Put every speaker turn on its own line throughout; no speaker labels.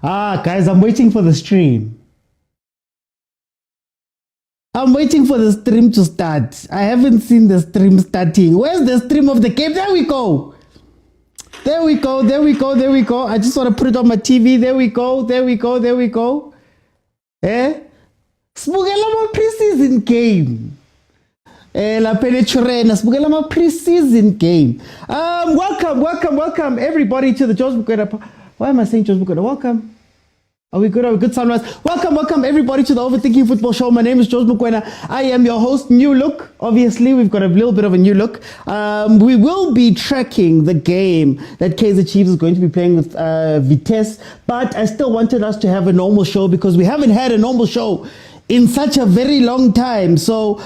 Guys, I'm waiting for the stream. I'm waiting for the stream to start. I haven't seen the stream starting. Where's the stream of the game? There we go. There we go. There we go. There we go. I just want to put it on my TV. There we go. There we go. There we go. Eh? Sibukela ma pre-season game. La Penetrena, sibukela ma pre-season game. Welcome everybody to the Joseph Mokwena. Why am I saying Joseph Mokwena? Welcome. Are we good? Are we good, Sunrise? Welcome everybody to the Overthinking Football Show. My name is Joseph Mokwena. I am your host. New look. Obviously, we've got a little bit of a new look. We will be tracking the game that Kaizer Chiefs is going to be playing with Vitesse. But I still wanted us to have a normal show because we haven't had a normal show in such a very long time. So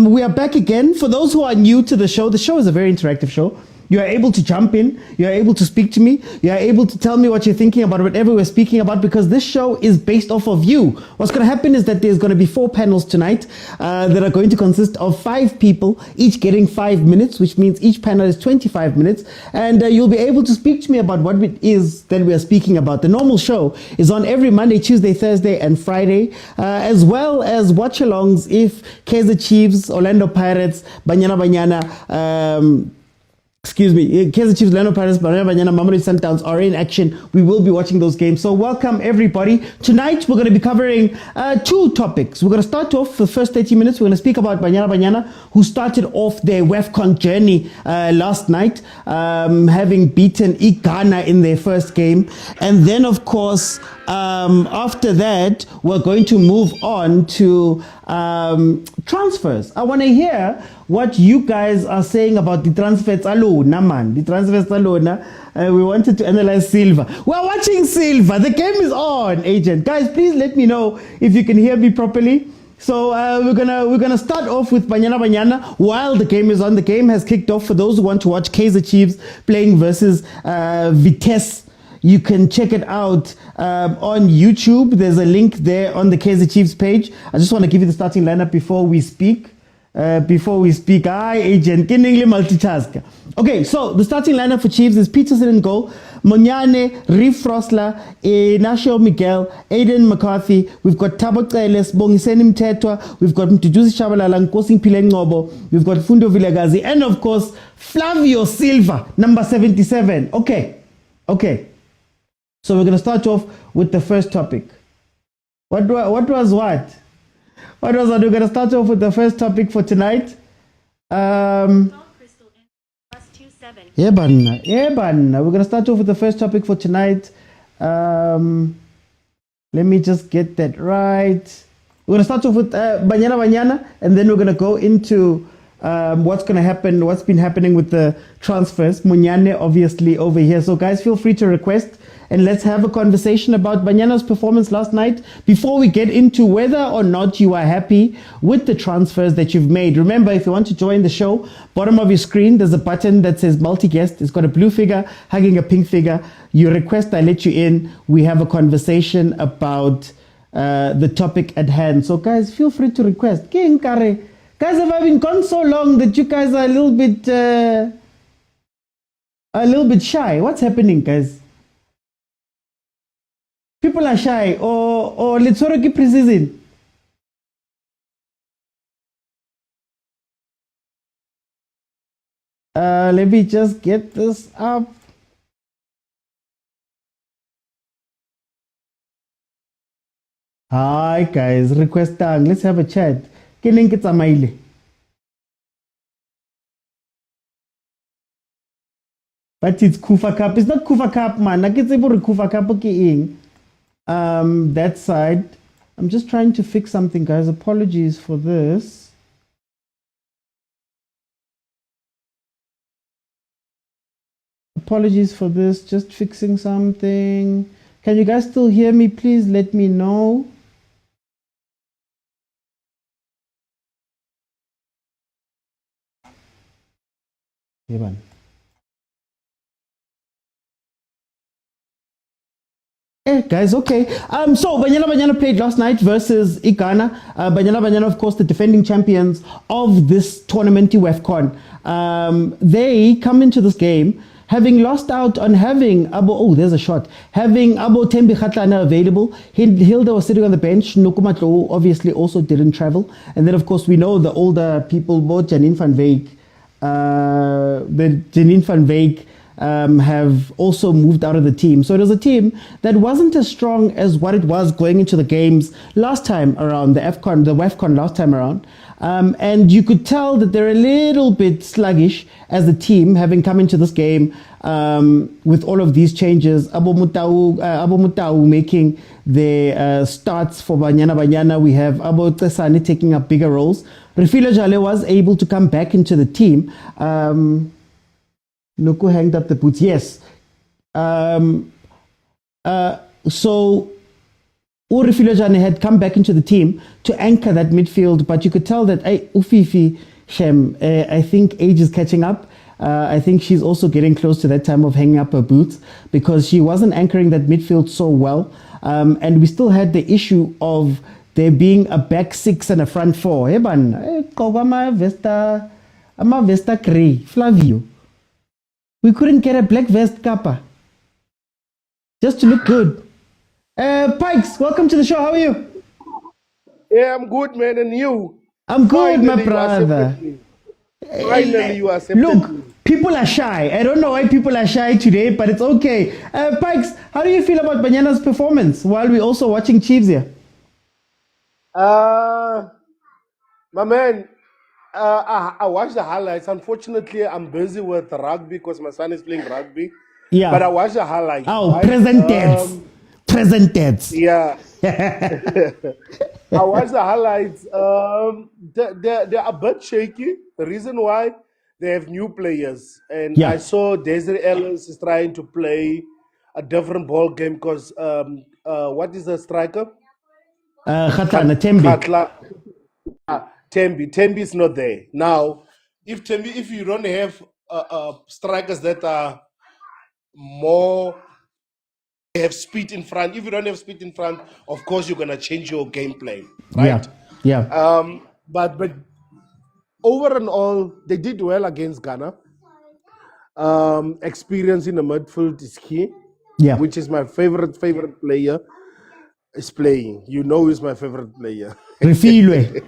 we are back again. For those who are new to the show is a very interactive show. You are able to jump in. You are able to speak to me. You are able to tell me what you're thinking about whatever we're speaking about, because this show is based off of you. What's going to happen is that there's going to be 4 panels tonight that are going to consist of 5 people, each getting 5 minutes, which means each panel is 25 minutes. And you'll be able to speak to me about what it is that we are speaking about. The normal show is on every Monday, Tuesday, Thursday, and Friday, as well as watch-alongs if Kaizer Chiefs, Orlando Pirates, Banyana Banyana, Kaizer Chiefs, Orlando Pirates, Banyana Banyana, mamelodi Sundowns are in action. We will be watching those games. So welcome everybody. Tonight we're going to be covering 2 topics. We're going to start off the first 30 minutes. We're going to speak about Banyana Banyana, who started off their WAFCON journey last night, having beaten Ghana in their first game. And then of course, after that, we're going to move on to transfers. I want to hear what you guys are saying about the transfers alone, man. The transfers alone. We wanted to analyze Silva. We're watching Silva. The game is on, agent. Guys, please let me know if you can hear me properly. So we're gonna start off with Banyana Banyana while the game is on. The game has kicked off. For those who want to watch Kaizer Chiefs playing versus Vitesse, you can check it out on YouTube. There's a link there on the Kaizer Chiefs page. I just want to give you the starting lineup before we speak. Hi, agent. Multitask. Okay, so the starting lineup for Chiefs is Pitso in goal, Monyane, Reef Rosler, Nashio Miguel, Aiden McCarthy. We've got Thabo Celes, Bongiseni Mthethwa. We've got Mtujuzi Shabalala, Nkosi Mpile Ngobo. We've got Fundo Vilakazi, and of course Flavio Silva, number 77. Okay. So we're going to start off with the first topic. What was what? We're going to start off with the first topic for tonight. Yeah, We're going to start off with the first topic for tonight. Let me just get that right. We're going to start off with Banyana Banyana, and then we're going to go into what's going to happen, what's been happening with the transfers. Munyane obviously over here. So guys, feel free to request and let's have a conversation about Banyana's performance last night before we get into whether or not you are happy with the transfers that you've made. Remember, if you want to join the show, bottom of your screen, there's a button that says multi-guest. It's got a blue figure hugging a pink figure. You request, I let you in. We have a conversation about the topic at hand. So guys, feel free to request. Guys, have I been gone so long that you guys are a little bit shy? What's happening, guys? People are shy, or let's keep pre-season. Let me just get this up. Hi guys, request tang. Let's have a chat. But it's Kufa Cup. It's not Kufa Cup, man. I get able to Kufa Cup that side. I'm just trying to fix something, guys. Apologies for this. Just fixing something. Can you guys still hear me? Please let me know. Yeah, man. Hey guys, okay. So Banyana Banyana played last night versus Ghana. Banyana Banyana, of course, the defending champions of this tournament, WAFCON. They come into this game having lost out on having there's a shot, having Abo Tembi Khatlana available. Hilda was sitting on the bench. Nukumatlo obviously also didn't travel. And then, of course, we know the older people, both Janine van Veek, have also moved out of the team. So it was a team that wasn't as strong as what it was going into the games last time around, the WAFCON last time around. And you could tell that they're a little bit sluggish as a team, having come into this game with all of these changes. Abo Motaung making the starts for Banyana Banyana. We have Abo Tesani taking up bigger roles. Refilo Jale was able to come back into the team. Nuku hanged up the boots. Yes. So Urifilo Jane had come back into the team to anchor that midfield, but you could tell that Ufifi Shem, I think age is catching up. I think she's also getting close to that time of hanging up her boots because she wasn't anchoring that midfield so well. And we still had the issue of there being a back six and a front four. Vesta Gray, Flavio. We couldn't get a black vest kappa just to look good. Pikes, welcome to the show. How are you?
Yeah, I'm good, man. And you?
I'm good,
Finally,
my brother.
Finally, you accepted
Look,
me.
people are shy. I don't know why people are shy today, but it's okay. Pikes, how do you feel about Banyana's performance while we're also watching Chiefs here?
My man, I watched the highlights. Unfortunately, I'm busy with rugby because my son is playing rugby.
Yeah.
But I watched the highlights.
Oh,
right?
present tense. Present tense.
Yeah. I watched the highlights. They're a bit shaky. The reason why, they have new players. And
Yeah.
I saw Desiree Ellis is trying to play a different ball game because what is the striker?
Khatlana, Tembi.
Khatla. Tembi is not there. Now, if you don't have strikers that are more have speed in front, if you don't have speed in front, of course you're gonna change your game plan, right?
Yeah.
But over and all, they did well against Ghana. Experience in the midfield is key.
Yeah.
Which is my favorite player is playing. You know, who's my favorite player.
Refilwe.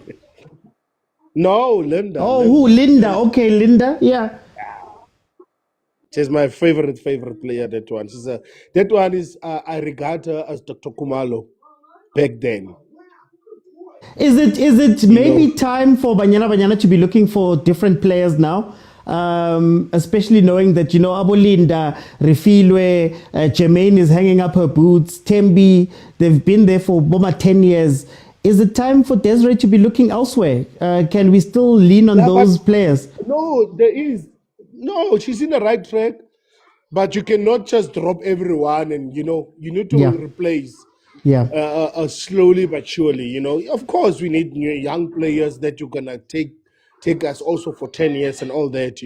No, Linda.
Oh, who? Linda. Okay, Linda. Yeah.
She's my favorite player. That one. That one is. I regard her as Dr. Kumalo back then.
Is it maybe time for Banyana Banyana to be looking for different players now? Especially knowing that, Abolinda, Refilwe, Jermaine is hanging up her boots, Tembi, they've been there for over 10 years. Is it time for Desiree to be looking elsewhere? Can we still lean on those players?
No, there is. No, she's in the right track, but you cannot just drop everyone and, you need to replace slowly but surely, Of course, we need new young players that you're going to take us also for 10 years and all that,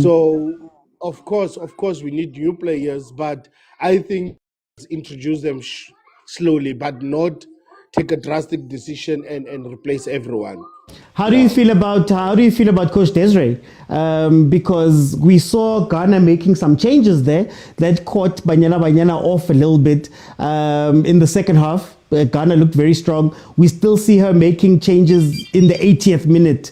So, of course, we need new players, but I think introduce them slowly, but not take a drastic decision and replace everyone.
How do you feel about Coach Desiree? Because we saw Ghana making some changes there that caught Banyana Banyana off a little bit in the second half. Ghana looked very strong. We still see her making changes in the 80th minute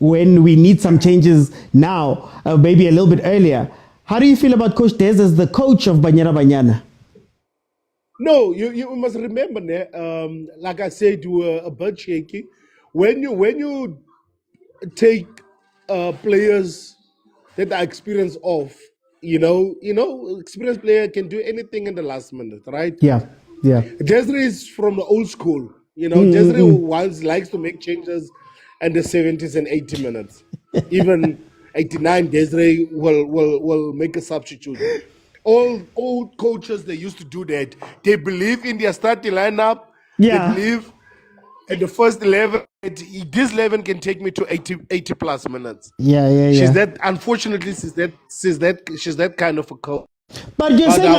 when we need some changes now, maybe a little bit earlier. How do you feel about Coach Des as the coach of Banyana Banyana?
No, you must remember, like I said, you were a bit shaky. When you take players that are experienced off, experienced player can do anything in the last minute, right?
Yeah.
Desiree is from the old school. Desiree likes to make changes in the 70s and 80 minutes. Even 89, Desiree will make a substitute. All old coaches, they used to do that. They believe in their starting lineup.
Yeah.
They believe in the first 11. This 11 can take me to 80 plus minutes.
Yeah.
She's that. Unfortunately, she's that kind of a coach.
But you're saying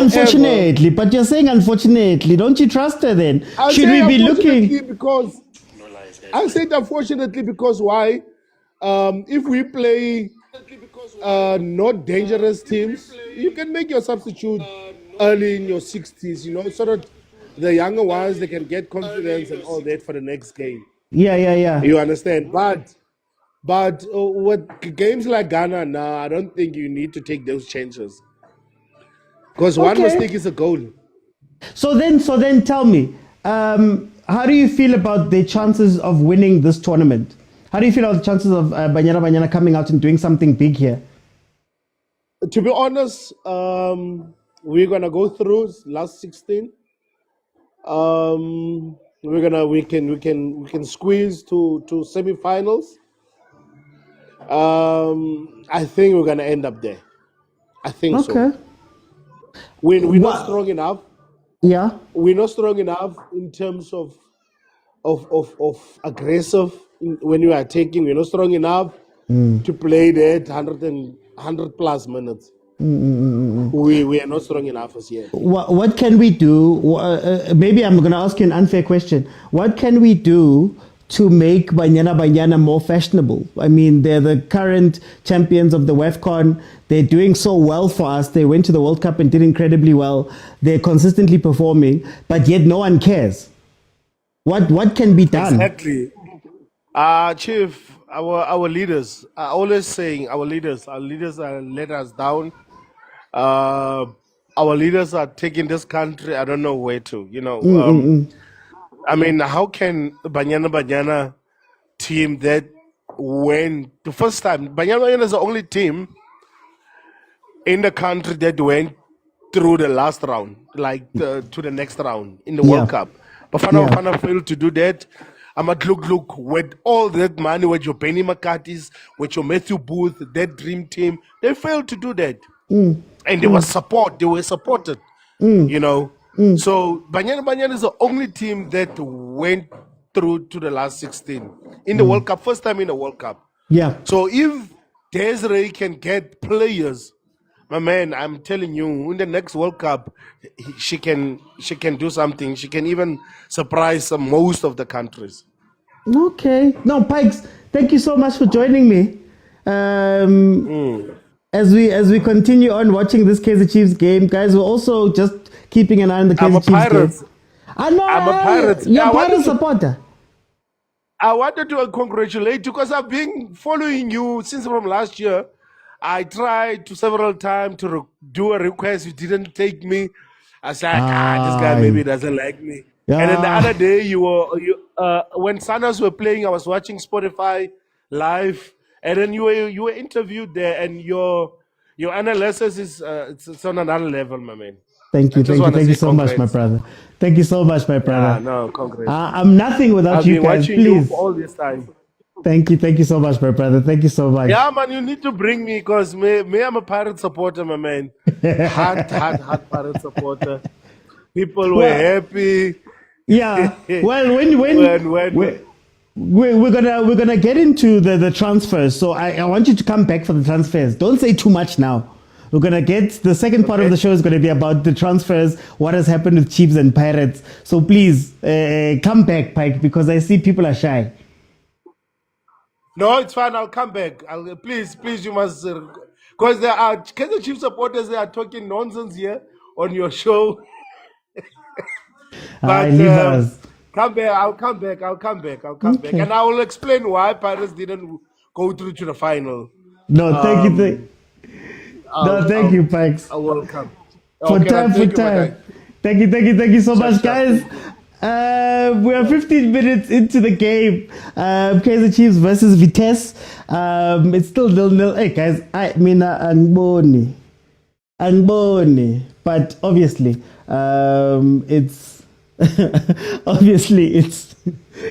unfortunately. Don't you trust her then? Should we be looking?
Because I said unfortunately because why? If we play not dangerous teams, you can make your substitute early in your 60s, so that the younger ones, they can get confidence and all that for the next game.
Yeah.
You understand? But with games like Ghana now, I don't think you need to take those chances. Because one mistake is a goal.
So then tell me, how do you feel about the chances of winning this tournament? How do you feel about the chances of Banyana Banyana coming out and doing something big here?
To be honest, we're gonna go through last 16. We can squeeze to semifinals. I think we're gonna end up there. I think so. We're not strong enough.
Yeah.
We're not strong enough in terms of aggressive when you are taking. We're not strong enough to play that 100 plus minutes. We are not strong enough as yet.
What can we do? Maybe I'm going to ask you an unfair question. What can we do to make Banyana Banyana more fashionable? I mean, they're the current champions of the WAFCON. They're doing so well for us. They went to the World Cup and did incredibly well. They're consistently performing, but yet no one cares. What can be done?
Exactly. Chief, our leaders are always saying our leaders are let us down. Our leaders are taking this country, I don't know where to, I mean, how can Banyana Banyana team that went the first time? Banyana Banyana is the only team in the country that went through the last round, like to the next round in the World Cup. Bafana failed to do that. Look, with all that money, with your Benny McCarthy's, with your Matthew Booth, that dream team, they failed to do that. And there was support. They were supported, So Banyana Banyana is the only team that went through to the last 16 in the World Cup, first time in the World Cup.
Yeah.
So if Desiree can get players, my man, I'm telling you, in the next World Cup, she can do something. She can even surprise most of the countries.
Okay. No, Pikes, thank you so much for joining me. As we continue on watching this Kaizer Chiefs game, guys, we're also just keeping an eye on the Kaizer Chiefs game. I'm a Pirate. You're a Pirate supporter.
I wanted to congratulate you because I've been following you since from last year. I tried to several times to do a request. You didn't take me. I was like, this guy maybe doesn't like me. And then the other day, when Sundowns were playing, I was watching Spotify live, and then you were interviewed there, and your analysis is it's on another level, my man.
Thank you so much, my brother. Thank you so much, my brother.
No, congrats.
I'm nothing without you guys. Please.
You for all this time.
Thank you so much, my brother. Thank you so much.
Yeah, man, you need to bring me because me I'm a Pirate supporter, my man. Hard Pirate supporter. People were happy.
Yeah. Well, we're gonna get into the transfers. So I want you to come back for the transfers. Don't say too much now. We're gonna get the second part of the show is gonna be about the transfers, what has happened with Chiefs and Pirates. So please come back, Pike, because I see people are shy.
No, it's fine. I'll come back. Please, you must, because there are Kaizer Chiefs supporters. They are talking nonsense here on your show. But come back. I'll come back, and I will explain why Pirates didn't go through to the final.
No, thank you. Thank you, Pikes.
Welcome.
For time. Thank you so much, guys. We are 15 minutes into the game. Kaizer Chiefs versus Vitesse. It's still 0-0. Hey guys, I mean Angboni. But obviously, it's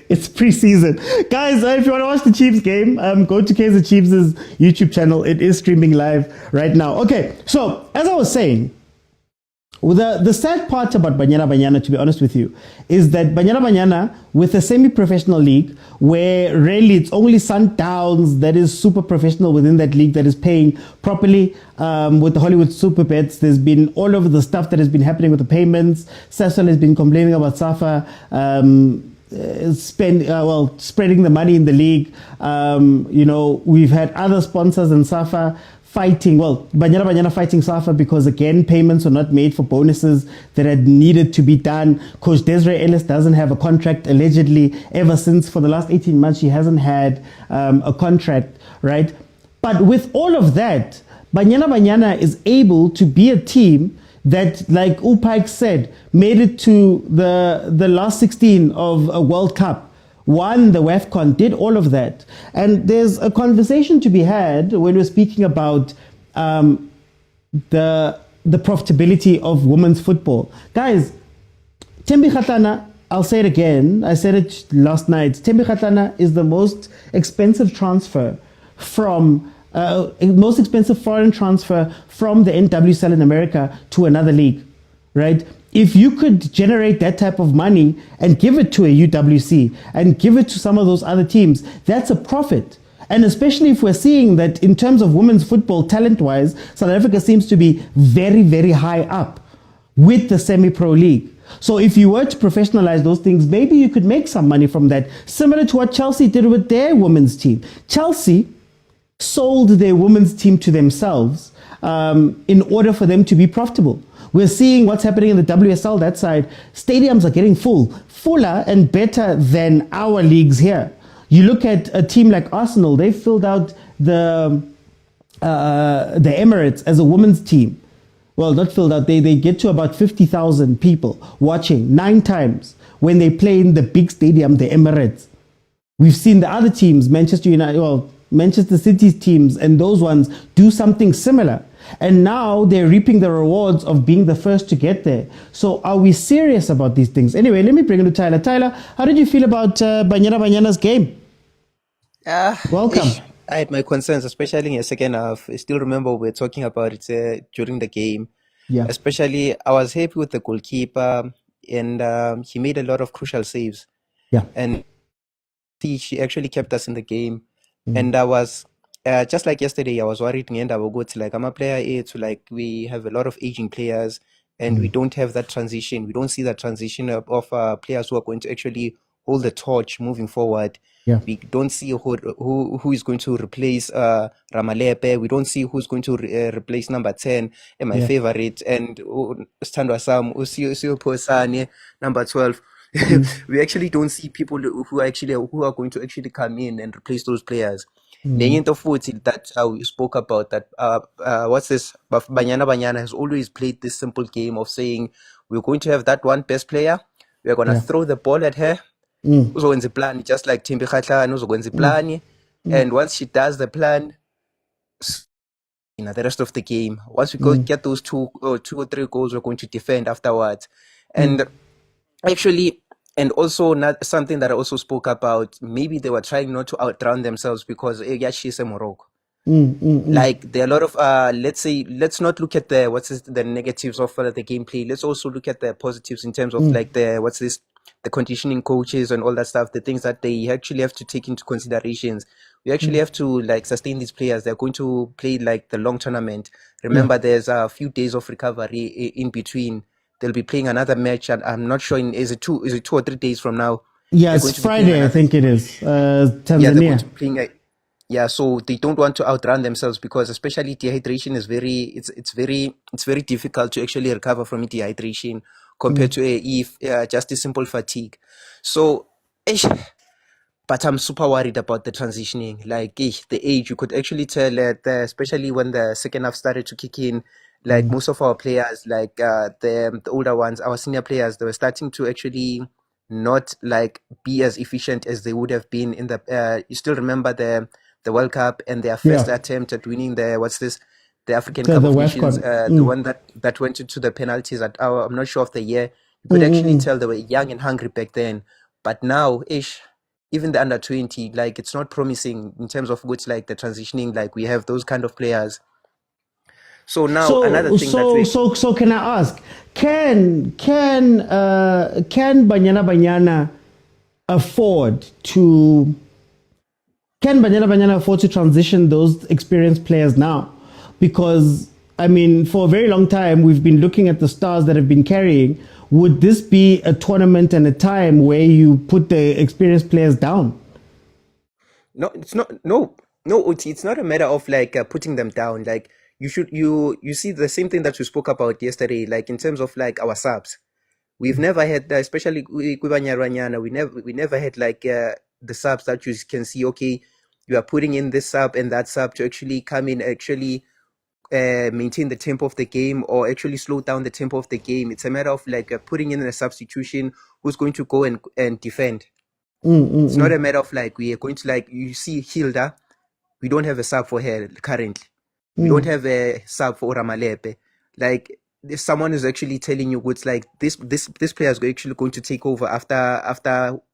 it's preseason. Guys, if you want to watch the Chiefs game, go to Kaizer Chiefs' YouTube channel. It is streaming live right now. Okay, so as I was saying, the sad part about Banyana Banyana, to be honest with you, is that Banyana Banyana, with a semi-professional league, where really it's only Sundowns that is super professional within that league that is paying properly, with the Hollywood Super Bets, there's been all over the stuff that has been happening with the payments. Sasol has been complaining about SAFA. spreading the money in the league. We've had other sponsors and SAFA fighting. Banyana Banyana fighting SAFA because again payments were not made for bonuses that had needed to be done. Coach Desiree Ellis doesn't have a contract allegedly ever since. For the last 18 months she hasn't had a contract, right? But with all of that, Banyana Banyana is able to be a team that, like Upike said, made it to the last 16 of a World Cup, won the WAFCON, did all of that. And there's a conversation to be had when we're speaking about the profitability of women's football. Guys, Thembi Kgatlana, I'll say it again, I said it last night, Thembi Kgatlana is the most expensive transfer from most expensive foreign transfer from the NWSL in America to another league, right? If you could generate that type of money and give it to a UWC and give it to some of those other teams, that's a profit. And especially if we're seeing that in terms of women's football, talent-wise, South Africa seems to be very, very high up with the semi-pro league. So if you were to professionalize those things, maybe you could make some money from that, similar to what Chelsea did with their women's team. Chelsea sold their women's team to themselves in order for them to be profitable. We're seeing what's happening in the WSL, that side. Stadiums are getting fuller and better than our leagues here. You look at a team like Arsenal, they filled out the Emirates as a women's team. Well, not filled out, they get to about 50,000 people watching 9 times when they play in the big stadium, the Emirates. We've seen the other teams, Manchester United, Manchester City's teams and those ones do something similar. And now they're reaping the rewards of being the first to get there. So are we serious about these things? Anyway, let me bring it to Tyler. Tyler, how did you feel about Banyana Banyana's game? Welcome.
I had my concerns, especially in the second half. I still remember we were talking about it during the game.
Yeah.
Especially, I was happy with the goalkeeper, and he made a lot of crucial saves.
Yeah.
And she actually kept us in the game. And I was just like yesterday, I was worried and I will go to I'm a player A to we have a lot of aging players and we don't have that transition. We don't see that transition of players who are going to actually hold the torch moving forward.
Yeah.
We don't see who is going to replace Ramalepe. We don't see who's going to replace number 10 and my favorite and Standwa Sam, Usio Posane, number 12. We actually don't see people who are going to actually come in and replace those players. That's how we spoke about that. What's this? Banyana Banyana has always played this simple game of saying we're going to have that one best player. We're going to throw the ball at her. Plan, just like Thembi Kgatlana, and once she does the plan, the rest of the game, once we get those two or 3 goals, we're going to defend afterwards. And actually, and also not something that I also spoke about, maybe they were trying not to outrun themselves because she's a Morocco. There are a lot of let's not look at the negatives of the gameplay. Let's also look at the positives in terms of the conditioning coaches and all that stuff, the things that they actually have to take into considerations. We actually have to sustain these players. They're going to play the long tournament. Remember, there's a few days of recovery in between. They'll be playing another match, and I'm not sure. Is it 2 or 3 days from now?
Yeah, it's Friday, I think it is. Tanzania.
Yeah, they're going to be playing. So they don't want to outrun themselves because especially dehydration is very difficult to actually recover from dehydration compared to just a simple fatigue. So, but I'm super worried about the transitioning. The age, you could actually tell, especially when the second half started to kick in. Most of our players, the older ones, our senior players, they were starting to actually not be as efficient as they would have been in the. You still remember the World Cup and their first attempt at winning the African Cup of Nations, the one that went into the penalties at I'm not sure of the year. You could actually tell they were young and hungry back then. But now, even the under 20, it's not promising in terms of which the transitioning. We have those kind of players. So now another thing
so can I ask, can Banyana Banyana afford to transition those experienced players now? Because for a very long time we've been looking at the stars that have been carrying. would this be a tournament and a time where you put the experienced players down?
No, it's not. No, Uti, it's not a matter of like putting them down. Like you see the same thing that we spoke about yesterday. Like in terms of like our subs, we've never had, especially with Banyana Banyana, we never had like the subs that you can see. Okay, you are putting in this sub and that sub to actually come in, actually maintain the tempo of the game or actually slow down the tempo of the game. It's a matter of like putting in a substitution who's going to go and defend. It's not a matter of like we are going to, like, you see Hilda, we don't have a sub for her currently. We don't have a sub for Ramalepe. Like, if someone is actually telling you it's like this player is actually going to take over after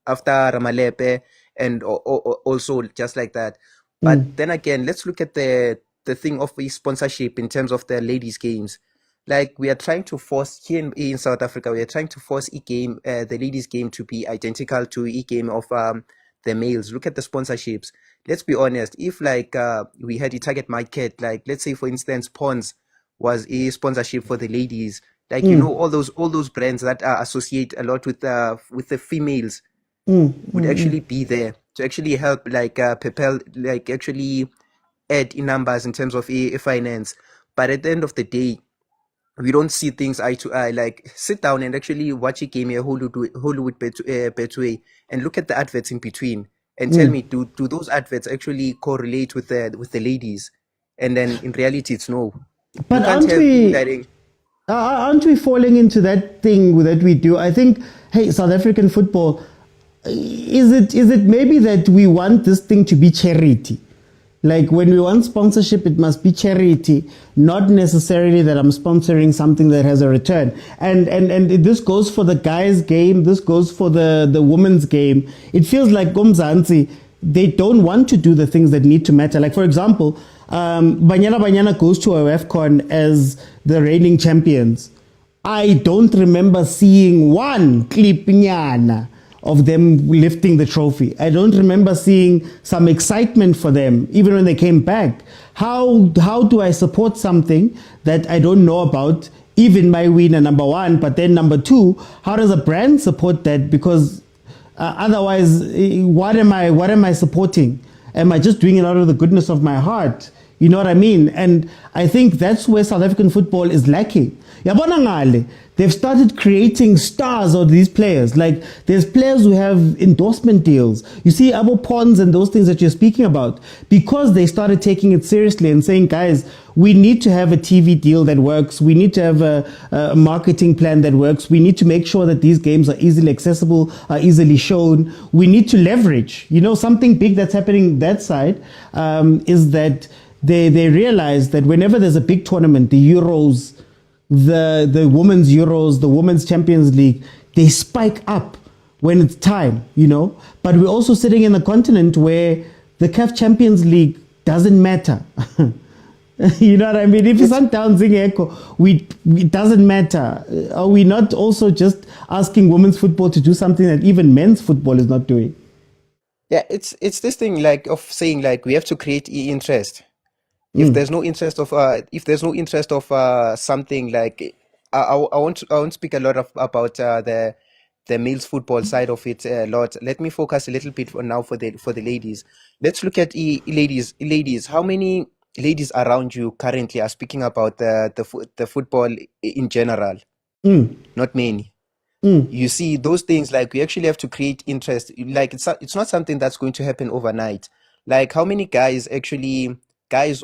Ramalepe, and also just like that. But then again, let's look at the thing of the sponsorship in terms of the ladies' games. Like, we are trying to force here in South Africa, we are trying to force the ladies' game to be identical to game of the males. Look at the sponsorships. Let's be honest. If like we had a target market, like let's say for instance, Pons was a sponsorship for the ladies. Like you know, all those brands that associate a lot with the females would actually be there to actually help like propel, like actually add in numbers in terms of a finance. But at the end of the day, we don't see things eye to eye. Like, sit down and actually watch a game here, Hollywood Betway, and look at the adverts in between, and tell me, do those adverts actually correlate with the ladies? And then in reality, it's no.
But aren't we falling into that thing that we do? I think, hey, South African football, is it maybe that we want this thing to be charity? Like, when we want sponsorship, it must be charity, not necessarily that I'm sponsoring something that has a return. And this goes for the guys' game, this goes for the women's game. It feels like Gomzansi, they don't want to do the things that need to matter. Like, for example, Banyana Banyana goes to AFCON as the reigning champions. I don't remember seeing one clip of them lifting the trophy. I don't remember seeing some excitement for them, even when they came back. How do I support something that I don't know about, even my winner, number one, but then number two, how does a brand support that? Because otherwise, what am I supporting? Am I just doing it out of the goodness of my heart? You know what I mean? And I think that's where South African football is lacking. Yabona ngale, they've started creating stars of these players. Like, there's players who have endorsement deals. You see Abo Pons and those things that you're speaking about, because they started taking it seriously and saying, guys, we need to have a TV deal that works. We need to have a marketing plan that works. We need to make sure that these games are easily accessible, are easily shown. We need to leverage. You know, something big that's happening that side is that they realize that whenever there's a big tournament, the Euros, the women's Euros, the women's Champions League, they spike up when it's time, you know. But we're also sitting in a continent where the CAF Champions League doesn't matter. You know what I mean? If it's Sundowns it doesn't matter. Are we not also just asking women's football to do something that even men's football is not doing?
Yeah, it's this thing like of saying like we have to create interest. If there's no interest of something, like I won't speak a lot about the males football side of it a lot. Let me focus a little bit for the ladies. Let's look at ladies. How many ladies around you currently are speaking about the football in general? Not many. You see, those things, like, we actually have to create interest. Like, it's not something that's going to happen overnight. Like, how many guys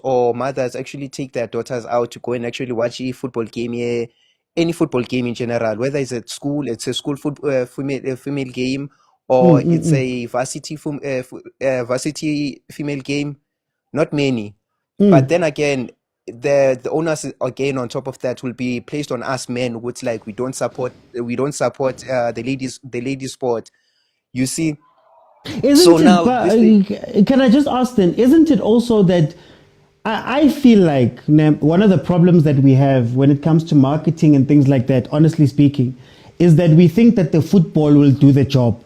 or mothers actually take their daughters out to go and actually watch a football game here, any football game in general, whether it's at school, it's a school female game, or it's a varsity female game? Not many. But then again, the onus again on top of that will be placed on us men, which, like, we don't support the ladies sport. You see.
Can I just ask then, isn't it also that I feel like one of the problems that we have when it comes to marketing and things like that, honestly speaking, is that we think that the football will do the job.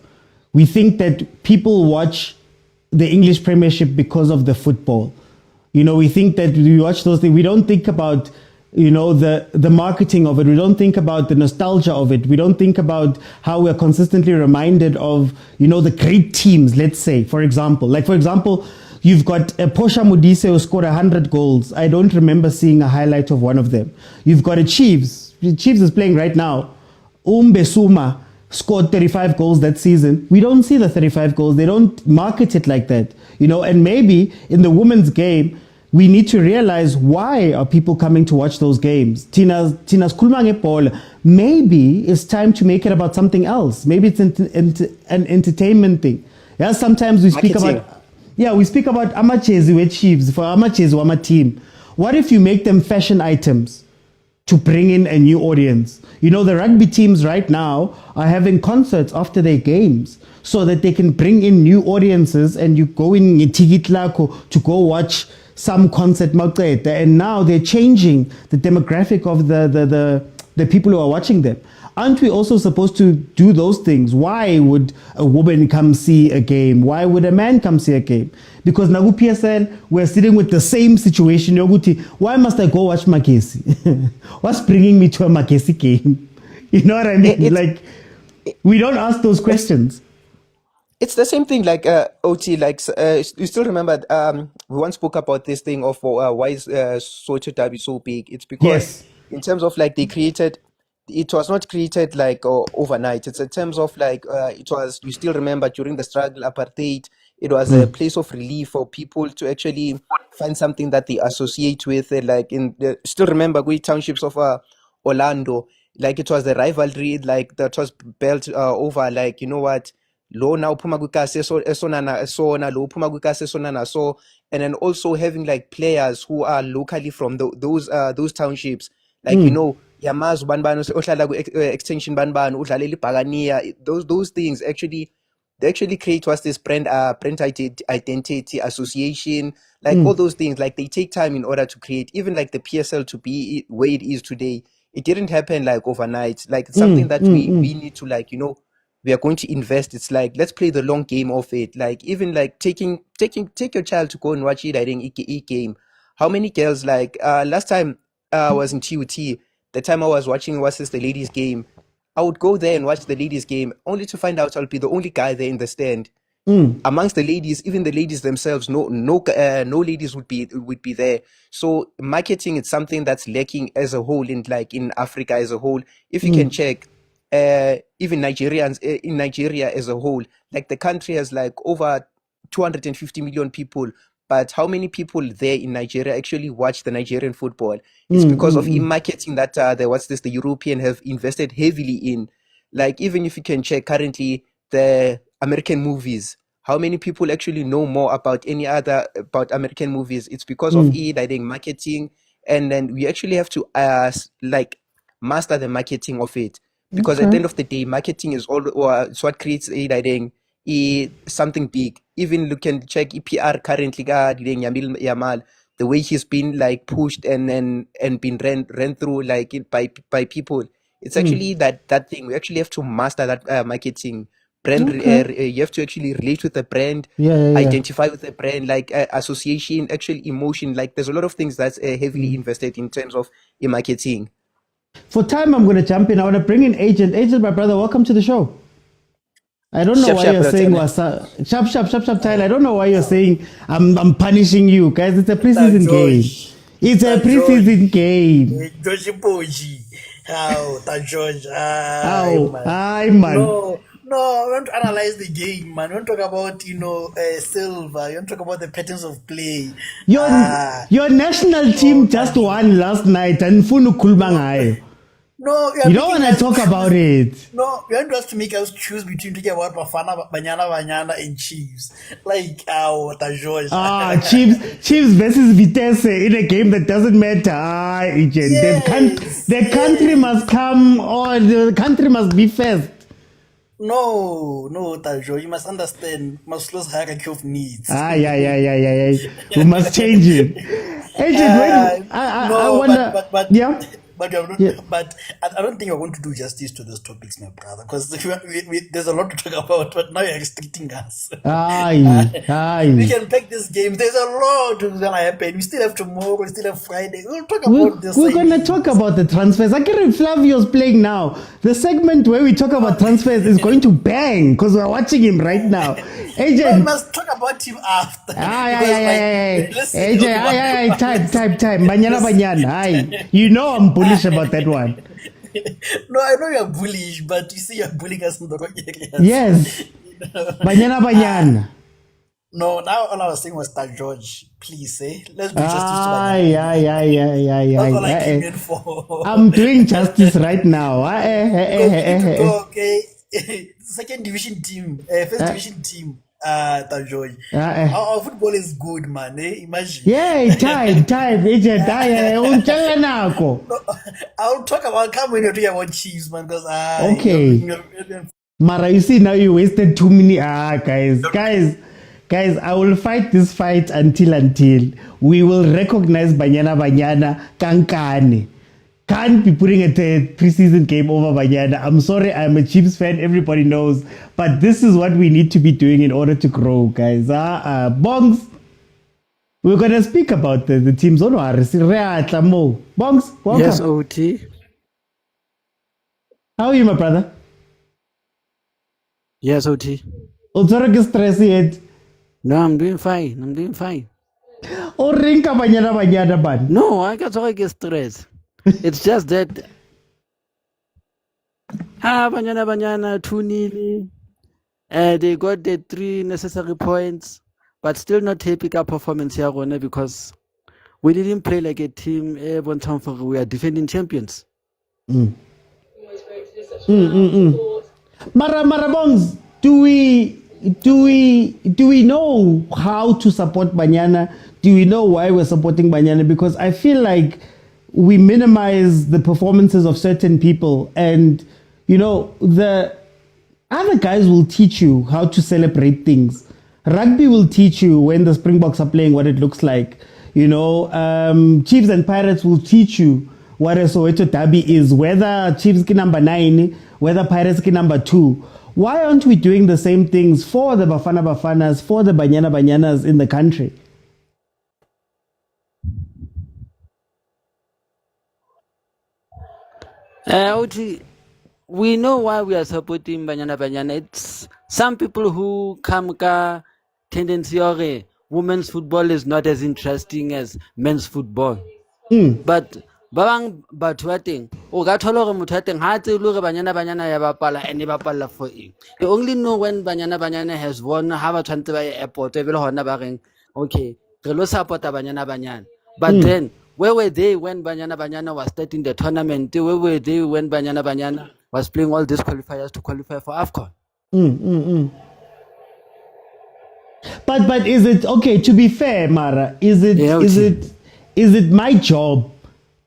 We think that people watch the English Premiership because of the football. You know, we think that we watch those things. We don't think about the marketing of it. We don't think about the nostalgia of it. We don't think about how we're consistently reminded of, the great teams, let's say, for example. You've got a Posha Modise who scored 100 goals. I don't remember seeing a highlight of one of them. You've got a Chiefs. The Chiefs is playing right now. Suma scored 35 goals that season. We don't see the 35 goals. They don't market it like that. And maybe in the women's game, we need to realize, why are people coming to watch those games? Tina's kulmange Paul. Maybe it's time to make it about something else. Maybe it's an entertainment thing. Yeah, sometimes we speak about amachezi with Chiefs for amachezi wama team. What if you make them fashion items to bring in a new audience? The rugby teams right now are having concerts after their games so that they can bring in new audiences, and you go in ticket lako to go watch some concert maqeda, and now they're changing the demographic of the people who are watching them. Aren't we also supposed to do those things? Why would a woman come see a game? Why would a man come see a game? Because nagu PSL, we're sitting with the same situation. Why must I go watch Makesi? What's bringing me to a Makesi game? You know what I mean? We don't ask those questions.
It's the same thing, OT, you still remember, we once spoke about this thing of why is Soweto Derby so big. It's because in terms of they created, it was not created overnight. It's in terms of it was, you still remember during the struggle, apartheid, it was a place of relief for people to actually find something that they associate with. Still remember great townships of Orlando, it was the rivalry, that was built over, you know what, lo now uphuma kwikasi esona lo uphuma kwikasi esona so, and then also having players who are locally from those townships, yamazi banbani ohlala extension banbani udlalela iBhakania. Those things actually create what's this brand identity association, all those things, they take time in order to create, even the PSL to be where it is today. It didn't happen overnight. It's something that we need to we are going to invest. It's let's play the long game of it. Even take your child to go and watch it. I think game. How many girls last time I was in TUT, the time I was watching the ladies game, I would go there and watch the ladies game only to find out I'll be the only guy there in the stand. Amongst the ladies, even the ladies themselves, no ladies would be there. So marketing is something that's lacking as a whole in Africa as a whole. If you can check, even Nigerians in Nigeria as a whole, the country has over 250 million people, but how many people there in Nigeria actually watch the Nigerian football? It's because of marketing that the European have invested heavily in. Even if you can check currently the American movies, how many people actually know more about American movies? It's because of it, I think, marketing, and then we actually have to master the marketing of it. Because at the end of the day, marketing is it's what creates I think something big. Even you can check EPR currently, Yamal, the way he's been pushed and been ran through by people. It's actually that thing. We actually have to master that marketing brand. You have to actually relate with the brand, identify with the brand, association, actual emotion. There's a lot of things that's heavily invested in terms of marketing.
For time, I'm going to jump in. I want to bring in Agent. Agent, my brother, welcome to the show. I don't know why you're saying sharp, Tyler. I don't know why you're saying I'm punishing you, guys. It's a preseason game. It's a preseason game.
George.
Hi, man.
No, we want to analyze the game, man. We want to talk about, silver. You want to talk about the patterns of play.
Your national team just won last night and Funu Kulbangai.
No,
you don't want to talk about it.
No, you want us to make us choose between talking about bafana, Banyana Banyana, and Chiefs. George.
Chiefs versus Vitesse in a game that doesn't matter. Agent. Yes. The country must come on. The country must be first.
No, Tajo, you must understand Maslow's hierarchy of needs.
We must change it. Agent, I wonder.
but I don't think you're going to do justice to those topics, my brother, because there's a lot to talk about, but now you're restricting us. We can pick this game. There's a lot that's gonna happen. We still have tomorrow, we still have Friday. We'll talk about this.
We're gonna talk about the transfers. I can Flavio's playing now. The segment where we talk about transfers is going to bang because we're watching him right now. Agent,
we must talk about him after.
AJ, time. Banyana Banyana. You know I'm bullish about that one.
No, I know you're bullish, but you see you're bullying us in the wrong areas.
Yes. Banyana Banyana.
No, now all I was saying was that George, please let's do justice to Banyana. That's all I came in for.
I'm doing justice right now.
Okay. Second division team, first division team. George. Our football is good, man. Imagine.
Yeah, time.
I'll talk about come when you're talking about Chiefs, man. Because
okay. Mara, you see now you wasted 2 minutes. Guys, I will fight this fight until we will recognize Banyana Kankane. Can't be putting a preseason game over Banyana. I'm sorry, I'm a Chiefs fan, everybody knows. But this is what we need to be doing in order to grow, guys. Bongs, we're going to speak about the teams. Bongs, welcome.
Yes, OT.
How are you, my brother?
Yes, OT.
Stress yet?
No, I'm doing fine.
Oh, Rinka Banyana ban.
No, I got to get stressed. It's just that Banyana 2-0. They got the 3 necessary points, but still not happy with performance here because we didn't play like a team. One time for we are defending champions.
Marabongs, do we know how to support Banyana? Do we know why we're supporting Banyana? Because I feel like we minimize the performances of certain people, and the other guys will teach you how to celebrate things. Rugby will teach you when the Springboks are playing what it looks like. Chiefs and Pirates will teach you what a Soweto derby is, whether Chiefs ki number 9, whether Pirates ki number 2. Why aren't we doing the same things for the Bafanas, for the Banyana Banyanas in the country?
We know why we are supporting Banyana. It's some people who come ka tendency or women's football is not as interesting as men's football. But babang batho ba teng o ka thola gore motho a teng ha tse le gore Banyana ya bapala and e bapala for eng. You only know when Banyana has won ha ba tshwantse ba airport e be le hona ba reng okay re lo supporta Banyana. But then where were they when Banyana was starting the tournament? Where were they when Banyana was playing all these qualifiers to qualify for AFCON?
But is it okay? To be fair, Mara, is it my job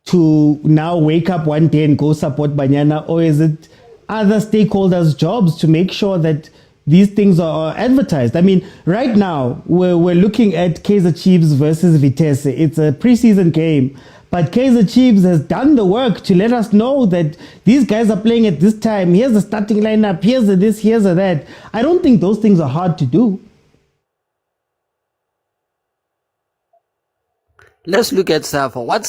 to now wake up one day and go support Banyana, or is it other stakeholders' jobs to make sure that these things are advertised? I mean, right now, we're looking at Kaizer Chiefs versus Vitesse. It's a preseason game, but Kaizer Chiefs has done the work to let us know that these guys are playing at this time. Here's the starting lineup. Here's the this, here's the that. I don't think those things are hard to do.
Let's look at SAFA. What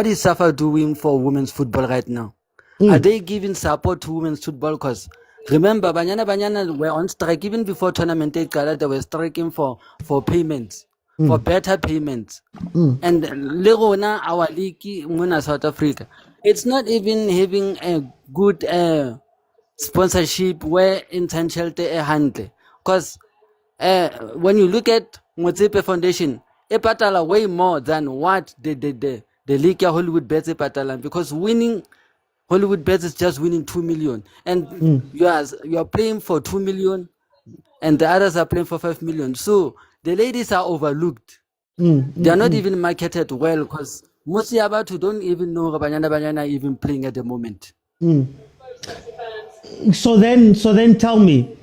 is SAFA doing for women's football right now? Are they giving support to women's football? Because remember, Banyana were on strike even before tournament day. They were striking for payments, for better payments. And Lerona, our league, Muna South Africa, it's not even having a good sponsorship where intentional handle. Because when you look at Motsepe Foundation, they patala way more than what the league Hollywood bets patalan, because winning Hollywood bets is just winning 2 million, and you are playing for 2 million, and the others are playing for 5 million. So the ladies are overlooked. They are not even marketed well, because most Yabatu who don't even know Banyana even playing at the moment.
So then tell me,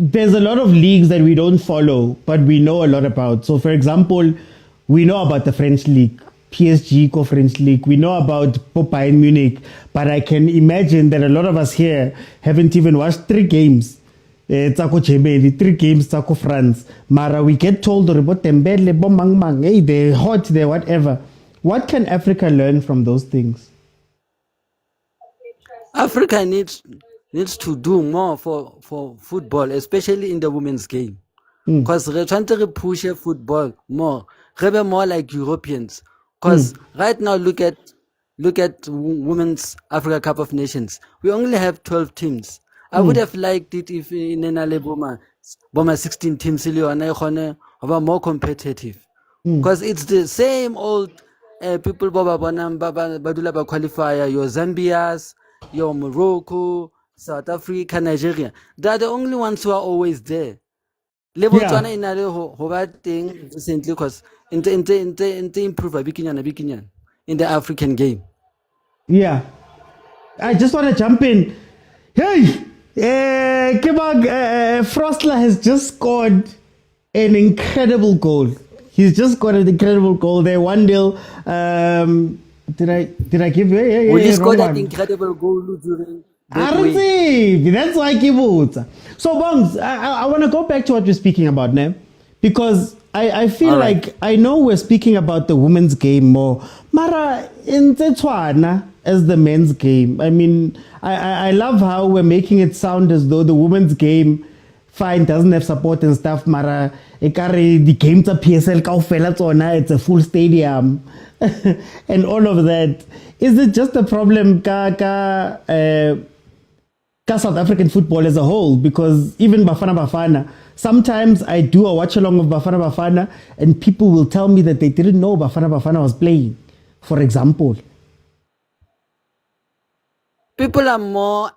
there's a lot of leagues that we don't follow, but we know a lot about. So for example, we know about the French league. PSG Conference League. We know about Bayern Munich, but I can imagine that a lot of us here haven't even watched 3 games. Tsako Germany, 3 games, Tsako France. Mara, we get told about Tembele, Bomang, hey, they're hot, they're whatever. What can Africa learn from those things?
Africa needs to do more for football, especially in the women's game. Because we're trying to push football more. We're more like Europeans. Because right now, look at Women's Africa Cup of Nations. We only have 12 teams. I would have liked it if in Nenale Boma 16 teams were more competitive. Because it's the same old people badula qualifier, your Zambias, your Morocco, South Africa, Nigeria. They are the only ones who are always there. Botswana ina le ho ba teng recently because inte improve bikinyana in the African game.
Yeah, I just want to jump in. Hey, Frostler has just scored an incredible goal. He's just got an incredible goal there. 1-0. Did I give you? Yeah.
Will he score that incredible goal during?
That's why Kibuta. So Bongs, I want to go back to what we're speaking about now, because I feel like I know we're speaking about the women's game more. Mara in Tswana as the men's game. I mean, I love how we're making it sound as though the women's game fine doesn't have support and stuff. Mara the games are PSL kaofela tsona, it's a full stadium and all of that. Is it just a problem South African football as a whole? Because even Bafana, sometimes I do a watch along of Bafana and people will tell me that they didn't know Bafana was playing, for example.
People are more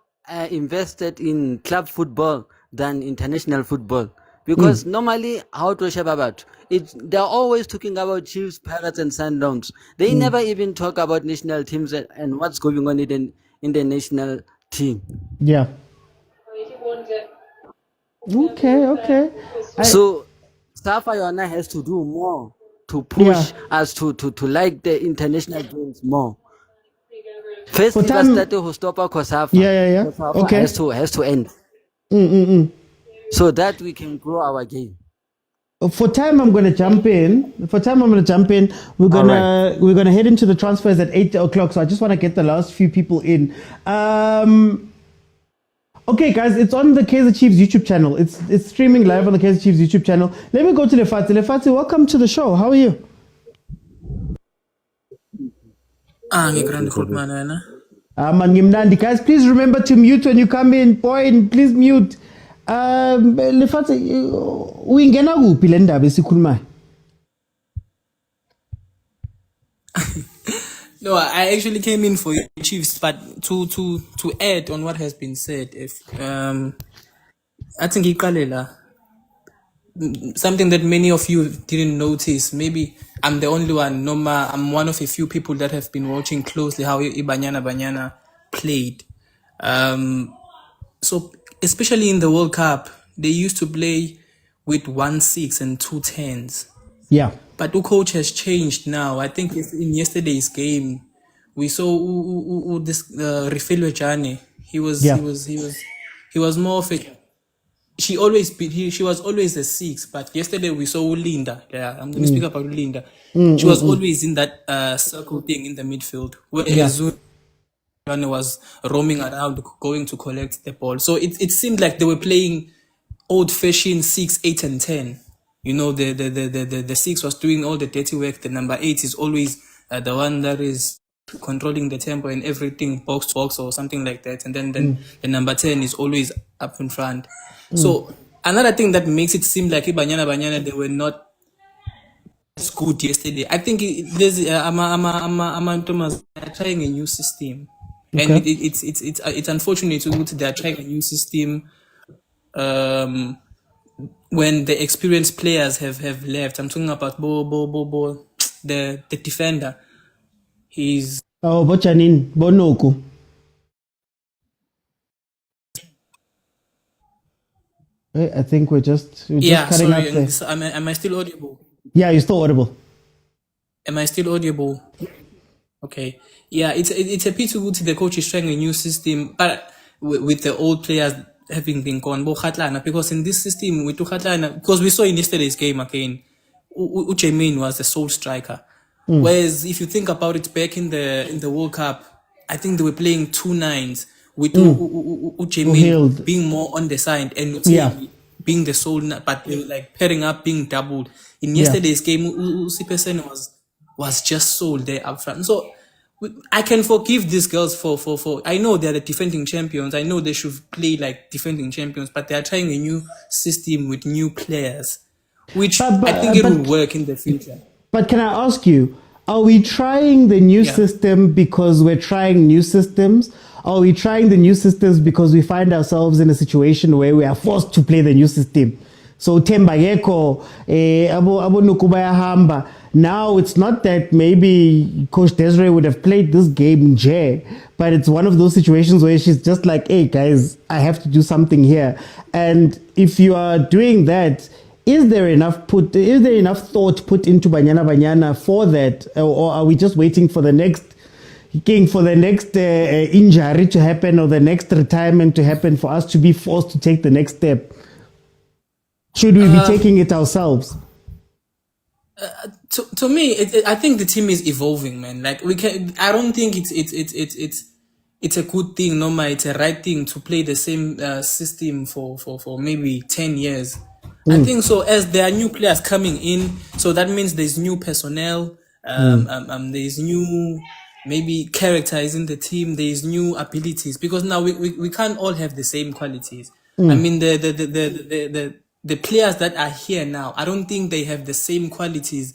invested in club football than international football, because normally how to about it, they're always talking about Chiefs, Pirates and Sundowns. They never even talk about national teams and what's going on in the national team.
Yeah. Okay.
So Safa Yona has to do more to push us to like the international games more. First, we start to stop Kosafa.
Yeah. Okay.
Has to end. So that we can grow our game.
For time, I'm going to jump in. We're gonna head into the transfers at 8 o'clock. So I just want to get the last few people in. Okay, guys, it's on the Kaizer Chiefs YouTube channel. It's streaming live on the Kaizer Chiefs YouTube channel. Let me go to Lefati. Lefati, welcome to the show. How are you? Guys, please remember to mute when you come in. Point, please mute. Lefati, uyingena kuphi le ndaba esikhulumayo?
No, I actually came in for Chiefs, but to add on what has been said, if I think something that many of you didn't notice, maybe I'm the only one. Noma, I'm one of a few people that have been watching closely how Banyana Banyana played. So especially in the World Cup, they used to play with 1-6 and 2 10s.
Yeah.
But the coach has changed now. I think in yesterday's game, we saw this Refilwe Jane. He was more of a. She was always a 6, but yesterday we saw Linda. Yeah, I'm going to speak about Linda. She was always in that circle thing in the midfield, where Jane was roaming around, going to collect the ball. So it seemed like they were playing old-fashioned 6, 8, and 10. You know, the 6 was doing all the dirty work. The number 8 is always the one that is controlling the tempo and everything, box to box or something like that. And then the number 10 is always up in front. So another thing that makes it seem like Banyana Banyana, they were not as good yesterday. I think there's Thomas, they're trying a new system. Okay. And it's unfortunate that they're trying a new system when the experienced players have left. I'm talking about Bo, the defender. He's
Bochanin Bonoko. I think we're just cutting up there.
Am I still audible?
Yeah, you're still audible.
Am I still audible? Okay. Yeah, it's a pity to the coach is trying a new system, but with the old players having been gone, because in this system with because we saw in yesterday's game again, Jermaine was the sole striker. Whereas if you think about it, back in the World Cup, I think they were playing 2 9s with Jermaine being more on the side and being the sole, but they were like pairing up, being doubled. In yesterday's game, Sipesen was just sold there up front. So I can forgive these girls for I know they're the defending champions. I know they should play like defending champions, but they are trying a new system with new players, which I think it will work in the future.
But can I ask you, are we trying the new system because we're trying new systems? Or are we trying the new systems because we find ourselves in a situation where we are forced to play the new system? So Tembayeko, Abo Nukubaya Hamba. Now it's not that maybe Coach Desiree would have played this game in J, but it's one of those situations where she's just like, hey guys, I have to do something here. And if you are doing that, is there enough thought put into Banyana Banyana for that, or are we just waiting for the next injury to happen or the next retirement to happen for us to be forced to take the next step? Should we be taking it ourselves?
To me, I think the team is evolving, man. Like I don't think it's a good thing. No, it's a right thing to play the same system for maybe 10 years. I think so. As there are new players coming in, so that means there's new personnel. There's new maybe characters in the team. There's new abilities, because now we can't all have the same qualities. I mean the players that are here now, I don't think they have the same qualities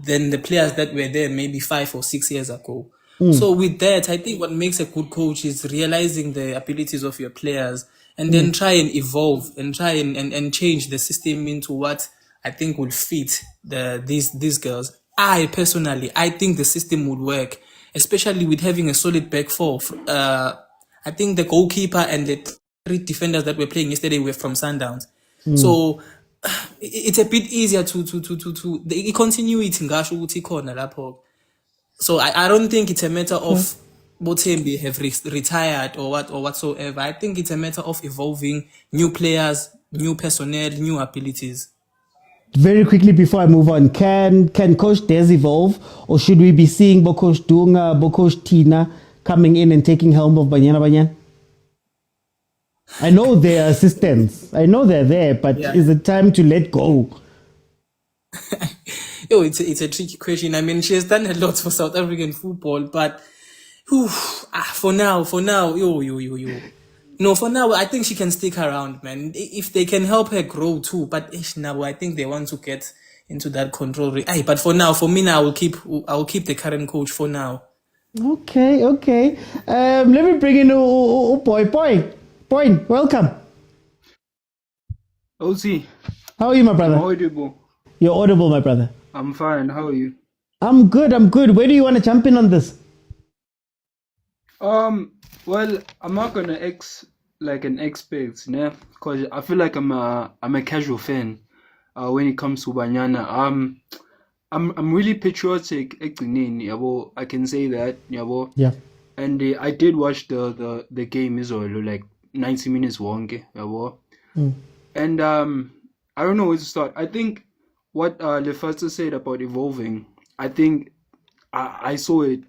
than the players that were there maybe 5 or 6 years ago. So with that, I think what makes a good coach is realizing the abilities of your players and then try and evolve and try and change the system into what I think will fit these girls. I personally think the system would work, especially with having a solid back four. I think the goalkeeper and the 3 defenders that were playing yesterday were from Sundowns. So it's a bit easier to the continuity ngasho ukuthi khona lapho. So I don't think it's a matter of Motembe have retired or whatsoever. I think it's a matter of evolving new players, new personnel, new abilities.
Very quickly before I move on, can Coach Des evolve, or should we be seeing Bocoach Dunga, Bocoach Tina coming in and taking helm of Banyana Banyana? I know they're assistants. I know they're there, but is it time to let go?
It's a tricky question. I mean, she has done a lot for South African football, but for now, No, for now, I think she can stick around, man. If they can help her grow too, but now I think they want to get into that control. But for now, for me now, I will keep the current coach for now.
Okay. Let me bring in Point, welcome.
OC.
How are you, my brother?
I'm audible.
You're audible, my brother.
I'm fine. How are you?
I'm good. Where do you want to jump in on this?
Well, I'm not gonna an expert, yeah, because I feel like I'm a casual fan. When it comes to Banyana, I'm really patriotic. I can say that,
yeah.
And I did watch the game as well, like 90 minutes long, and I don't know where to start. I think what Lefaster said about evolving, I think I saw it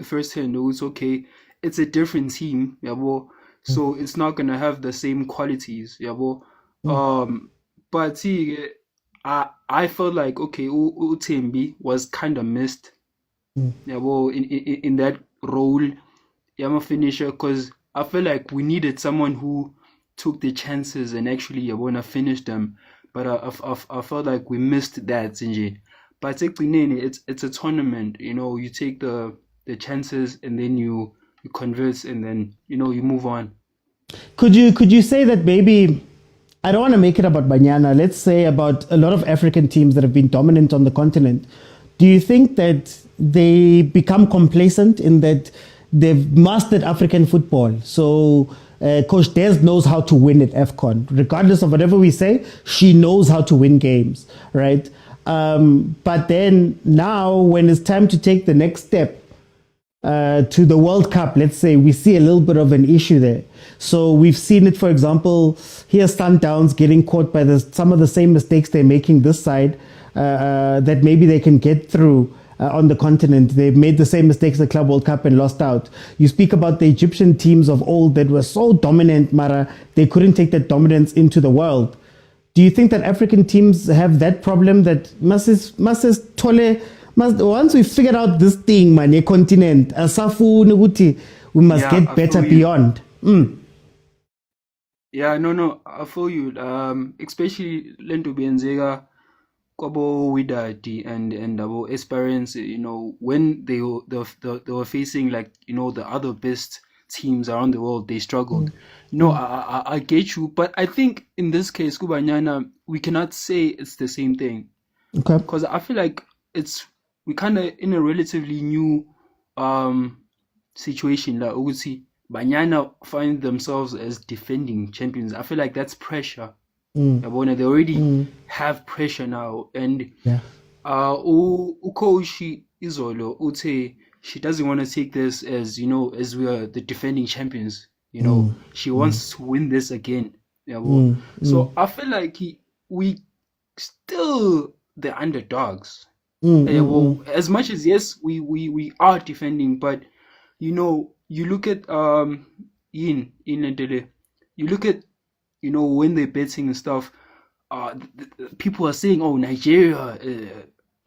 firsthand. It was okay. It's a different team, so it's not gonna have the same qualities, but see, I felt like okay, Utembi was kind of missed, in that role, finisher, because I feel like we needed someone who took the chances and actually finish them, but I felt like we missed that, Sinji. But it's a tournament, you take the chances and then you converse and then you move on.
Could you say that maybe, I don't want to make it about Banyana, let's say about a lot of African teams that have been dominant on the continent. Do you think that they become complacent in that they've mastered African football? So Coach Des knows how to win at AFCON. Regardless of whatever we say, she knows how to win games, right? But then now, when it's time to take the next step to the World Cup, let's say, we see a little bit of an issue there. So we've seen it, for example, here Sundowns getting caught by some of the same mistakes they're making this side, that maybe they can get through on the continent. They've made the same mistakes at Club World Cup and lost out. You speak about the Egyptian teams of old that were so dominant, Mara, they couldn't take that dominance into the world. Do you think that African teams have that problem, that once we figured out this thing, man, a continent, we must get better beyond?
Yeah, no, I feel you. Especially Lento Benzega, Kobo Widati and our experience, when they were facing the other best teams around the world, they struggled. I get you, but I think in this case, Kubanyana, we cannot say it's the same thing.
Okay.
Because I feel like we kind of in a relatively new situation. Like Ugusi, Banyana find themselves as defending champions. I feel like that's pressure. They already have pressure now, and Ukoshi Izolo Ute, she doesn't want to take this as as we are the defending champions. She wants to win this again. So I feel like we still the underdogs. As much as yes, we are defending, but you look at you look at when they're betting and stuff, people are saying, oh, Nigeria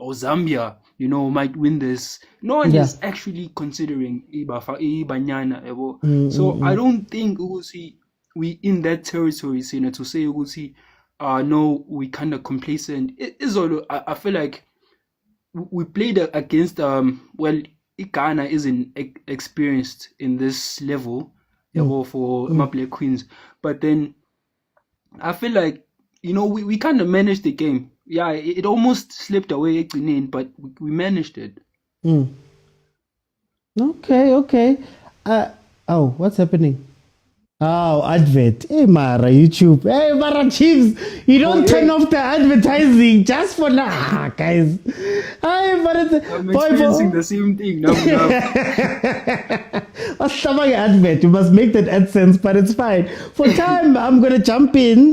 or Zambia, might win this. No one is actually considering Banyana. So I don't think we in that territory, to say no, we kind of complacent. I feel like we played against Ghana isn't experienced in this level for my Black Queens, but then I feel like we kind of managed the game. Yeah, it almost slipped away, but we managed it.
Okay. What's happening? Oh, advert. Hey, Mara, YouTube. Hey, Mara Chiefs. You don't turn off the advertising just for now, guys. Hey, Mara.
I'm experiencing the same thing now.
Advert. You must make that AdSense, but it's fine. For time, I'm going to jump in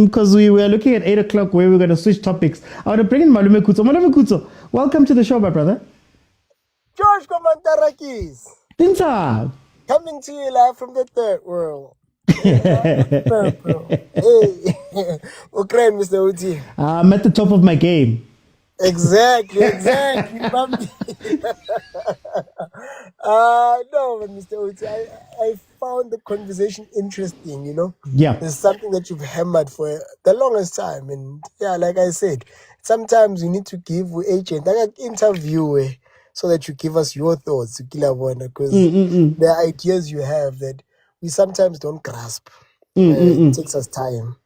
because we were looking at 8 o'clock where we're going to switch topics. I want to bring in Malume Kutso. Malume Kutso, welcome to the show, my brother.
George Komantarakis.
Dinsa.
Coming to you live from the third world. Hey, okay, Mr. Uti.
I'm at the top of my game.
Exactly. No, but Mr. Uti, I found the conversation interesting,
Yeah.
There's something that you've hammered for the longest time. And yeah, like I said, sometimes you need to give agent like an interview so that you give us your thoughts, because the ideas you have that we sometimes don't grasp. It takes us time.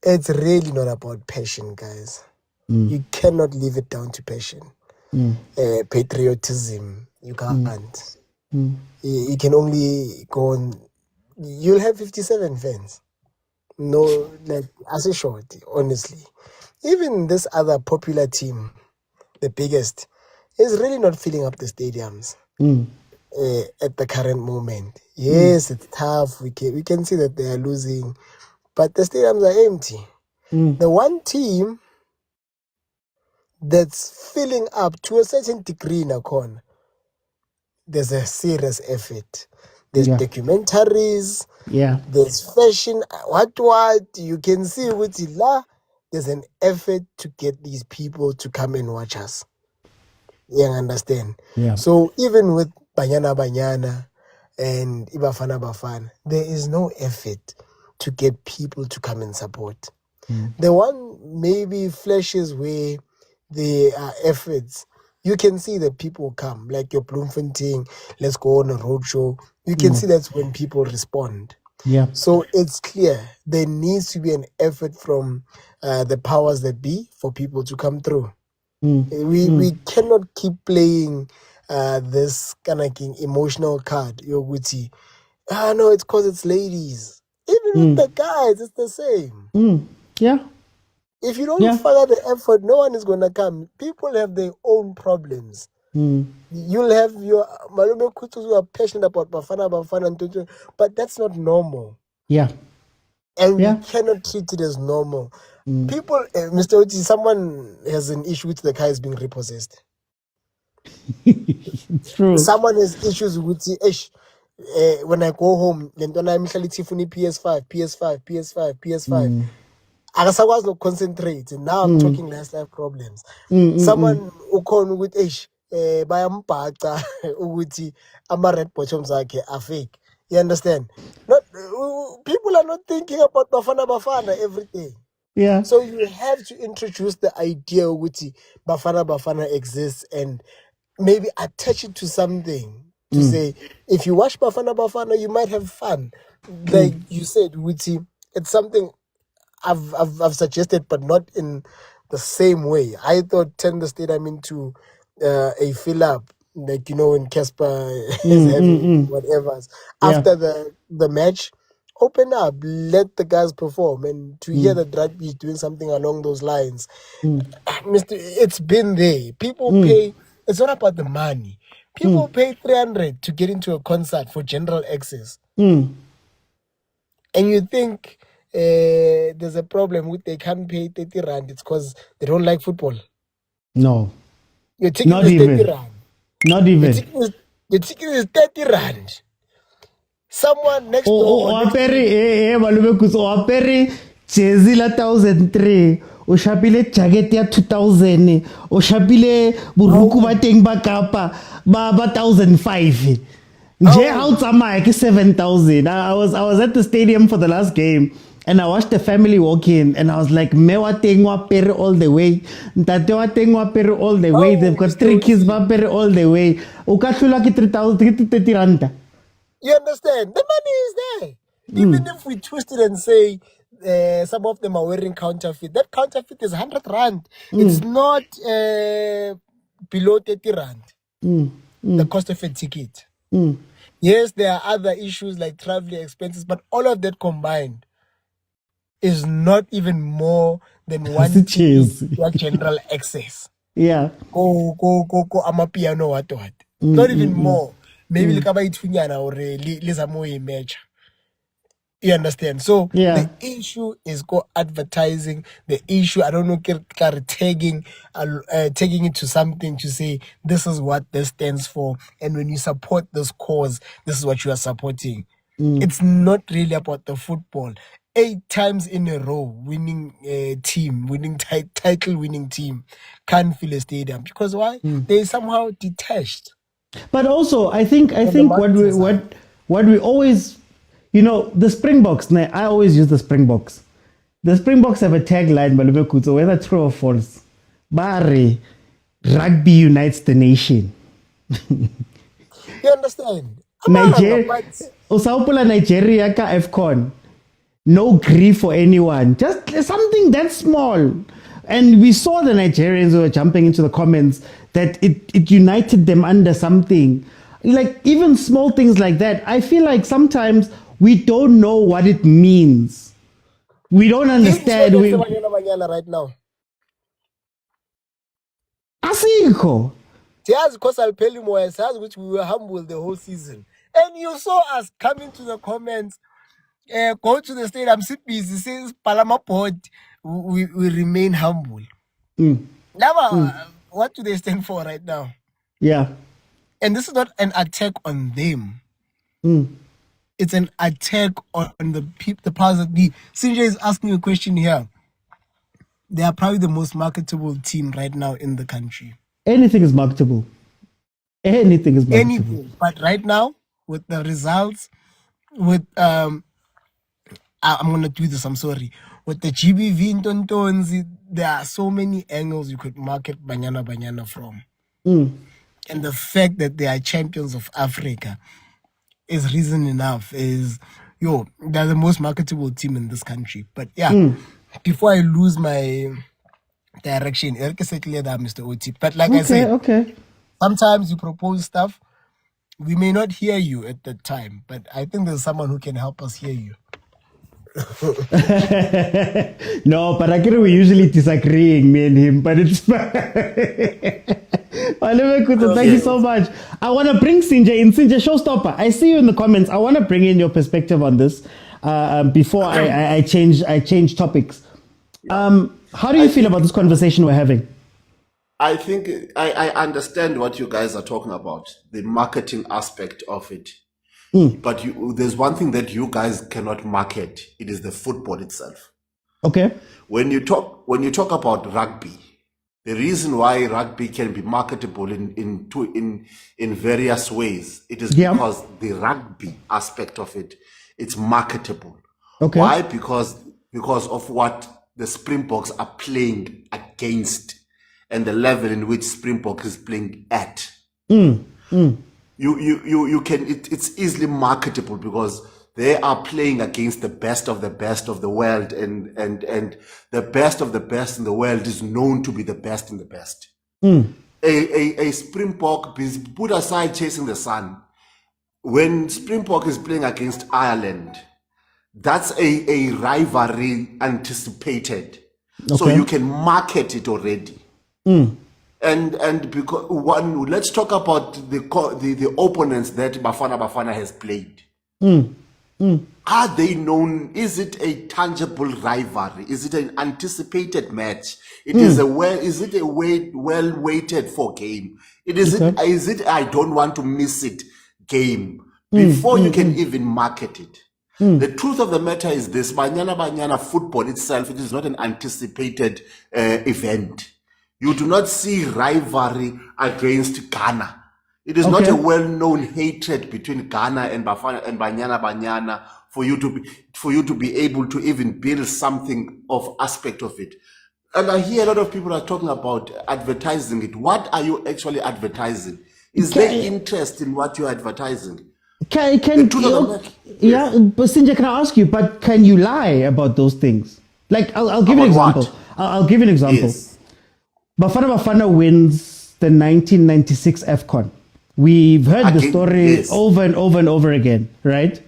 It's really not about passion, guys. You cannot leave it down to passion. Patriotism, you can't. You can only go on. You'll have 57 fans. No, as a short, honestly. Even this other popular team, the biggest, is really not filling up the stadiums at the current moment. Yes, it's tough. We can see that they are losing, but the stadiums are empty. The one team that's filling up to a certain degree, Nakon, there's a serious effort. There's documentaries.
Yeah.
There's fashion. What you can see with there's an effort to get these people to come and watch us. You understand?
Yeah.
So even with Banyana Banyana and Bafana, there is no effort to get people to come and support. The one maybe flashes where there are efforts. You can see that people come, like your Bloemfontein, let's go on a roadshow. You can see that's when people respond.
Yeah.
So it's clear there needs to be an effort from the powers that be for people to come through. We cannot keep playing this kind of emotional card. Yoguti, no, it's because it's ladies. Even with the guys, it's the same.
Yeah.
If you don't fire the effort, no one is gonna come. People have their own problems. You'll have your Malume Kutus who are passionate about Bafana, and but that's not normal.
Yeah.
And we cannot treat it as normal. People, Mr. Oti, someone has an issue with the car is being repossessed.
It's true.
Someone has issues with the when I go home, then I'm Tifuni PS5. I was not concentrate. And now I'm talking life problems. Someone who called with bayampata uguti ama red bottoms are fake. You understand? Not people are not thinking about Bafana every day.
Yeah.
So you have to introduce the idea uguti Bafana exists and maybe attach it to something to say if you watch Bafana, you might have fun. Like you said, Uguti, it's something I've suggested, but not in the same way. I thought turn the stadium into a fill up, like when Casper is having whatever. After the match, open up, let the guys perform, and to hear that rugby is doing something along those lines. Mister, it's been there. People pay. It's not about the money. People pay 300 to get into a concert for general access, and you think there's a problem with they can't pay 30 rand. It's because they don't like football.
No,
Your ticket
not
is
even
30 rand.
Not even.
Your ticket is 30 rand. Someone next door.
O apere jezi la 1,003. O shapile jacket ya 2,000. O shapile buruku ba teng ba kapa ba 1,005. Nje ha o tsamaya ke 7,000. I was at the stadium for the last game. And I watched the family walk in, and I was like, "Me wa teng wa pere all the way, ntate wa teng wa pere all the way. They've got 3 kids wa pere all the way. O ka hlula ke 3,030 rand."
You understand? The money is there. Even if we twist it and say some of them are wearing counterfeit, that counterfeit is 100 rand. It's not below 30 rand. The cost of a ticket. Yes, there are other issues like traveling expenses, but all of that combined is not even more than one ticket general access.
Yeah.
Go, amapiano what. Not even more. Maybe like about Funyana or Lizamoe match. You understand? So the issue is advertising. The issue, I don't know, tagging it to something to say this is what this stands for, and when you support this cause, this is what you are supporting. It's not really about the football. 8 times in a row, winning team, title winning team, can't fill a stadium because why? They somehow detached.
But also, I think what we always, the Springboks. I always use the Springboks. The Springboks have a tagline, Balubekuto, whether true or false. Bari, rugby unites the nation.
You understand?
Nigeria ka AFCON. No grief for anyone. Just something that small. And we saw the Nigerians who were jumping into the comments that it united them under something. Like even small things like that. I feel like sometimes we don't know what it means. We don't understand.
Banyana right now.
Asikho.
Because I'll tell you more, which we were humble the whole season. And you saw us coming to the comments, go to the stadium, sit busy, since Palama Port, we remain humble. Now, what do they stand for right now?
Yeah.
And this is not an attack on them. It's an attack on the powers that be. Sinjay is asking a question here. They are probably the most marketable team right now in the country.
Anything is marketable. Anything is marketable.
Anything. But right now, with the results, with I'm gonna do this, I'm sorry. With the GBV in Tontonzi, there are so many angles you could market Banyana Banyana from. And the fact that they are champions of Africa is reason enough. They're the most marketable team in this country. But before I lose my direction, Mr. Oti. But like I said, sometimes you propose stuff, we may not hear you at that time, but I think there's someone who can help us hear you.
No, but we usually disagreeing, me and him, but it's fine. Thank you so much. I want to bring Sinja in. Sinja, showstopper. I see you in the comments. I want to bring in your perspective on this before I change topics. How do you feel about this conversation we're having?
I think I understand what you guys are talking about, the marketing aspect of it. But there's one thing that you guys cannot market. It is the football itself.
Okay.
When you talk about rugby, the reason why rugby can be marketable in various ways, it is because the rugby aspect of it, it's marketable.
Okay.
Why? Because of what the Springboks are playing against and the level in which Springbok is playing at. You can it's easily marketable because they are playing against the best of the world, and the best of the best in the world is known to be the best in the best. A Springbok, put aside chasing the sun, when Springbok is playing against Ireland, that's a rivalry anticipated. Okay. So you can market it already. And because let's talk about the opponents that Bafana has played. Are they known? Is it a tangible rivalry? Is it an anticipated match? Is it a well waited for game? Is it I don't want to miss it game before you can even market it? The truth of the matter is this: Banyana Banyana football itself, it is not an anticipated event. You do not see rivalry against Ghana. It is not a well-known hatred between Ghana and Bafana and Banyana Banyana for you to be able to even build something of aspect of it. And I hear a lot of people are talking about advertising it. What are you actually advertising? Is there interest in what you're advertising?
But Sinja, can I ask you? But can you lie about those things? Like, I'll give you an example. I'll give you an example.
Yes.
Bafana wins the 1996 AFCON. We've heard the story over and over and over again, right?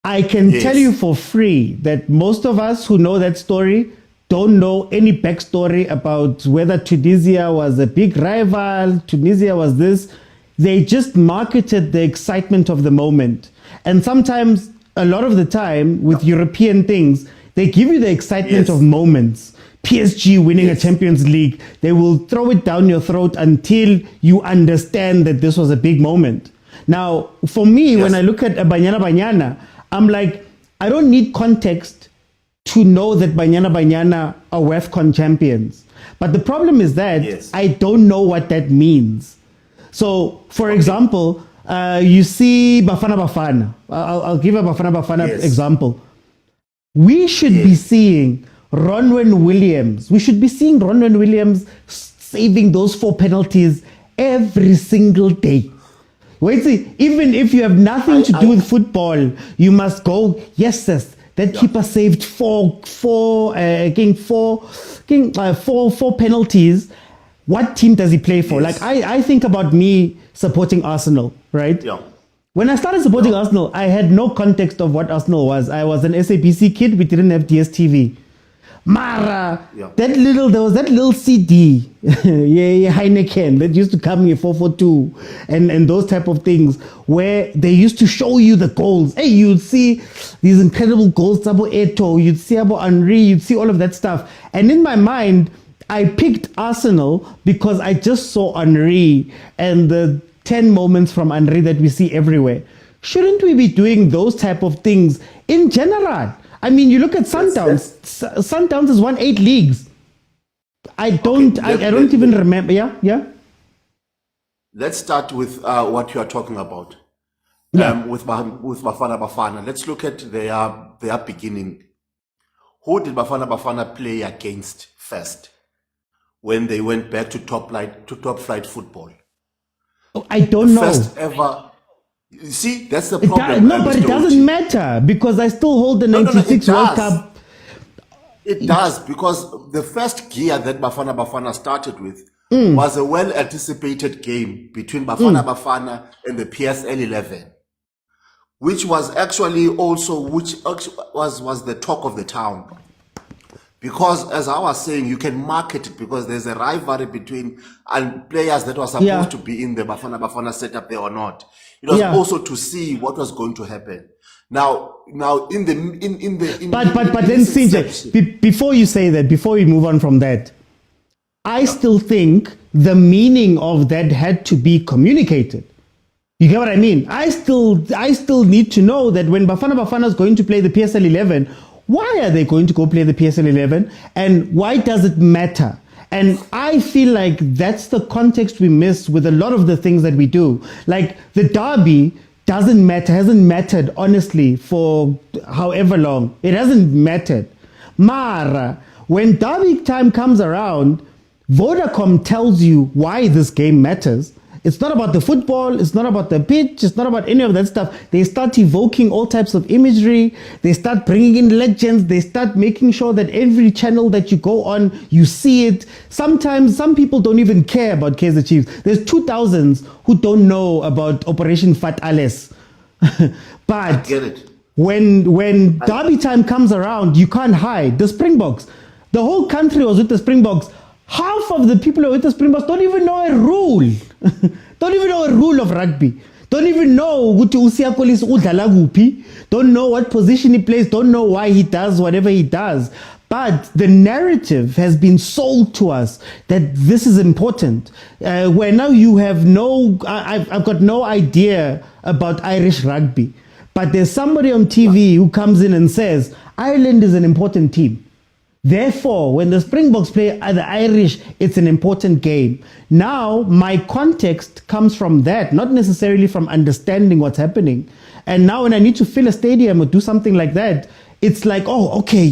I can tell you for free that most of us who know that story don't know any backstory about whether Tunisia was a big rival, Tunisia was this. They just marketed the excitement of the moment. And sometimes, a lot of the time, with European things, they give you the excitement of moments. PSG winning a Champions League, they will throw it down your throat until you understand that this was a big moment. Now, for me, when I look at Banyana Banyana, I'm like, I don't need context to know that Banyana Banyana are WAFCON champions. But the problem is that I don't know what that means. So, for example, you see Bafana Bafana. I'll give a Bafana example. We should be seeing Ronwen Williams. We should be seeing Ronwen Williams saving those 4 penalties every single day. Wait, see, even if you have nothing to do with football, you must go, that keeper saved four penalties. What team does he play for? Like, I think about me supporting Arsenal, right? Yeah. When I started supporting Arsenal, I had no context of what Arsenal was. I was an SABC kid. We didn't have DSTV. Mara, there was that little CD, Heineken, that used to come here 442 and those type of things where they used to show you the goals. Hey, you'd see these incredible goals, Sabo Eto, you'd see Abo Henry, you'd see all of that stuff. And in my mind, I picked Arsenal because I just saw Henry and the 10 moments from Henry that we see everywhere. Shouldn't we be doing those type of things in general? I mean, you look at Sundowns. Sundowns has won 8 leagues. I don't even remember. Yeah.
Let's start with what you are talking about. With Bafana. Let's look at their beginning. Who did Bafana play against first when they went back to top flight football?
I don't know.
First ever. You see, that's the problem.
But it doesn't matter because I still hold the 96 World Cup.
It does, because the first gear that Bafana started with was a well-anticipated game between Bafana and the PSL 11. which was actually also, was the talk of the town. Because as I was saying, you can market it because there's a rivalry between players that were supposed to be in the Bafana setup there or not. It was also to see what was going to happen. Now, but then CJ,
before you say that, before we move on from that, I still think the meaning of that had to be communicated. You get what I mean? I still need to know that when Bafana is going to play the PSL 11, why are they going to go play the PSL 11, and why does it matter? And I feel like that's the context we miss with a lot of the things that we do. Like the derby doesn't matter, hasn't mattered honestly for however long. It hasn't mattered. Mara, when derby time comes around, Vodacom tells you why this game matters. It's not about the football, it's not about the pitch, it's not about any of that stuff. They start evoking all types of imagery, they start bringing in legends, they start making sure that every channel that you go on, you see it. Sometimes some people don't even care about Kaizer Chiefs. There's 2000s who don't know about Operation Fat Ales. But I get it. When derby time comes around, you can't hide. The Springboks, the whole country was with the Springboks. Half of the people who are with the Springboks don't even know a rule. Don't even know a rule of rugby. Don't even know don't know what position he plays, don't know why he does whatever he does. But the narrative has been sold to us that this is important. Where now you have I've got no idea about Irish rugby. But there's somebody on TV who comes in and says, Ireland is an important team. Therefore, when the Springboks play the Irish, it's an important game. Now, my context comes from that, not necessarily from understanding what's happening. And now when I need to fill a stadium or do something like that, it's like, oh, okay,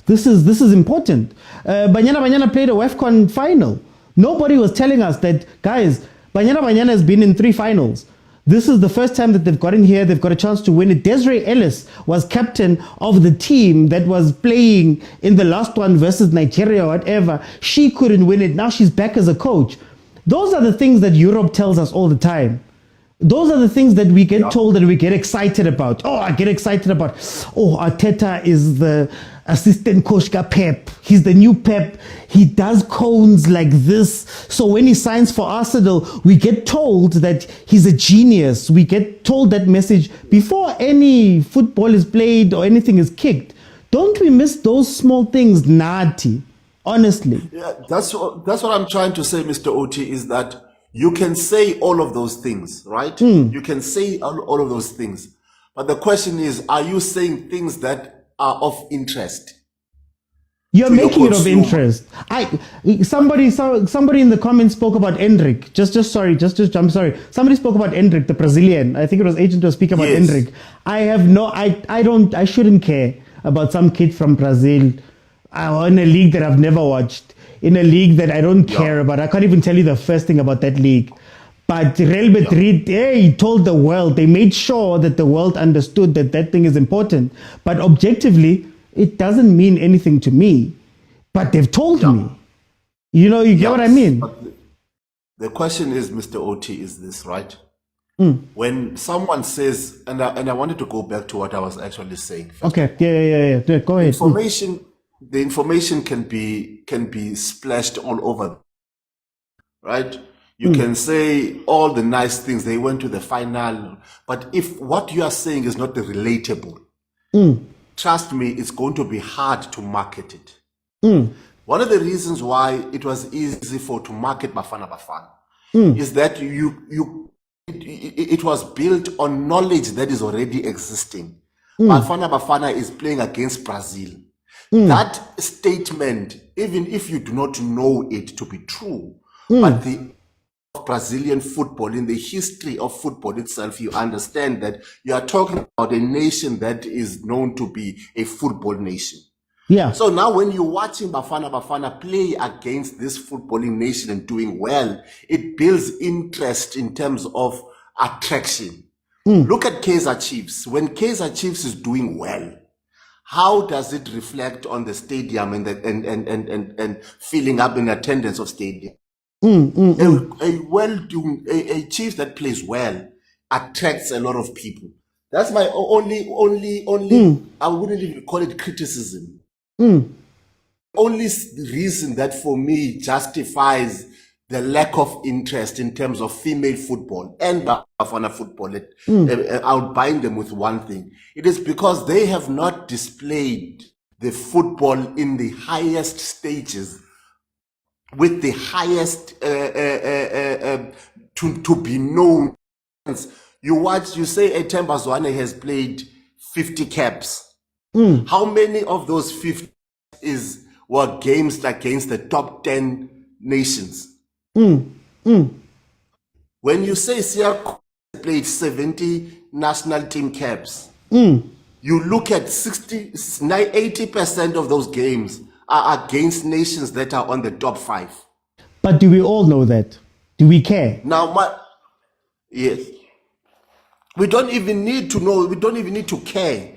this is important. Banyana Banyana played a WAFCON final. Nobody was telling us that, guys, Banyana Banyana has been in 3 finals. This is the first time that they've gotten here. They've got a chance to win it. Desiree Ellis was captain of the team that was playing in the last one versus Nigeria or whatever. She couldn't win it. Now she's back as a coach. Those are the things that Europe tells us all the time. Those are the things that we get told and we get excited about. Oh, I get excited about. Oh, Arteta is the assistant coach Pep. He's the new Pep. He does cones like this. So when he signs for Arsenal, we get told that he's a genius. We get told that message before any football is played or anything is kicked. Don't we miss those small things, Nati? Honestly.
Yeah, that's what I'm trying to say, Mr. OT, is that you can say all of those things, right? You can say all of those things. But the question is, are you saying things that are of interest?
You're making it of interest. Somebody in the comments spoke about Endrick. I'm sorry. Somebody spoke about Endrick, the Brazilian. I think it was Agent was speaking about Endrick. I shouldn't care about some kid from Brazil in a league that I've never watched, in a league that I don't care about. I can't even tell you the first thing about that league. But Real Madrid, he told the world, they made sure that the world understood that thing is important. But objectively, it doesn't mean anything to me. But they've told me. You get what I mean?
But the question is, Mr. OT, is this, right? When someone says, and I wanted to go back to what I was actually saying.
Okay, yeah. Go ahead.
The information can be splashed all over, right? You can say all the nice things. They went to the final, but if what you are saying is not relatable, trust me, it's going to be hard to market it. One of the reasons why it was easy to market Bafana is that it was built on knowledge that is already existing. Bafana is playing against Brazil. That statement, even if you do not know it to be true, but the Brazilian football, in the history of football itself, you understand that you are talking about a nation that is known to be a football nation.
Yeah.
So now when you're watching Bafana play against this footballing nation and doing well, it builds interest in terms of attraction. Look at Kaizer Chiefs. When Kaizer Chiefs is doing well, how does it reflect on the stadium and filling up in attendance of stadium? A Chiefs that plays well attracts a lot of people. That's my only. I wouldn't even call it criticism. Only reason that for me justifies the lack of interest in terms of female football and bafana football. I'll bind them with one thing. It is because they have not displayed the football in the highest stages with the highest to be known. You say Themba Zwane has played 50 caps. How many of those 50 were games against the top 10 nations? When you say Siya played 70 national team caps, you look at 80% of those games are against nations that are on the top 5.
But do we all know that? Do we care?
Now, yes. We don't even need to know. We don't even need to care.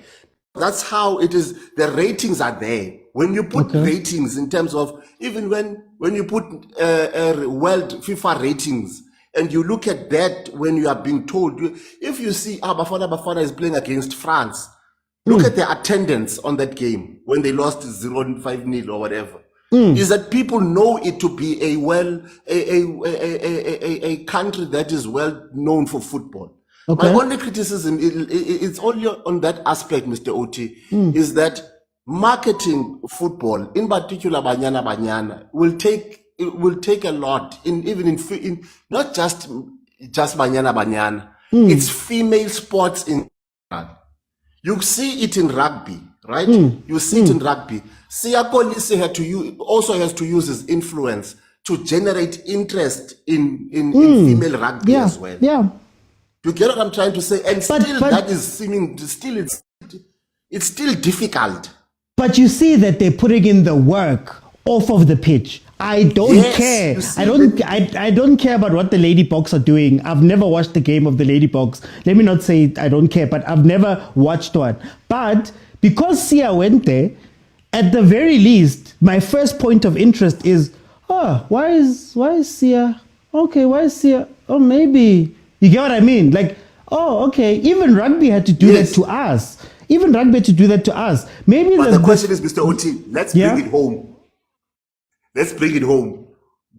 That's how it is. The ratings are there. When you put ratings in terms of, even when you put world FIFA ratings, and you look at that when you are being told, if you see Bafana is playing against France, look at the attendance on that game when they lost 0-5-0 or whatever. Is that people know it to be a country that is well known for football. My only criticism, it's only on that aspect, Mr. Oti, is that marketing football, in particular Banyana Banyana, will take a lot in not just Banyana Banyana. It's female sports in. You see it in rugby, right? You see it in rugby. Siya Kolisi also has to use his influence to generate interest in female rugby as well.
Yeah.
You get what I'm trying to say? And that is seeming it's still difficult.
But you see that they're putting in the work off of the pitch. I don't care. I don't care about what the Lady Box are doing. I've never watched the game of the Lady Box. Let me not say I don't care, but I've never watched one. But because Siya went there, at the very least, my first point of interest is, why is Siya? Okay, why is Siya? Oh, maybe. You get what I mean? Like, even rugby had to do that to us. Even rugby had to do that to us. Maybe.
But the question is, Mr. Oti, let's bring it home. Let's bring it home.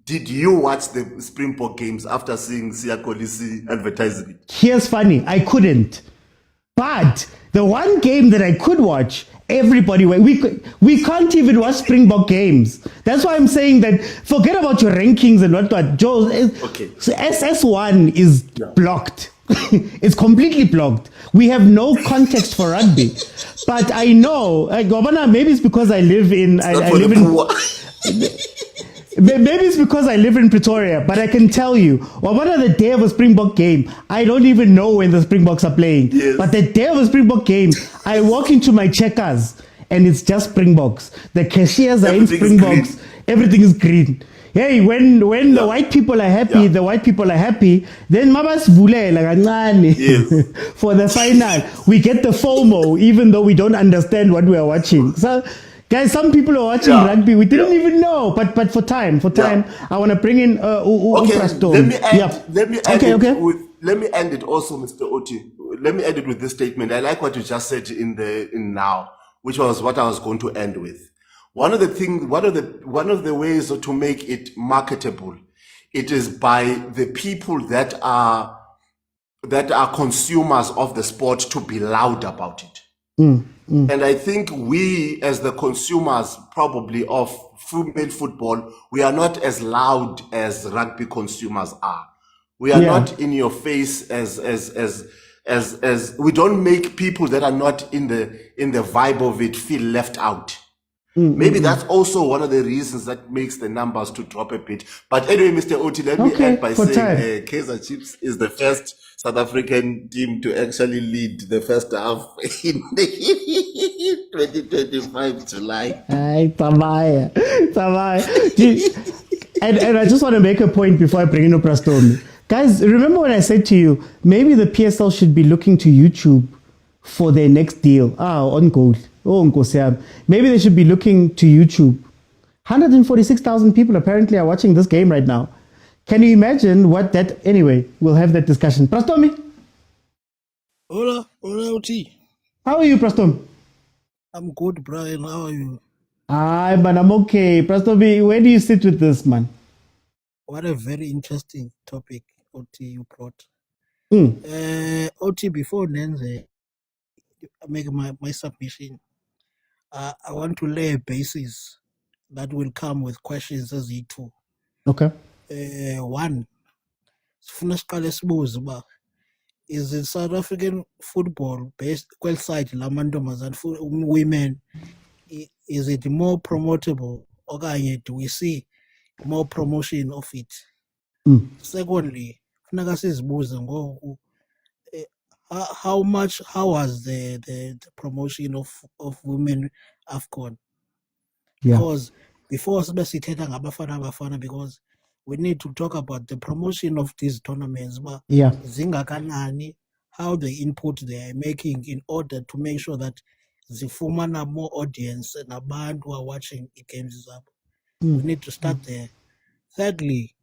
Did you watch the Springbok games after seeing Siya Kolisi advertising it?
Here's funny, I couldn't. But the one game that I could watch, everybody went. We can't even watch Springbok games. That's why I'm saying that forget about your rankings and what. Joe, so SS1 is blocked. It's completely blocked. We have no context for rugby. But I know, Governor, maybe it's because I live in. Maybe it's because I live in Pretoria, but I can tell you, what are the day of a Springbok game? I don't even know when the Springboks are playing. Yes. But the day of a Springbok game, I walk into my checkers and it's just Springboks. The cashiers are in Springboks. Everything is green. Hey, when the white people are happy, the white people are happy, then Mabas Vule for the final. We get the FOMO, even though we don't understand what we are watching. So, guys, some people are watching rugby. We didn't even know, but for time, I want to bring in
Let me end it also, Mr. Oti. Let me end it with this statement. I like what you just said in now, which was what I was going to end with. One of the ways to make it marketable, it is by the people that are consumers of the sport to be loud about it. And I think we, as the consumers probably of female football, we are not as loud as rugby consumers are. We are not in your face as we don't make people that are not in the vibe of it feel left out. Maybe that's also one of the reasons that makes the numbers to drop a bit. But anyway, Mr. Oti, let me end by saying Kaizer Chiefs is the first South African team to actually lead the first half in 2025 July.
Tamaya. And I just want to make a point before I bring in Prastomi. Guys, remember when I said to you, maybe the PSL should be looking to YouTube for their next deal. On goal. Maybe they should be looking to YouTube. 146,000 people apparently are watching this game right now. Can you imagine what that... Anyway, we'll have that discussion. Prastomi?
Hola, OT.
How are you, Preston?
I'm good, Brian. How are you?
Man, I'm okay. Preston, where do you sit with this, man?
What a very interesting topic, OT, you brought. OT, before Nenze, I make my submission. I want to lay a basis that will come with questions as E2.
Okay.
One, is it South African football based side Lamandomas and women? Is it more promotable? Okay, do we see more promotion of it? Secondly, how was the promotion of women AFCON? Because before bafana, because we need to talk about the promotion of these tournaments, how the input they are making in order to make sure that zifumana more audience and abantu who are watching the games up. We need to start there. Thirdly,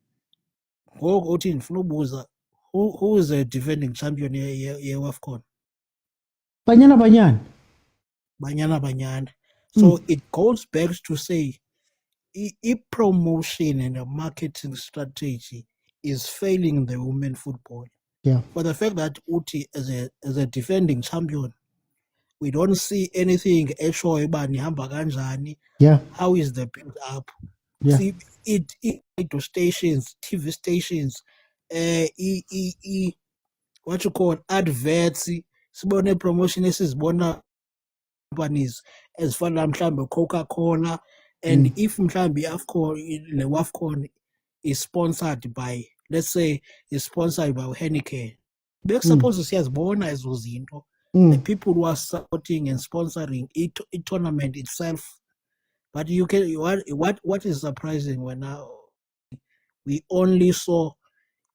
who is the defending champion here AFCON?
Banyana Banyana.
Banyana Banyana. So it goes back to say, if promotion and a marketing strategy is failing the women football. For the fact that Uti as a defending champion, we don't see anything actually about Nihamba Ganjani. How is the build up? See it to stations, TV stations, what you call adverts, sibone promotion esizibona companies as far as mhlambe Coca-Cola, and if mhlambe le WAFCON is sponsored by, let's say is sponsored by Heineken, supposed to siyazibona ezo zinto, the people who are supporting and sponsoring it tournament itself. But you can what is surprising when now we only saw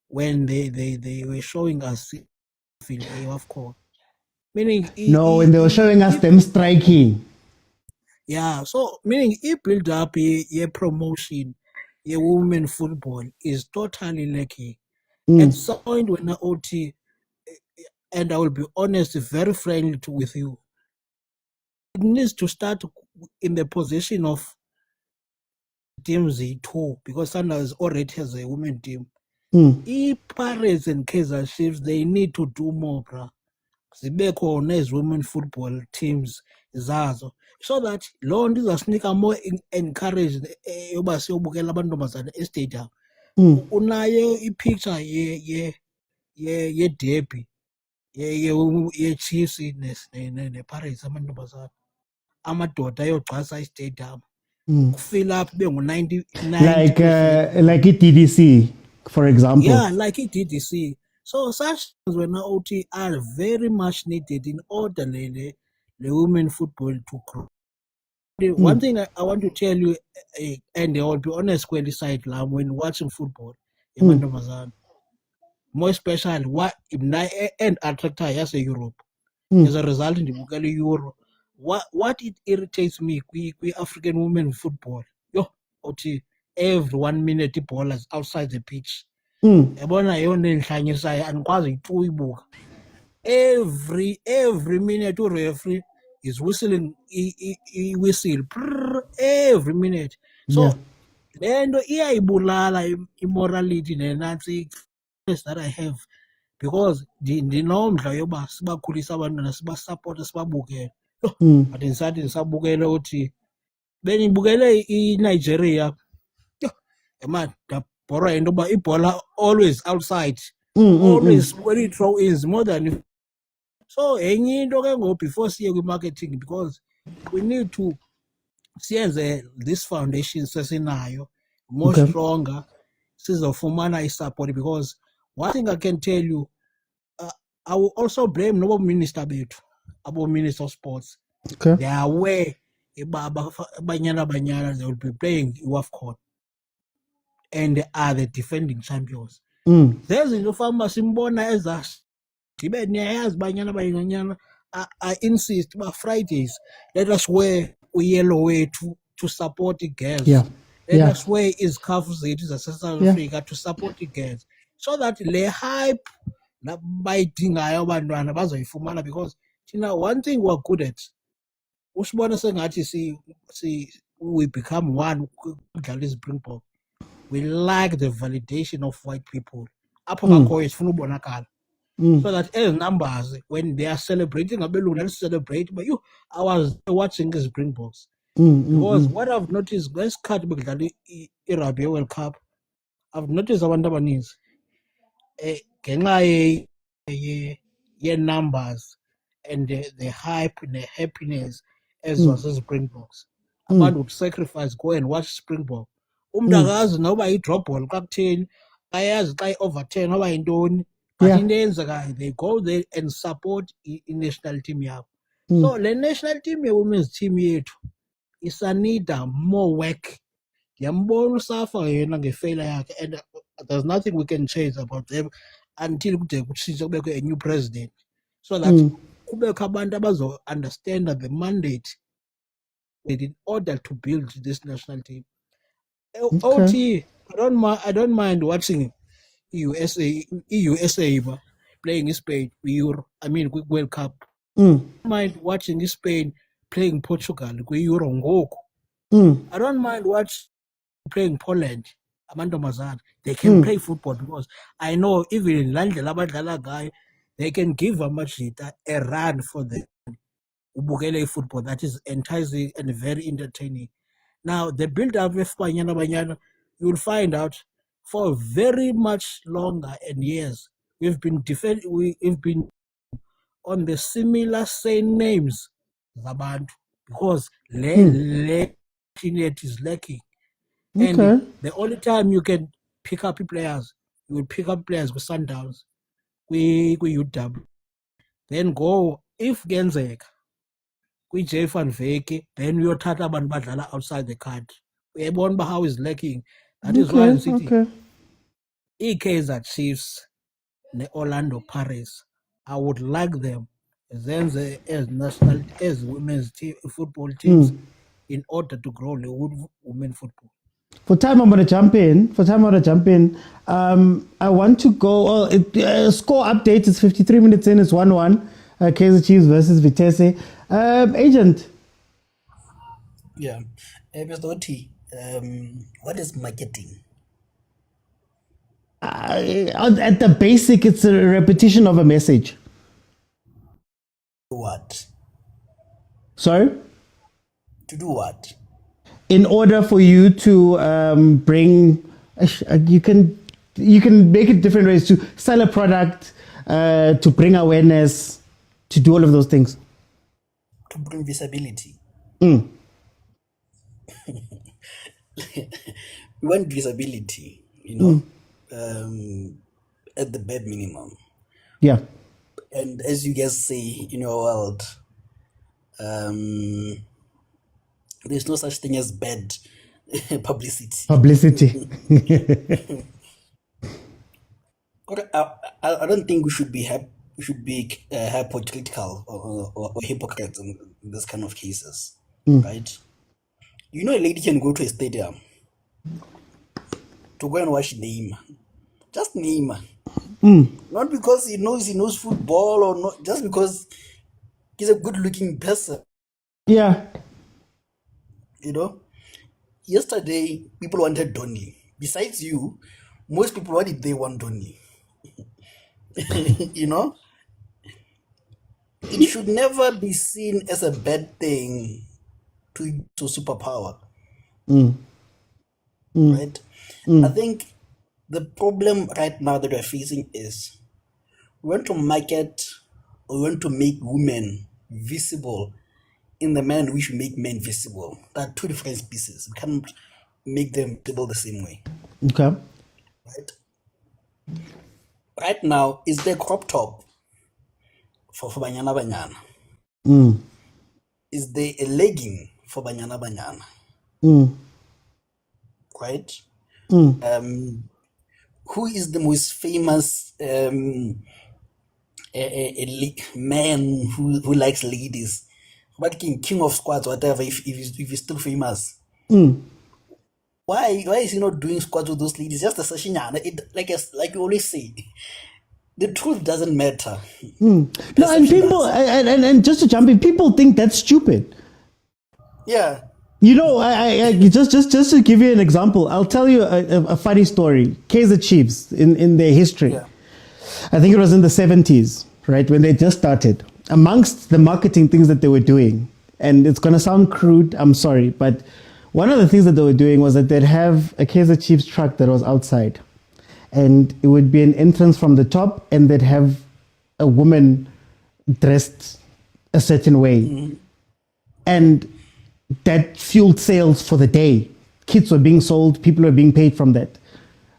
when they were showing us in AFCON. Meaning
when they were showing us them striking.
Yeah, so meaning build up a promotion, a women football is totally lacking. At some point when OT, and I will be honest, very friendly with you, it needs to start in the position of Team Z2, because Sundowns already has a women team. Pirates and Kaizer Chiefs, they need to do more, bruh. Zibe khona as women football teams zazo, so that loo nto izasinika more encouraged yoba siyobukela amantombazana estadium. Unayo ipicture ye-derby ye-Chiefs ne-Pirates amantombazana, amadoda ayogcwasa istadium, fill up bengu-90
like iDDC, for example.
Yeah, like iDDC. So such things when OT are very much needed in order the women football to grow. One thing I want to tell you, and I will be honest with side when watching football, more especially what and attractor as a Europe. As a result in the Euro, what it irritates me, we African women football. OT every 1 minute the ball is outside the pitch. Every minute referee is whistling whistle every minute. So lento iyayibulala immorality nenansi that I have, because ndinomdla yoba sibakhulisa abantwana, sibasupport, sibabukele. But ndisathi ndisabukele uthi benibukele iNigeria, man, ndabhorwa into yoba ibhola always outside, always when it throw is more than. So enye into ke ngoku before siye kwi-marketing, because we need to siyenze this foundation sesinayo more stronger, sizofumana i-support. Because one thing I can tell you, I will also blame nobo minister bethu, abo minister of sports. They are aware Banyana Banyana, they will be playing WAFCON and they are the defending champions. There's in the farmer simbona as us. Banyana Banyana, I insist, but Fridays, let us wear yellow way to support the girls. Let us wear is CAF South Africa to support the girls, so that the hype
bayidingayo abantwana bazoyifumana, because one thing we're good at, usibona sengathi we become one kudlala iSpringbok. We like the validation of white people. Apho bakhoyo sifuna ubonakala. So that as numbers, when they are celebrating, let's celebrate. But I was watching the Springboks. Because what I've noticed, let's cut Rugby World Cup. I've noticed abantu abaninzi ngenxa ye numbers and the hype and the happiness as was Springboks. Abantu would sacrifice, go and watch Springbok. Umntu noba i-drop ball xa kutheni, ayazi xa i-overturn noba yintoni. But into eyenzekayo, they go there and support i-national team yabo. So le national team ye-women's team yethu isanida more work. Ndiyambona uSafa yena ngefailure yakhe, and there's nothing we can change about them until kude kutshintshe kubekho a new president, so that kubekho abantu abazo-understand the mandate in order to build this national team. OT, I don't mind watching USA playing Spain, World Cup. I don't mind watching Spain playing Portugal, Euro. I don't mind watching playing Poland. They can play football, because I know even in Landela guy, they can give a run for the Ubukele football that is enticing and very entertaining. Now, the build-up with Banyana Banyana, you'll find out for very much longer and years, we've been on the similar same names, Zabantu, because it is lacking. And the only time you can pick up players, you will pick up players with Sundowns, with UW. Then go, if Genzek, with J Van Veke, then you're Tata Banbadala outside the country. Ebonba how is lacking. That is why in City. Kaizer Chiefs, the Orlando Pirates, I would like them as national, as women's football teams in order to grow the women football.
For time, I'm going to jump in. I want to go. Score update is 53 minutes in. It's 1-1. Kaizer Chiefs versus Vitesse. Agent.
Yeah. Mr. Oti, what is marketing?
At the basic, it's a repetition of a message.
What?
Sorry?
To do what?
In order for you to bring, you can make it different ways, to sell a product, to bring awareness, to do all of those things.
To bring visibility. We want visibility, at the bare minimum.
Yeah.
And as you guys say in your world, there's no such thing as bad publicity. I don't think we should be hypocritical or hypocrites in this kind of cases, right? A lady can go to a stadium to go and watch Neymar. Just Neymar. Not because he knows football, or not, just because he's a good-looking person.
Yeah.
Yesterday, people wanted Donny. Besides you, most people, what did they want Donny? It should never be seen as a bad thing to superpower. Right? I think the problem right now that we're facing is we want to market, we want to make women visible in the manner we should make men visible. There are two different species. We can't make them visible the same way.
Okay.
Right? Right now, is there crop top for Banyana Banyana? Is there a legging for Banyana Banyana? Right? Who is the most famous man who likes ladies? But king of squads, whatever, if he's still famous. Why is he not doing squads with those ladies? Just a session, like you always say. the truth doesn't matter.
No, and people, and just to jump in, people think that's stupid.
Yeah.
You know, I just to give you an example, I'll tell you a funny story. Kaizer Chiefs in their history.
Yeah.
I think it was in the 70s, right, when they just started. Amongst the marketing things that they were doing, and it's going to sound crude, I'm sorry, but one of the things that they were doing was that they'd have a Kaizer Chiefs truck that was outside. And it would be an entrance from the top, and they'd have a woman dressed a certain way. Mm-hmm. And that fueled sales for the day. Kits were being sold, people were being paid from that,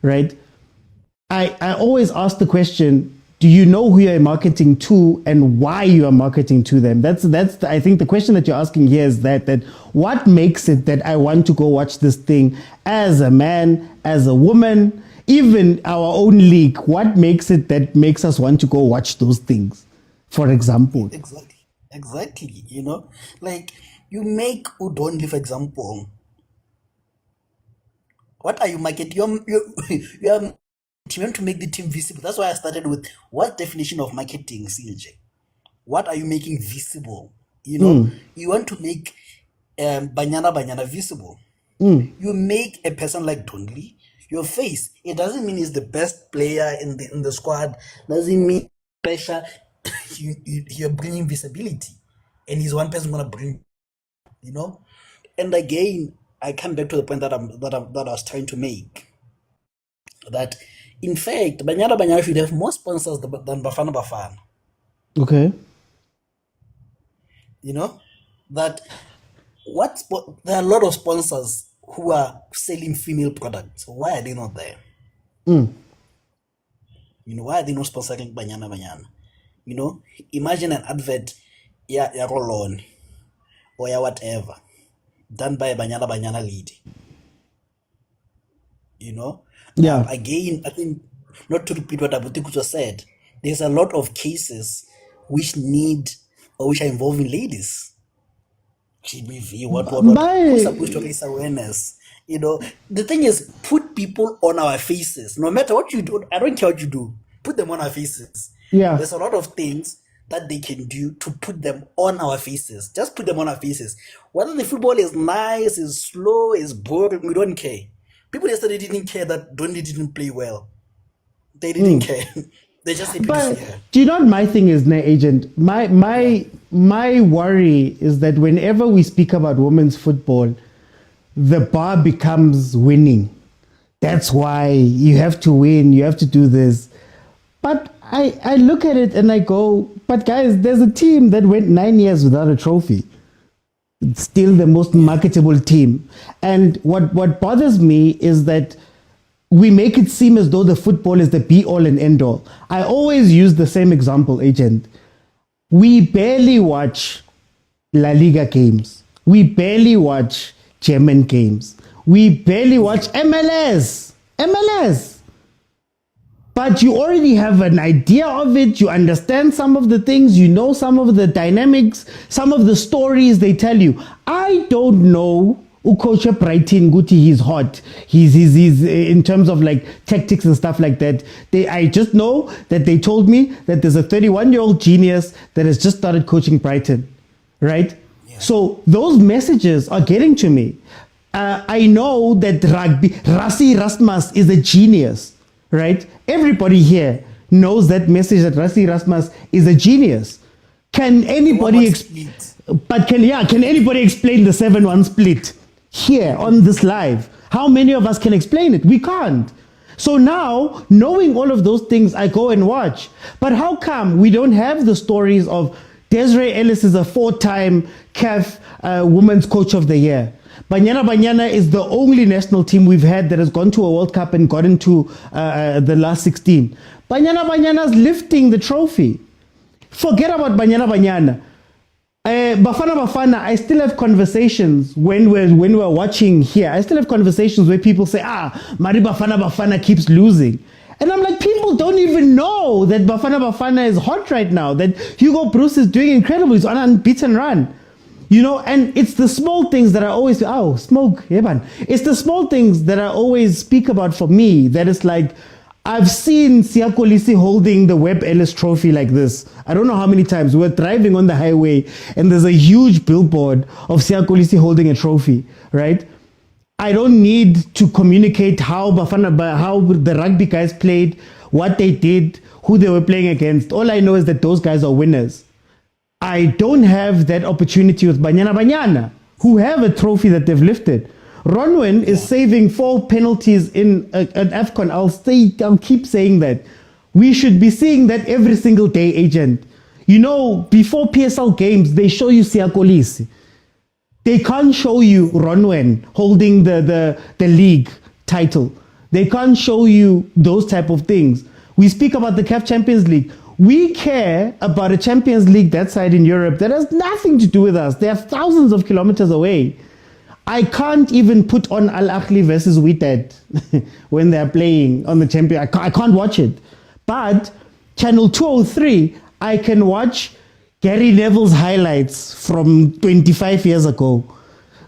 right? I always ask the question, do you know who you're marketing to and why you are marketing to them? That's I think the question that you're asking here is that what makes it that I want to go watch this thing as a man, as a woman, even our own league? What makes it that makes us want to go watch those things, for example?
Exactly. You know, like you make Udonli, for example. What are you marketing? You want to make the team visible. That's why I started with what definition of marketing, CLJ? What are you making visible? You know, you want to make Banyana Banyana visible. You make a person like Dondli, your face. It doesn't mean he's the best player in the squad. Doesn't mean pressure. You're bringing visibility, and he's one person gonna bring. You know, and again, I come back to the point that I was trying to make. That in fact, Banyana Banyana should have more sponsors than Bafana Bafana.
Okay.
You know, that there are a lot of sponsors who are selling female products. Why are they not there? You know, why are they not sponsoring Banyana Banyana? You know, imagine an advert, yeah, Rolon or yeah, whatever, done by a Banyana Banyana lady. You know?
Yeah.
Again, I think, not to repeat what Abutikucho said, there's a lot of cases which are involving ladies. GBV, what? Who's supposed to raise awareness? You know, the thing is, put people on our faces. No matter what you do, I don't care what you do, put them on our faces.
Yeah.
There's a lot of things that they can do to put them on our faces. Just put them on our faces. Whether the football is nice, is slow, is boring, we don't care. People yesterday didn't care that Dundee didn't play well. They didn't care. They just happy to see her.
Do you know what my thing is, Agent? My worry is that whenever we speak about women's football, the bar becomes winning. That's why you have to win, you have to do this. But I look at it and I go, but guys, there's a team that went 9 years without a trophy. It's still the most marketable team. And what bothers me is that we make it seem as though the football is the be-all and end-all. I always use the same example, Agent. We barely watch La Liga games. We barely watch German games. We barely watch MLS. But you already have an idea of it. You understand some of the things. You know some of the dynamics, some of the stories they tell you. I don't know Coach Brighton Guti, he's hot. He's in terms of like tactics and stuff like that. I just know that they told me that there's a 31-year-old genius that has just started coaching Brighton, right? Yeah. So those messages are getting to me. I know that Rassie Rasmus is a genius, right? Everybody here knows that message that Rassie Rasmus is a genius. Can anybody can anybody explain the 7-1 split here on this live? How many of us can explain it? We can't. So now, knowing all of those things, I go and watch. But how come we don't have the stories of Desiree Ellis is a 4-time CAF Women's Coach of the Year? Banyana Banyana is the only national team we've had that has gone to a World Cup and got into the last 16. Banyana Banyana's lifting the trophy. Forget about Banyana Banyana. Bafana, I still have conversations when we're watching here. I still have conversations where people say, Mari Bafana keeps losing. And I'm like, people don't even know that Bafana is hot right now, that Hugo Bruce is doing incredible. He's on an unbeaten run. You know, and it's the small things that I always, smoke, Evan. It's the small things that I always speak about for me, that it's like, I've seen Siya Kolisi holding the Webb Ellis trophy like this. I don't know how many times. We're driving on the highway and there's a huge billboard of Siya Kolisi holding a trophy, right? I don't need to communicate how the rugby guys played, what they did, who they were playing against. All I know is that those guys are winners. I don't have that opportunity with Banyana Banyana, who have a trophy that they've lifted. Ronwen is saving 4 penalties in an AFCON. I'll keep saying that. We should be seeing that every single day, agent. You know, before PSL games, they show you Siya Kolisi. They can't show you Ronwen holding the league title. They can't show you those type of things. We speak about the CAF Champions League. We care about a Champions League that side in Europe that has nothing to do with us. They are thousands of kilometers away. I can't even put on Ahly versus Wydad when they're playing on the champion. I can't watch it. But channel 203, I can watch Gary Neville's highlights from 25 years ago.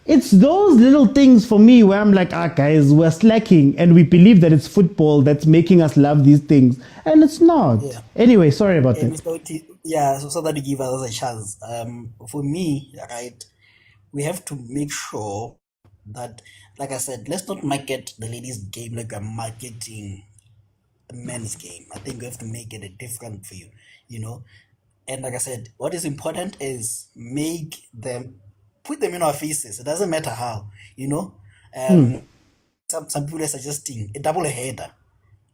It's those little things for me where I'm like, guys, we're slacking and we believe that it's football that's making us love these things. And it's not. Yeah. Anyway, sorry about that.
So that you give us a chance. For me, right, we have to make sure that, like I said, let's not market the ladies' game like we're marketing a men's game. I think we have to make it a different for you know. And like I said, what is important is put them in our faces. It doesn't matter how, you know. Some people are suggesting a double header,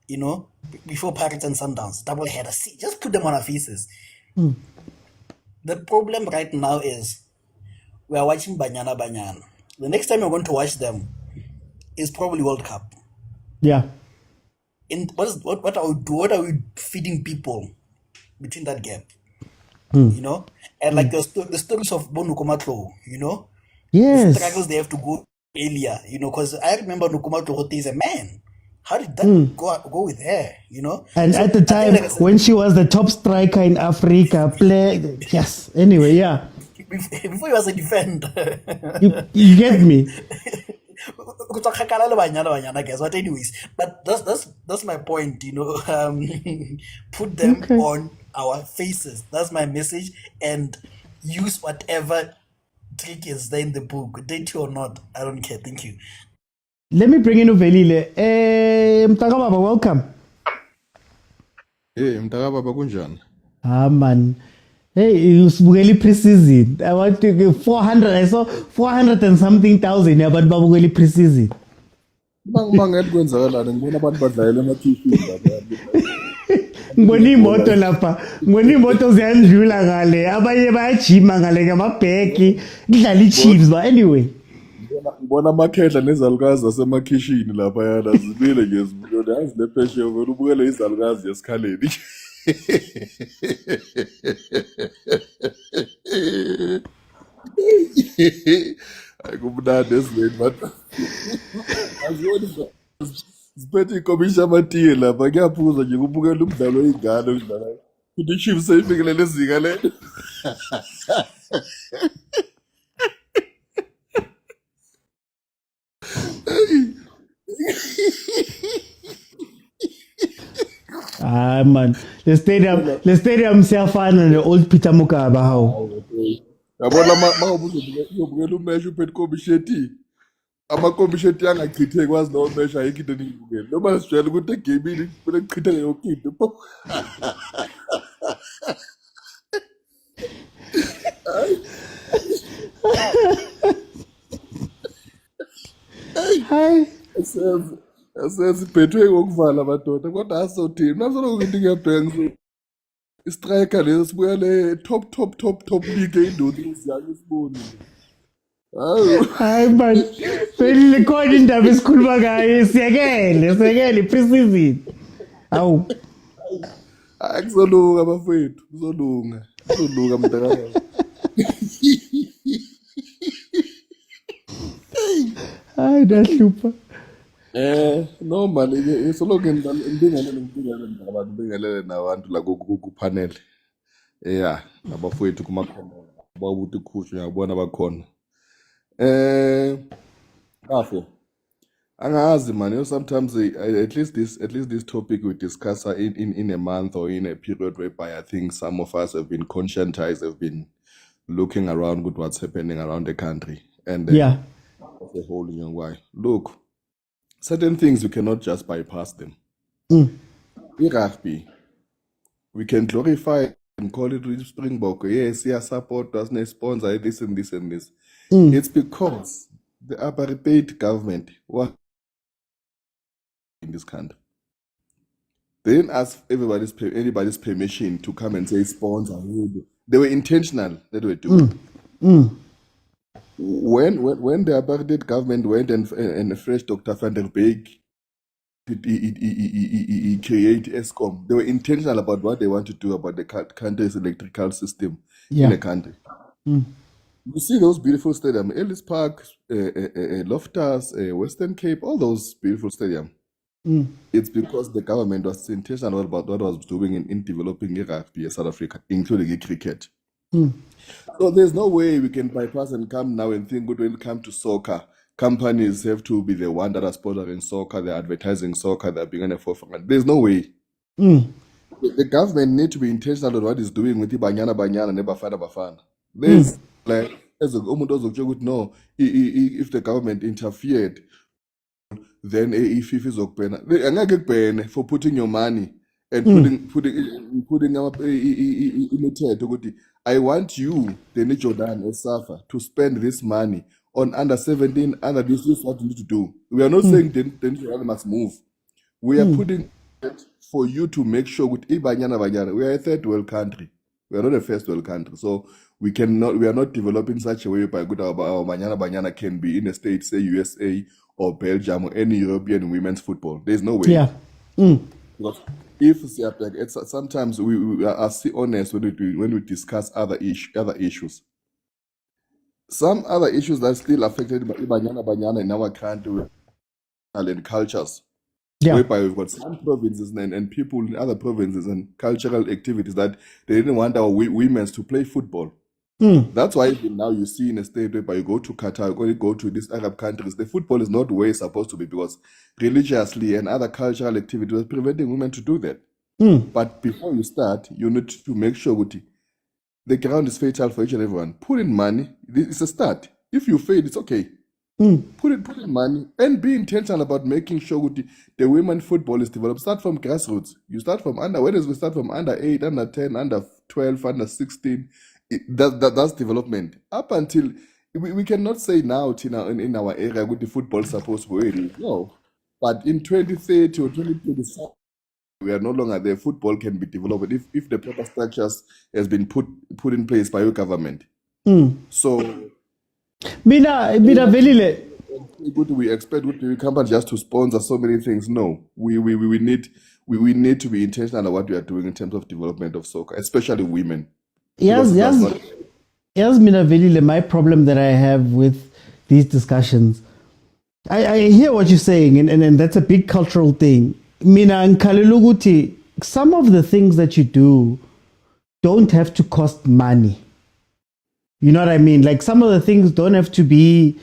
you know, before Pirates and Sundowns, double header. See, just put them on our faces. The problem right now is we are watching Banyana Banyana. The next time you're going to watch them is probably World Cup.
Yeah.
And what are we feeding people between that gap? You know? And like the stories of Nukumatlo, you know?
Yes.
The struggles they have to go earlier, you know, because I remember Nukumatlo is a man. How did that go with her, you know?
And so, at the time when she was the top striker in Africa, yes. Anyway, yeah.
Before he was a defender.
You get me?
But anyways, but that's my point, you know. Put them on our faces. That's my message. And use whatever trick is there in the book, dirty or not. I don't care. Thank you.
Let me bring in Uvelile. Mtakababa, welcome.
Hey, Mtakababa kunjani?
Man. Hey, it's really pre-season. I want to give 400. I saw 400 and something thousand. Yeah, but really pre-season. Ngibona imoto lapha. Ngibona imoto ziyandlula ngale. Abanye bayajima ngale ngamabheki. Kudlala iChiefs ba anyway.
Ngibona amakhehla nezalukazi zasemakhishini lapha yana zibile nje zibulo yazi lepheshe vele ubukele izalukazi yesikhaleni. Ayikumnandi esileni but azibona siphethe inkomisha amatiye lapha kuyaphuza nje kubukela umdlalo oyingane odlalayo. Kuthi iChiefs seyifikelele ezinga lelo.
Man, the stadium siyafana ne-old Peter Mokaba how.
Yabona mawubukela umesha uphethe komisheti. Amakomisheti angachitheki kwazi lawo mesha ayikho into eniyibukele. Noma sijwayele ukuthi egamini kumele kuchitheke yonke into.
Hi.
Asiphethwe ngokuvala madoda kodwa asothini nasoloko into ngiyabheka ngiso istriker leso sibuya le top league eyindoda iziyake sibone.
Hayi man, vele khona indaba esikhuluma ngayo siyekele pre-season. Awu.
Kuzolunga bafowethu, kuzolunga mntakababa.
Hayi dahlupha.
No man, soloko ngibingelele nabantu bingelele nabantu la ku-panel. Yeah, nabafowethu kumakhona babuthi khushu ngiyabona bakhona. Kahle. Angazi, man. Sometimes at least this topic we discuss in a month or in a period whereby I think some of us have been conscientized, have been looking around with what's happening around the country and the whole young why. Look, certain things you cannot just bypass them. Rugby, we can glorify and call it Springbok. Yes, support doesn't sponsor this and this and this. It's because the apartheid government was in this country. They didn't ask anybody's permission to come and say sponsor. They were intentional that they were doing. When the apartheid government went and fresh Dr. Van der Beek he create ESCOM, they were intentional about what they want to do about the country's electrical system in the country. You see those beautiful stadiums, Ellis Park, Loftus, Western Cape, all those beautiful stadiums. It's because the government was intentional about what it was doing in developing rugby in South Africa, including cricket. So there's no way we can bypass and come now and think when it comes to soccer, companies have to be the one that are sponsoring soccer, they're advertising soccer, they're being on the forefront. There's no way. The government need to be intentional on what it's doing with the Banyana Banyana and the bafana. There's like, no, if the government interfered, then if is open for putting your money and putting I want you, the Jordaan or Safa, to spend this money on under 17, under this is what you need to do. We are not saying then Jordaan must move. We are putting it for you to make sure with Banyana Banyana. We are a third world country. We are not a first world country. So we are not developing such a way by good our Banyana Banyana can be in a state, say USA or Belgium or any European women's football. There's no way. Because if sometimes we are honest when we discuss other issues. Some other issues that still affected Banyana Banyana in our country and cultures. Whereby we've got some provinces and people in other provinces and cultural activities that they didn't want our women to play football. That's why even now you see in a state whereby you go to Qatar, you go to these Arab countries, the football is not where it's supposed to be because religiously and other cultural activities are preventing women to do that. But before you start, you need to make sure the ground is fertile for each and everyone. Put in money. It's a start. If you fail, it's okay. Put in money and be intentional about making sure the women football is developed. Start from grassroots. You start from where does we start from under 8, under 10, under 12, under 16. That's development. Up until we cannot say now in our area with the football supposed to be no. But in 2030 or 2027, we are no longer there. Football can be developed if the proper structures has been put in place by your government. So
Mina velile.
We expect the company just to sponsor so many things. No, we need to be intentional about what we are doing in terms of development of soccer, especially women.
Yes, Mina velile. My problem that I have with these discussions, I hear what you're saying, and that's a big cultural thing. Mina nkhaluluguti, some of the things that you do don't have to cost money. You know what I mean? Like some of the things don't have to be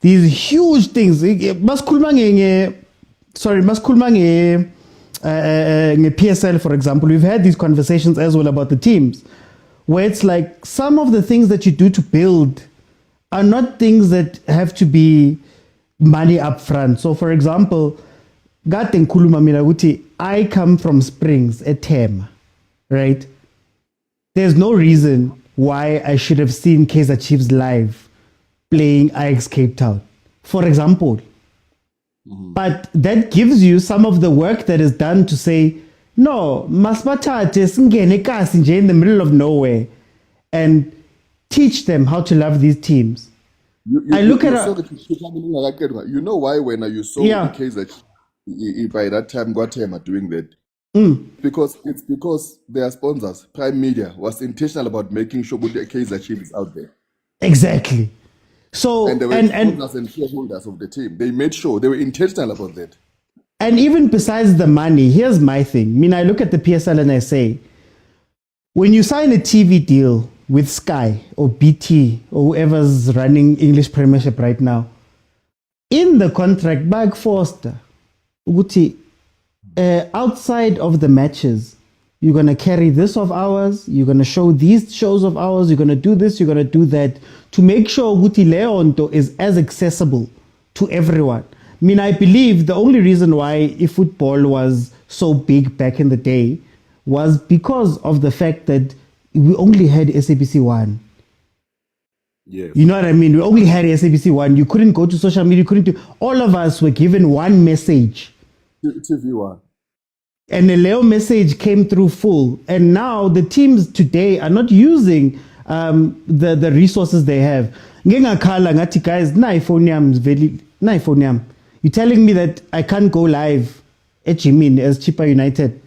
these huge things. PSL, for example, we've had these conversations as well about the teams, where it's like some of the things that you do to build are not things that have to be money up front. So, for example, I come from Springs, a Tema, right? There's no reason why I should have seen Kaizer Chiefs live playing Ajax Cape Town, for example. But that gives you some of the work that is done to say, no, masbatate singene in the middle of nowhere and teach them how to love these teams. You know
why when you saw Kaizer Chiefs by that time Guatemala doing that? Because their sponsors, Prime Media, was intentional about making sure the Kaizer Chiefs is out there.
Exactly. So
and they were sponsors and shareholders of the team. They made sure they were intentional about that.
And even besides the money, here's my thing. I mean, I look at the PSL and I say, when you sign a TV deal with Sky or BT or whoever's running English Premiership right now, in the contract, back Forster, Uguti, outside of the matches, you're going to carry this of ours, you're going to show these shows of ours, you're going to do this, you're going to do that, to make sure Uguti Leonto is as accessible to everyone. I mean, I believe the only reason why football was so big back in the day was because of the fact that we only had SABC 1.
Yes.
You know what I mean? We only had SABC 1. You couldn't go to social media. You couldn't do. All of us were given one message.
TV1.
And the Leo message came through full. And now the teams today are not using the resources they have. Guys, you're telling me that I can't go live at Jimin as Chippa United.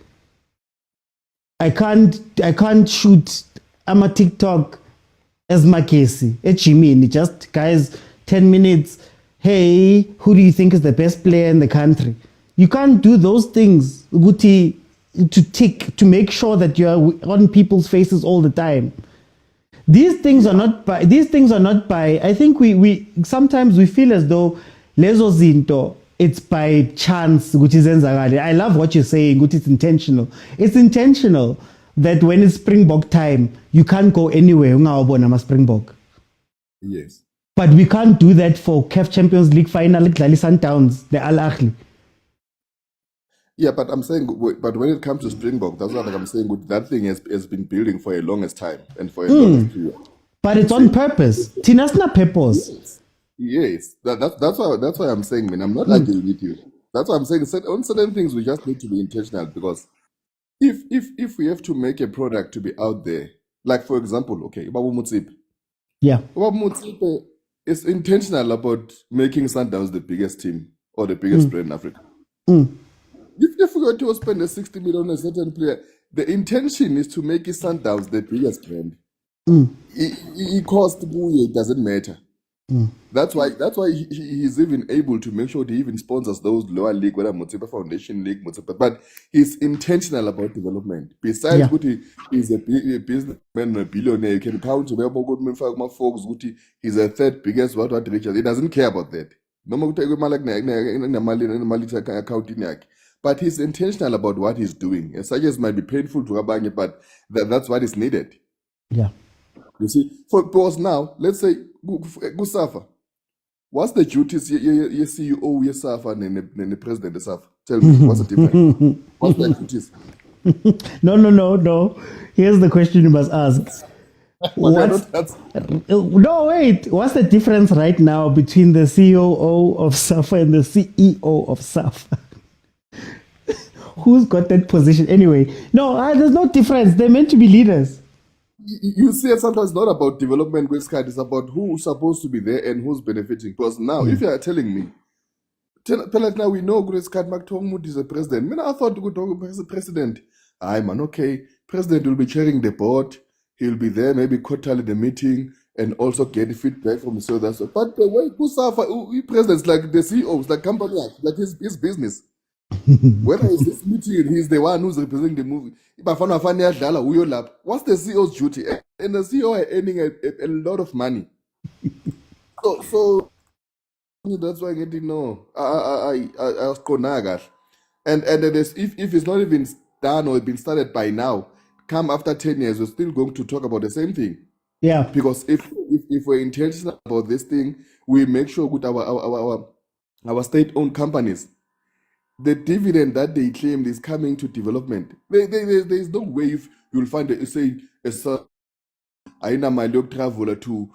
I can't shoot. I'm a TikTok as Makesi at Jimin. Just guys, 10 minutes. Hey, who do you think is the best player in the country? You can't do those things, Guti, to make sure that you're on people's faces all the time. These things are not by. I think we sometimes we feel as though lezo zinto, it's by chance, which is enzakale. I love what you're saying, which is intentional. It's intentional that when it's Springbok time, you can't go anywhere. Springbok.
Yes.
But we can't do that for CAF Champions League final, like Sundowns, the Ahly.
Yeah, but I'm saying, but when it comes to Springbok, that's what I'm saying. That thing has been building for a longest time and for a longest period.
But it's on purpose. Tinasna purpose.
Yes. That's why I'm saying, man. I'm not arguing with you. That's why I'm saying. On certain things, we just need to be intentional, because if we have to make a product to be out there, like for example, okay, Babu Motsepe.
Yeah.
Babu Motsepe is intentional about making Sundowns the biggest team or the biggest brand in Africa. If we were to spend the 60 million on a certain player, the intention is to make his Sundowns the biggest brand. It cost Buye, it doesn't matter. That's why he's even able to make sure he even sponsors those lower league, whether Motsepe Foundation League, Motsepe, but he's intentional about development. Besides, he's a businessman, a billionaire. You can count to where folks, he's a third biggest what Richard. He doesn't care about that. No more account. But he's intentional about what he's doing. And such as might be painful to Abanye, but that's what is needed.
Yeah.
You see, because now, let's say, Gusafa, what's the duties your CEO, your Safa, and the president of Safa? Tell me, what's the difference? What's the duties?
No. Here's the question you must ask. No, wait. What's the difference right now between the COO of Safa and the CEO of Safa? Who's got that position? Anyway, no, there's no difference. They're meant to be leaders.
You see, sometimes it's not about development, it's about who's supposed to be there and who's benefiting. Because now, if you are telling me, like now we know Grace Card McTomwood is a president. I thought we talk about the president. Okay, president will be chairing the board. He'll be there, maybe quarterly the meeting, and also get feedback from the others. But the way presidents like the CEOs, like company, like his business. Whether it's this meeting, he's the one who's representing the movie. What's the CEO's duty? And the CEO is earning a lot of money. So that's why I get to know. I and if it's not even done or been started by now, come after 10 years, we're still going to talk about the same thing.
Yeah.
Because if we're intentional about this thing, we make sure with our state-owned companies, the dividend that they claim is coming to development. There's no way you'll find I know my dog traveler to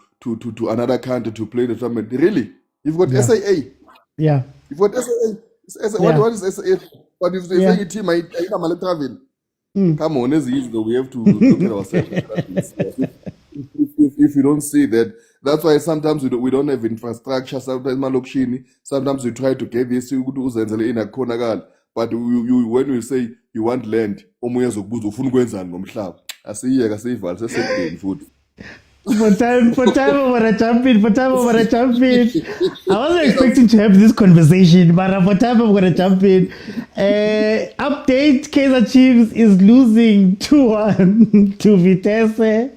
another country to play the tournament. Really? You've got SAA.
Yeah.
You've got SAA. What is SAA? But if they say team, I know travel. Come on, as easy though, we have to look at ourselves. If you don't see that, that's why sometimes we don't have infrastructure. Sometimes we try to get this in a corner. But when we say you want land,
For time over a champion. I wasn't expecting to have this conversation, but for time over a champion. Update: Kaizer Chiefs is losing 2-1 to Vitesse.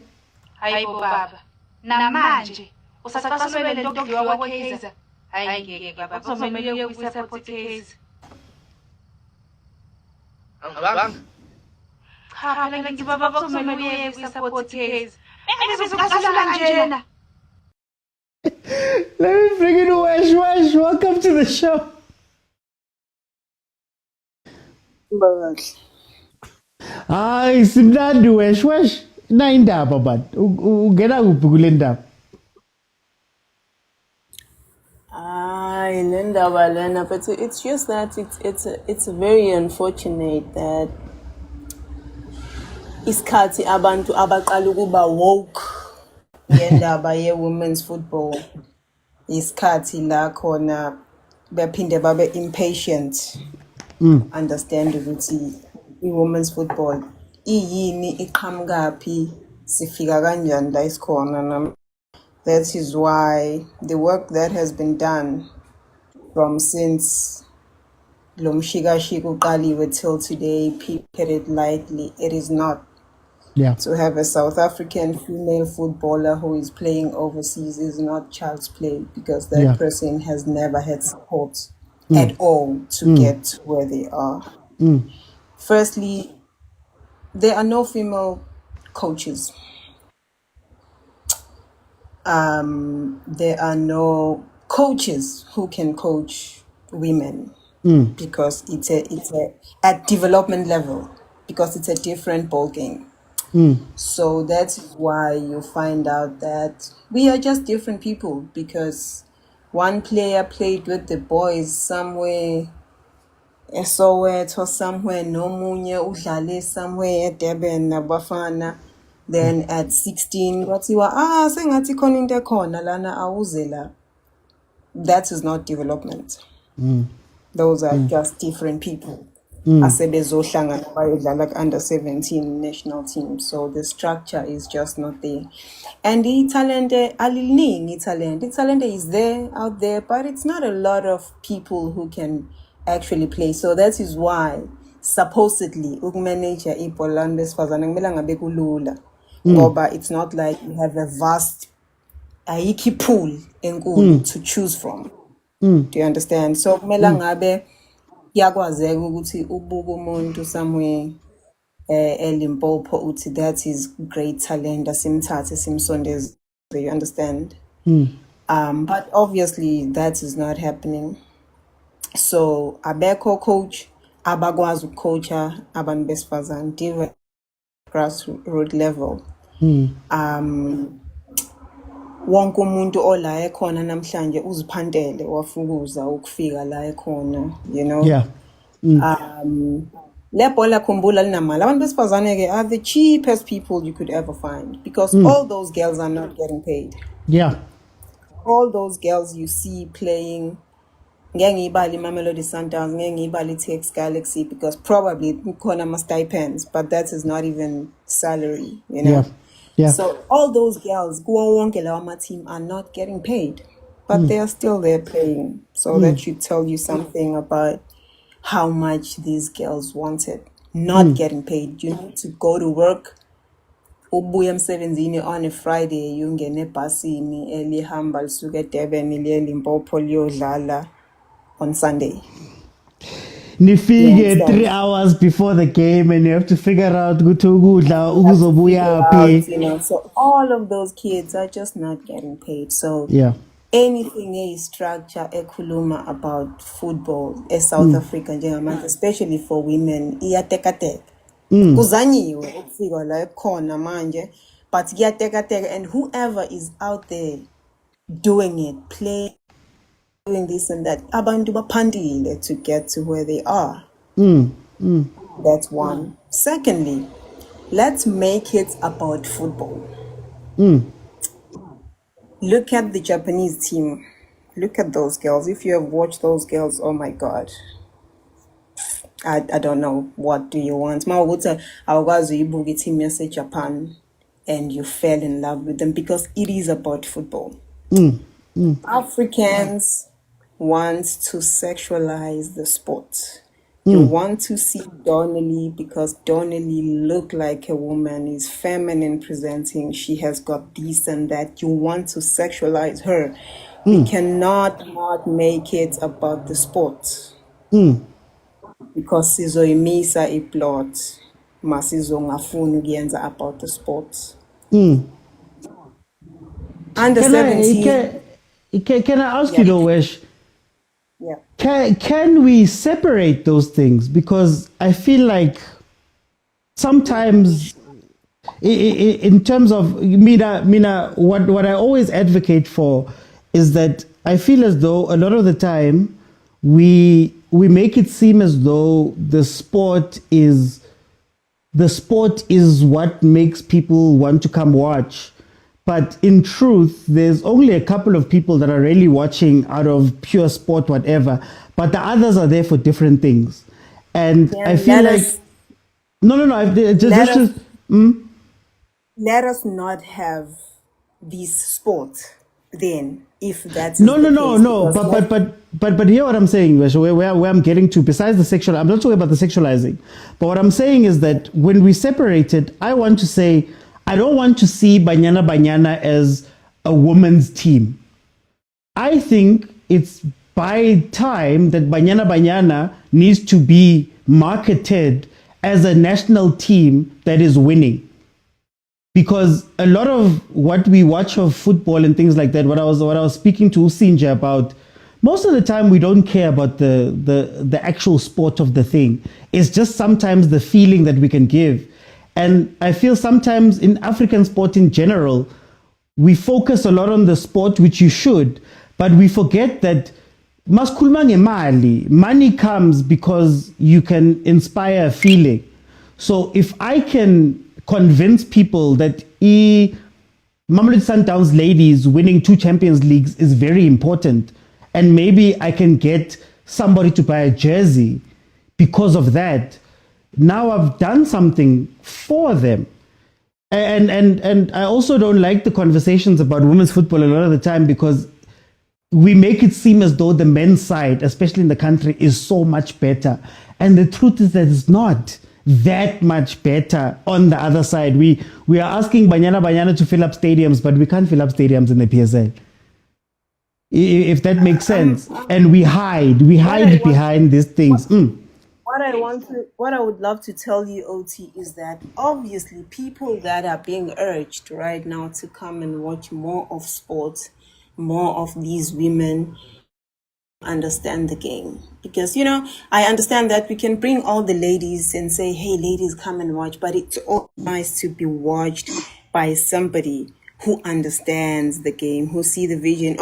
Hayibo baba. Namanje usasaqasubele lokudliwa kwaKaizer. Hayi ngeke baba kuzomele uye kwi-support case. Angibanga. Cha phela ngithi baba kuzomele uye kwi-support case. Bengizokucasula kanjena.
Let me bring in Wesh. Wesh, welcome to the show. Hayi simnandi Wesh. Wesh, na indaba but ungena kuphi kule ndaba?
Indaba lena, but it's just that it's very unfortunate that isikhathi abantu abaqala ukuba woke ngendaba ye-women's football isikhathi la khona bephinde babe impatient understand ukuthi i-women's football iyini iqhamukaphi sifika kanjani la isikhona. That is why the work that has been done from since Lomshigashik uqaliwe till today, people take it lightly. It is not.
Yeah.
To have a South African female footballer who is playing overseas is not child's play, because that person has never had support at all to get to where they are. Firstly, there are no female coaches. There are no coaches who can coach women because it's a at development level, because it's a different ball game. So that's why you find out that we are just different people, because one player played with the boys somewhere in Soweto, somewhere nomunye udlale somewhere at Durban na bafana. Then at 16, sengathi khona into ekhona lana awuzela. That is not development. Those are just different people. Asebezohlangana bayodlala under 17 national team. So the structure is just not there. And the talent, the talent is there, out there, but it's not a lot of people who can actually play. So that is why supposedly ukumanage ibhola besifazane kumele ngabe kulula. Ngoba it's not like you have a vast pool to choose from. Do you understand? So kumele ngabe yakwazeka ukuthi ubuke umuntu somewhere eLimpopo uthi that is great talent, asimthathe simsondeze. You understand? But obviously that is not happening. So abekho coach abakwazi ukucoacha abantu besifazane grassroots level. Wonke umuntu ola ekhona namhlanje uziphandele wafukuza ukufika la ekhona, you know. Le bhola khumbula linamali. Abantu besifazane are the cheapest people you could ever find, because all those girls are not getting paid. All those girls you see playing, ngengibali mamelodi Sundowns, ngengibali TX Galaxy, because probably khona stipends, but that is not even salary, you know. So all those girls, kuwo wonke lawa team, are not getting paid, but they are still there playing. So that should tell you something about how much these girls wanted, not getting paid. You need to go to work. Ubuya emsebenzini on a Friday, ungene ebhasini elihamba lisuka eDurban liye eLimpopo liyodlala on Sunday.
Nifike 3 hours before the game and you have to figure out ukuthi ukudla ukuzobuya phi.
So all of those kids are just not getting paid. So anything a structure ekhuluma about football South Africa njengamanje, especially for women, iyatekateka. Kuzanyiwe ukufika la ekhona manje, but iyatekateka, and whoever is out there doing it, playing, doing this and that, abantu baphandile to get to where they are. That's one. Secondly, let's make it about football. Look at the Japanese team. Look at those girls. If you have watched those girls, oh my God. I don't know. What do you want? You team message Japan and you fell in love with them, because it is about football. Africans want to sexualize the sport. You want to see Donnelly because Donnelly look like a woman, is feminine presenting, she has got this and that. You want to sexualize her. We cannot not make it about the sport. Because sizoyimisa iplot masizongafuni ukuyenza about the sport. Under 17.
Can I ask you though, Wesh?
Yeah.
Can we separate those things? Because I feel like sometimes, in terms of Mina, what I always advocate for is that I feel as though a lot of the time we make it seem as though the sport is what makes people want to come watch. But in truth, there's only a couple of people that are really watching out of pure sport, whatever. But the others are there for different things. And I feel like...
Let us not have this sport then, if that's
No. But hear what I'm saying, where I'm getting to, besides the sexual, I'm not talking about the sexualizing. But what I'm saying is that when we separate it, I want to say, I don't want to see Banyana Banyana as a women's team. I think it's by time that Banyana Banyana needs to be marketed as a national team that is winning. Because a lot of what we watch of football and things like that, what I was speaking to Usinja about, most of the time we don't care about the actual sport of the thing. It's just sometimes the feeling that we can give. And I feel sometimes in African sport in general, we focus a lot on the sport, which you should, but we forget that money comes because you can inspire a feeling. So if I can convince people that Mamelodi Sundowns ladies winning 2 Champions Leagues is very important, and maybe I can get somebody to buy a jersey because of that, now I've done something for them. And I also don't like the conversations about women's football a lot of the time, because we make it seem as though the men's side, especially in the country, is so much better. And the truth is that it's not that much better on the other side. We are asking Banyana Banyana to fill up stadiums, but we can't fill up stadiums in the PSL. If that makes sense. And we hide behind these things.
What I would love to tell you, OT, is that obviously people that are being urged right now to come and watch more of sports, more of these women understand the game. Because, I understand that we can bring all the ladies and say, hey, ladies, come and watch. But it's all nice to be watched by somebody who understands the game, who see the vision.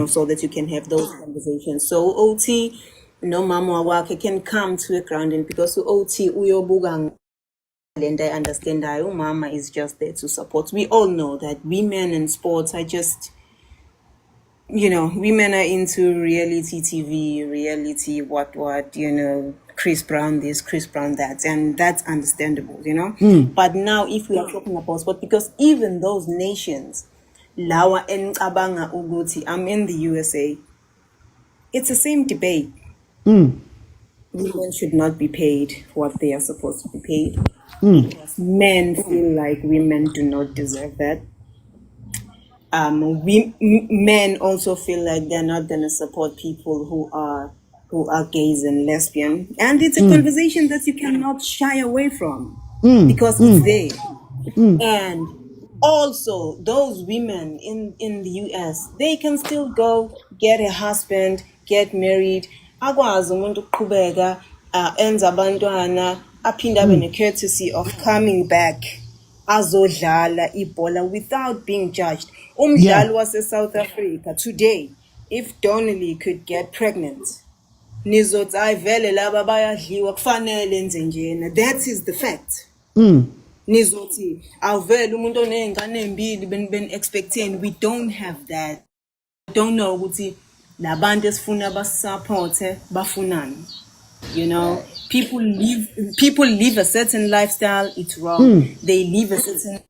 So that you can have those conversations. So OT, mama wake can come to a grounding, because OT uyobugang, and I understand that mama is just there to support. We all know that women in sports are just, women are into reality TV, reality what, Chris Brown this, Chris Brown that, and that's understandable, But now if we are talking about sport, because even those nations, Lawa and Abanga Uguti, I'm in the USA. It's the same debate. Women should not be paid what they are supposed to be paid. Because men feel like women do not deserve that. Men also feel like they're not going to support people who are gays and lesbian. And it's a conversation that you cannot shy away from, because it's there. And also, those women in the US, they can still go get a husband, get married, akwazi umuntu ukuqhubeka, enza abantwana, aphinda abe ne-courtesy of coming back, azodlala ibhola without being judged. Umdlali wase-South Africa today, if Donnelly could get pregnant, nizothi ayivele laba bayadliwa kufanele enze njena. That is the fact. Nizothi awuvele umuntu oneyingane embili ben expecting. We don't have that. I don't know ukuthi labantu esifuna basupporte bafunani. People live a certain lifestyle, it's wrong. They live a certain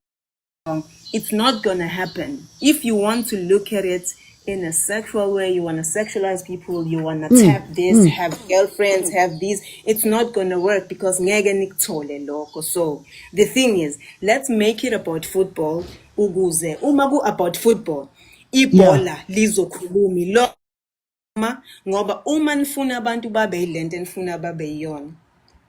wrong. It's not going to happen. If you want to look at it in a sexual way, you want to sexualize people, you want to tap this, have girlfriends, have these, it's not going to work, because ngeke nikuthole lokho. So the thing is, let's make it about football. ukuze uma ku about football ibhola lizokhulumi lo ngoba uma nifuna abantu babe yilento enifuna babe yiyona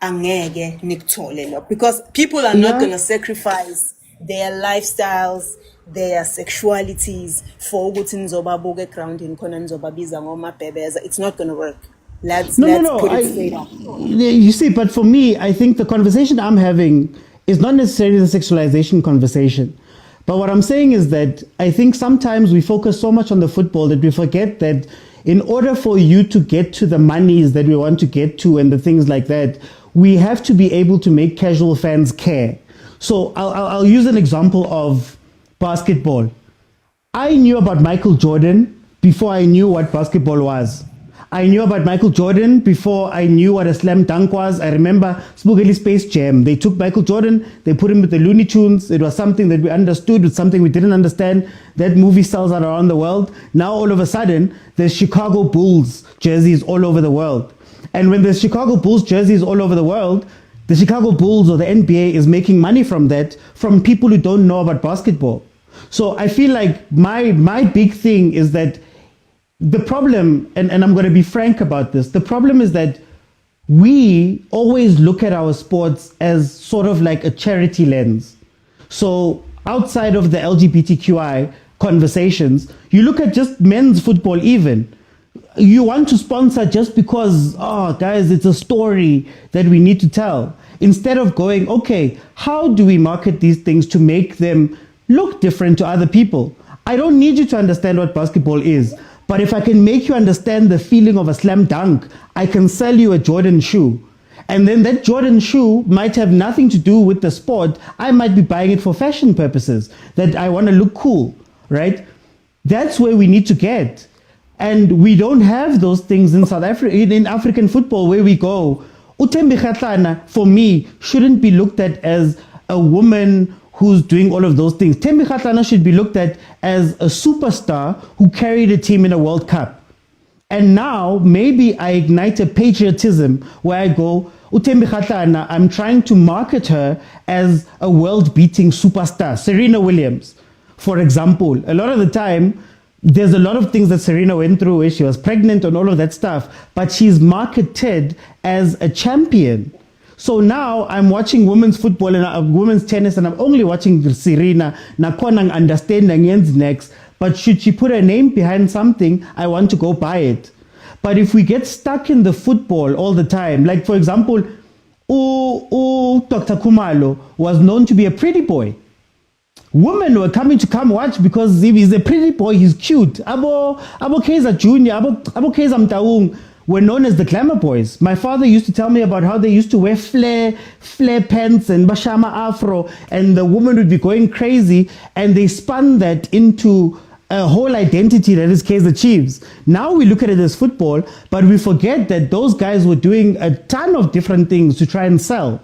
angeke nikuthole lo because people are not going to sacrifice their lifestyles, their sexualities for ukuthi nizobabuka egroundini khona nizobabiza ngomabhebeza. It's not going to work. Let's put it straight up.
You see, but for me, I think the conversation I'm having is not necessarily the sexualization conversation. But what I'm saying is that I think sometimes we focus so much on the football that we forget that in order for you to get to the monies that we want to get to and the things like that, we have to be able to make casual fans care. So I'll use an example of basketball. I knew about Michael Jordan before I knew what basketball was. I knew about Michael Jordan before I knew what a slam dunk was. I remember Spookily Space Jam. They took Michael Jordan, they put him with the Looney Tunes. It was something that we understood, it's something we didn't understand. That movie sells out around the world. Now all of a sudden, there's Chicago Bulls jerseys all over the world. And when there's Chicago Bulls jerseys all over the world, the Chicago Bulls or the NBA is making money from that, from people who don't know about basketball. So I feel like my big thing is that the problem, and I'm going to be frank about this, the problem is that we always look at our sports as sort of like a charity lens. So outside of the LGBTQI conversations, you look at just men's football even. You want to sponsor just because, oh, guys, it's a story that we need to tell. Instead of going, okay, how do we market these things to make them look different to other people? I don't need you to understand what basketball is. But if I can make you understand the feeling of a slam dunk, I can sell you a Jordan shoe. And then that Jordan shoe might have nothing to do with the sport. I might be buying it for fashion purposes, that I want to look cool, right? That's where we need to get. And we don't have those things in South Africa, in African football, where we go. Uthembi Kgatlana, for me, shouldn't be looked at as a woman who's doing all of those things. Thembi Kgatlana should be looked at as a superstar who carried a team in a World Cup. And now maybe I ignite a patriotism where I go, Uthembi Kgatlana, I'm trying to market her as a world-beating superstar. Serena Williams, for example. A lot of the time, there's a lot of things that Serena went through where she was pregnant and all of that stuff, but she's marketed as a champion. So now I'm watching women's football and women's tennis, and I'm only watching Serena. Nakona understanding next, but should she put her name behind something, I want to go buy it. But if we get stuck in the football all the time, like for example, Dr. Kumalo was known to be a pretty boy. Women were coming to come watch because if he's a pretty boy, he's cute. Abo Kaizer Junior, Abo Kaizer Mtaung were known as the glamour boys. My father used to tell me about how they used to wear flare pants and bashama afro, and the woman would be going crazy, and they spun that into a whole identity that is Kaizer Chiefs. Now we look at it as football, but we forget that those guys were doing a ton of different things to try and sell.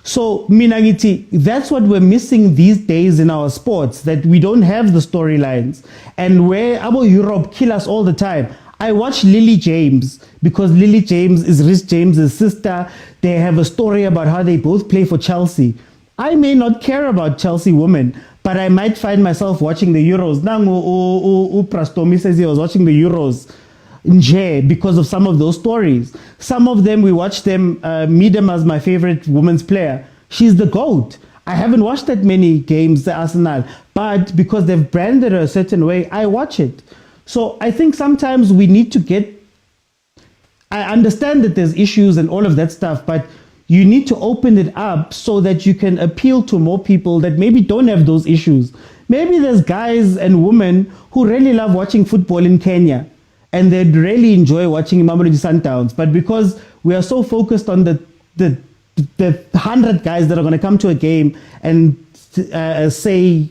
So, Minangiti, that's what we're missing these days in our sports, that we don't have the storylines. And where Abo Europe kill us all the time. I watch Lily James because Lily James is Rhys James's sister. They have a story about how they both play for Chelsea. I may not care about Chelsea women, but I might find myself watching the Euros. Nangu Prastomi says he was watching the Euros because of some of those stories. Some of them, we watch them, Midem as my favorite women's player. She's the GOAT. I haven't watched that many games, the Arsenal, but because they've branded her a certain way, I watch it. So I think sometimes we need to I understand that there's issues and all of that stuff, but you need to open it up so that you can appeal to more people that maybe don't have those issues. Maybe there's guys and women who really love watching football in Kenya, and they'd really enjoy watching Mamelodi Sundowns. But because we are so focused on the 100 guys that are going to come to a game and say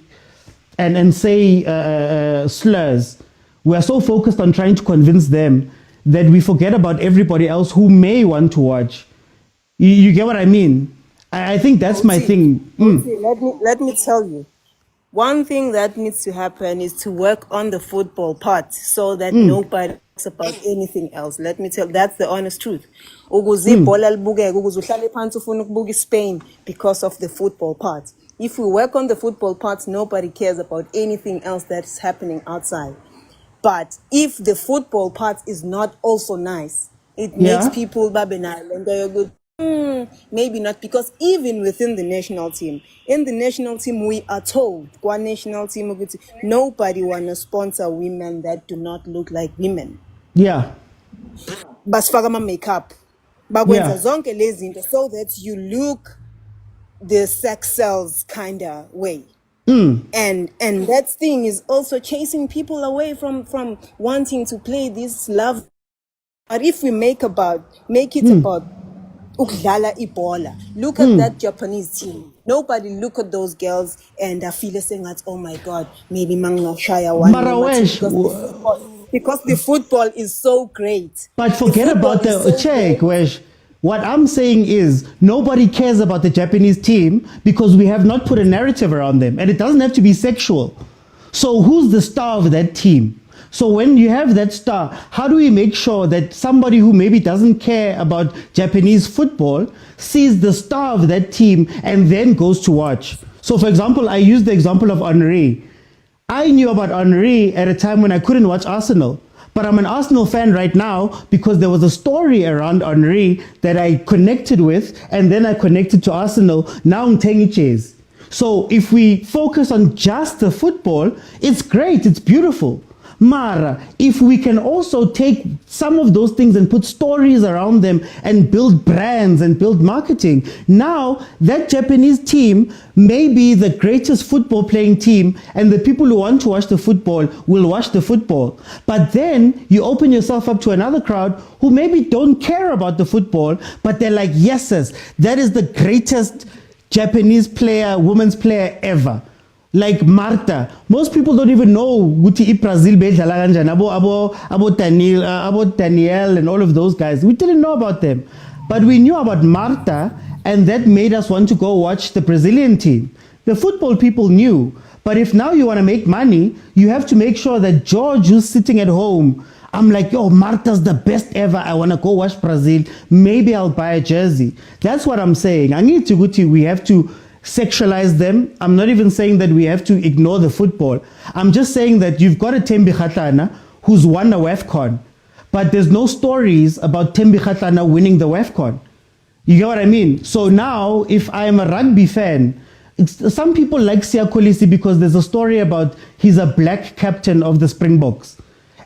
slurs, we are so focused on trying to convince them that we forget about everybody else who may want to watch. You get what I mean? I think that's my thing.
Let me tell you. One thing that needs to happen is to work on the football part so that nobody talks about anything else. Let me tell you, that's the honest truth. Spain because of the football part. If we work on the football parts, nobody cares about anything else that's happening outside. But if the football part is not also nice, it makes people and they're good. Maybe not, because even within the national team, in the national team, we are told, one national team, nobody want to sponsor women that do not look like women.
Yeah.
Basfaka makeup. Bakwenza zonke lezi zinto so that you look the sex sells kind of way. And that thing is also chasing people away from wanting to play this love. But if we make it about ukudlala ibola, look at that Japanese team. Nobody look at those girls and feel saying that, oh my God, maybe Shaya one because the football is so great.
But forget about the check, Wesh. What I'm saying is nobody cares about the Japanese team because we have not put a narrative around them, and it doesn't have to be sexual. So who's the star of that team? So when you have that star, how do we make sure that somebody who maybe doesn't care about Japanese football sees the star of that team and then goes to watch? So for example, I used the example of Henry. I knew about Henry at a time when I couldn't watch Arsenal. But I'm an Arsenal fan right now because there was a story around Henry that I connected with, and then I connected to Arsenal. Now I'm taking chase. So if we focus on just the football, it's great, it's beautiful. Mara, if we can also take some of those things and put stories around them and build brands and build marketing, now that Japanese team may be the greatest football playing team, and the people who want to watch the football will watch the football. But then you open yourself up to another crowd who maybe don't care about the football, but they're like, yes, that is the greatest Japanese player, women's player ever. Like Marta, most people don't even know Guti Brazil, about Daniel and all of those guys. We didn't know about them, but we knew about Marta, and that made us want to go watch the Brazilian team. The football people knew, but if now you want to make money, you have to make sure that George, who's sitting at home, I'm like, yo, Marta's the best ever. I want to go watch Brazil. Maybe I'll buy a jersey. That's what I'm saying. I need to Guti. We have to sexualize them. I'm not even saying that we have to ignore the football. I'm just saying that you've got a Tembi Khatlana who's won a WAFCON, but there's no stories about Tembi Khatlana winning the WAFCON. You get what I mean? So now, if I'm a rugby fan, some people like Siya Kolisi because there's a story about he's a black captain of the Springboks.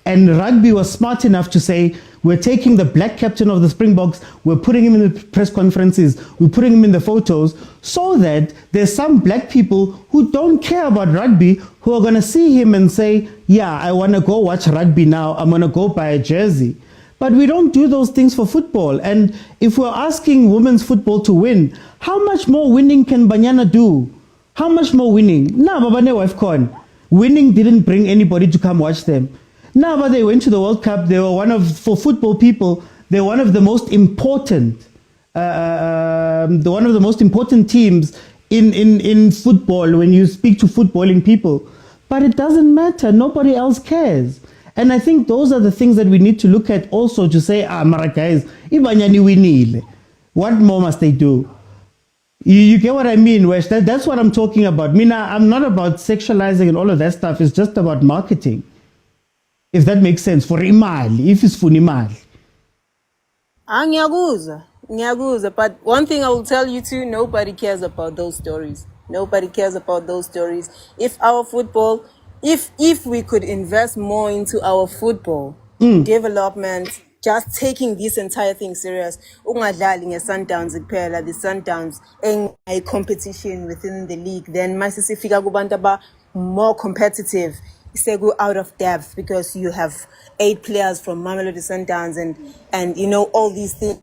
And rugby was smart enough to say, we're taking the black captain of the Springboks, we're putting him in the press conferences, we're putting him in the photos, so that there's some black people who don't care about rugby who are going to see him and say, yeah, I want to go watch rugby now, I'm going to go buy a jersey. But we don't do those things for football. And if we're asking women's football to win, how much more winning can Banyana do? How much more winning? Nah, Babane WAFCON. Winning didn't bring anybody to come watch them. No, but they went to the World Cup. They were for football people, they're one of the most important, one of the most important teams in football when you speak to footballing people. But it doesn't matter. Nobody else cares. And I think those are the things that we need to look at also to say, Mara guys, Ibanyani winile. What more must they do? You get what I mean, Wesh? That's what I'm talking about. Mina, I'm not about sexualizing and all of that stuff. It's just about marketing. If that makes sense, for imali, if it's for imali.
Nyaguza. But one thing I will tell you too, nobody cares about those stories. Nobody cares about those stories. If our football, if we could invest more into our football development, just taking this entire thing serious, ungadlali nge-Sundowns kuphela, the Sundowns a competition within the league, then masisifika kubantu aba more competitive. Say go out of depth because you have 8 players from Mamelodi Sundowns and you know all these things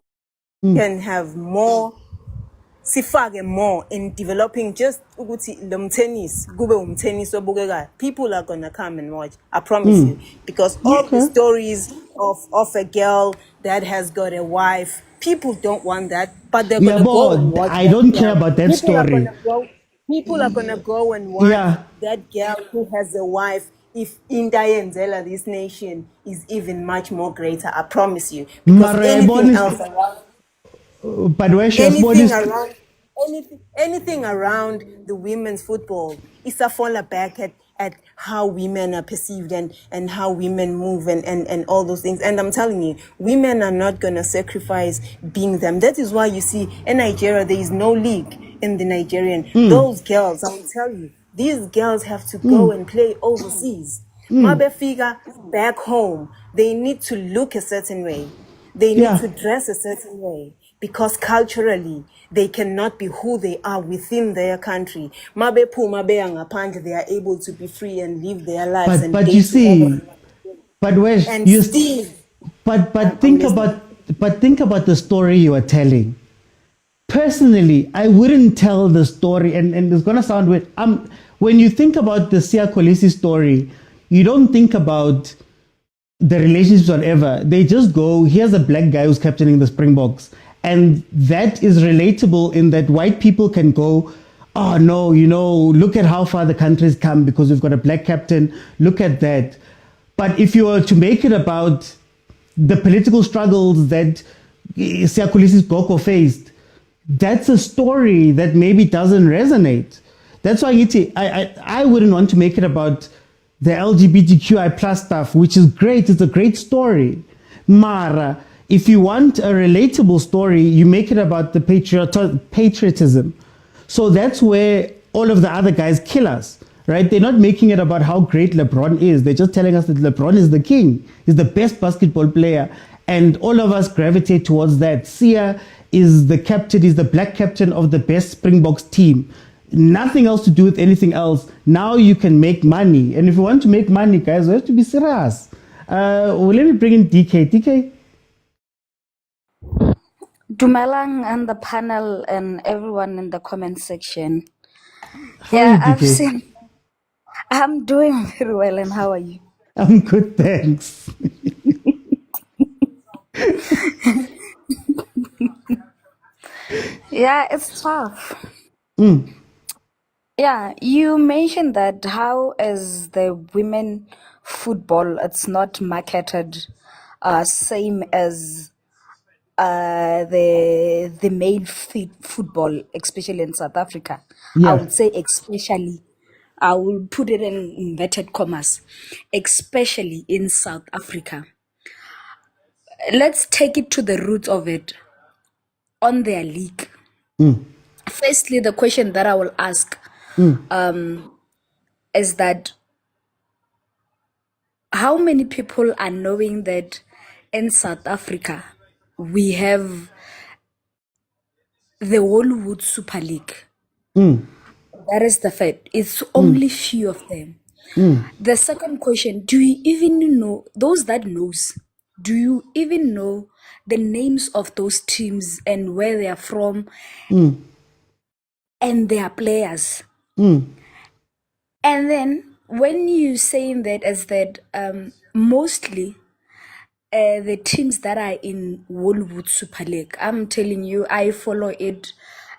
can have more sifage more in developing just tennis people are gonna come and watch, I promise you, because all the stories of a girl that has got a wife, people don't want that, but they're gonna go and watch.
I don't care about that story.
People are gonna go and watch that girl who has a wife. If India and Zela, this nation is even much more greater, I promise you. Because anything else around, anything around the women's football is a fall back at how women are perceived and how women move and all those things. And I'm telling you, women are not going to sacrifice being them. That is why you see in Nigeria, there is no league in the Nigerian. Those girls, I will tell you, these girls have to go and play overseas. Mabefika back home, they need to look a certain way. They need to dress a certain way because culturally they cannot be who they are within their country. Mabe pu mabe angaphandle, they are able to be free and live their lives.
But you see, but Wesh,
and
you
still,
but think about the story you are telling. Personally, I wouldn't tell the story, and it's gonna sound weird. When you think about the Sia Kolisi story, you don't think about the relationships or whatever. They just go, here's a black guy who's captaining the Springboks. And that is relatable in that white people can go, oh no, look at how far the country's come because we've got a black captain. Look at that. But if you were to make it about the political struggles that Sia Kolisi's Goko faced, that's a story that maybe doesn't resonate. That's why I wouldn't want to make it about the LGBTQI plus stuff, which is great. It's a great story. Mara, if you want a relatable story, you make it about the patriotism. So that's where all of the other guys kill us, right? They're not making it about how great LeBron is. They're just telling us that LeBron is the king. He's the best basketball player. And all of us gravitate towards that. Sia is the captain, is the black captain of the best Springboks team. Nothing else to do with anything else. Now you can make money. And if you want to make money, guys, we have to be serious. Let me bring in DK. DK?
Dumelang and the panel and everyone in the comment section.
How are you, DK?
I'm doing very well, and how are you?
I'm good, thanks.
Yeah, it's tough. Yeah, you mentioned that how is the women football, it's not marketed same as the male football, especially in South Africa. I would say especially, I will put it in inverted commas, especially in South Africa. Let's take it to the root of it on their league. Firstly, the question that I will ask is that how many people are knowing that in South Africa we have the Hollywood Super League? That is the fact. It's only few of them. The second question, do you even know, those that knows, do you even know the names of those teams and where they are from and their players? And then when you saying that as that mostly the teams that are in Hollywood Super League, I'm telling you, I follow it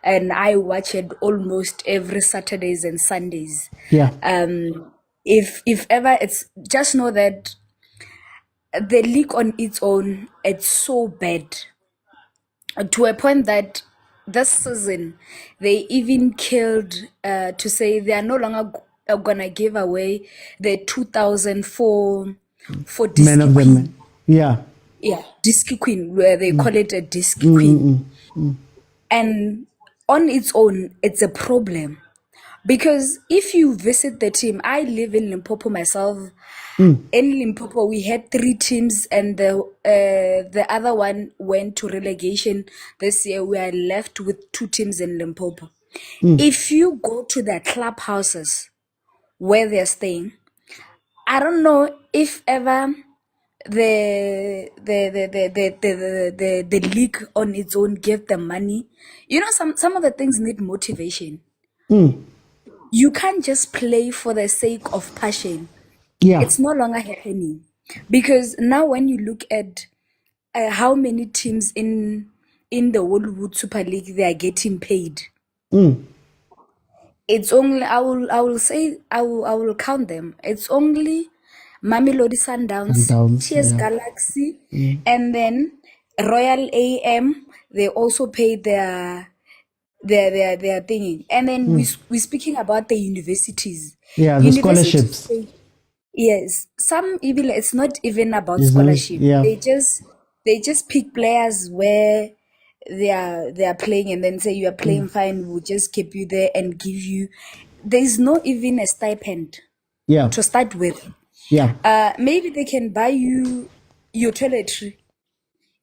and I watch it almost every Saturdays and Sundays.
Yeah.
If ever, it's just know that the league on its own, it's so bad to a point that this season they even killed to say they are no longer gonna give away the 2004 for
Man of the
Queen.
Yeah.
Idiski Queen, where they call it a Idiski Queen. And on its own, it's a problem. Because if you visit the team, I live in Limpopo myself. In Limpopo, we had 3 teams, and the other one went to relegation this year. We are left with 2 teams in Limpopo. If you go to their clubhouses where they're staying, I don't know if ever the league on its own gave them money. You know, some of the things need motivation. You can't just play for the sake of passion. It's no longer happening. Because now when you look at how many teams in the Hollywood Super League they are getting paid, it's only I will count them. It's only Mamelodi Sundowns, TS Galaxy, and then Royal AM. They also pay their their thingy. And then we're speaking about the universities.
Yeah, the scholarships.
Yes, some even it's not even about
It's not-
scholarship.
yeah.
They just pick players where they are playing and then say you are playing fine, we'll just keep you there and give you. There's no even a stipend
Yeah.
to start with.
Yeah.
Maybe they can buy you your toiletry.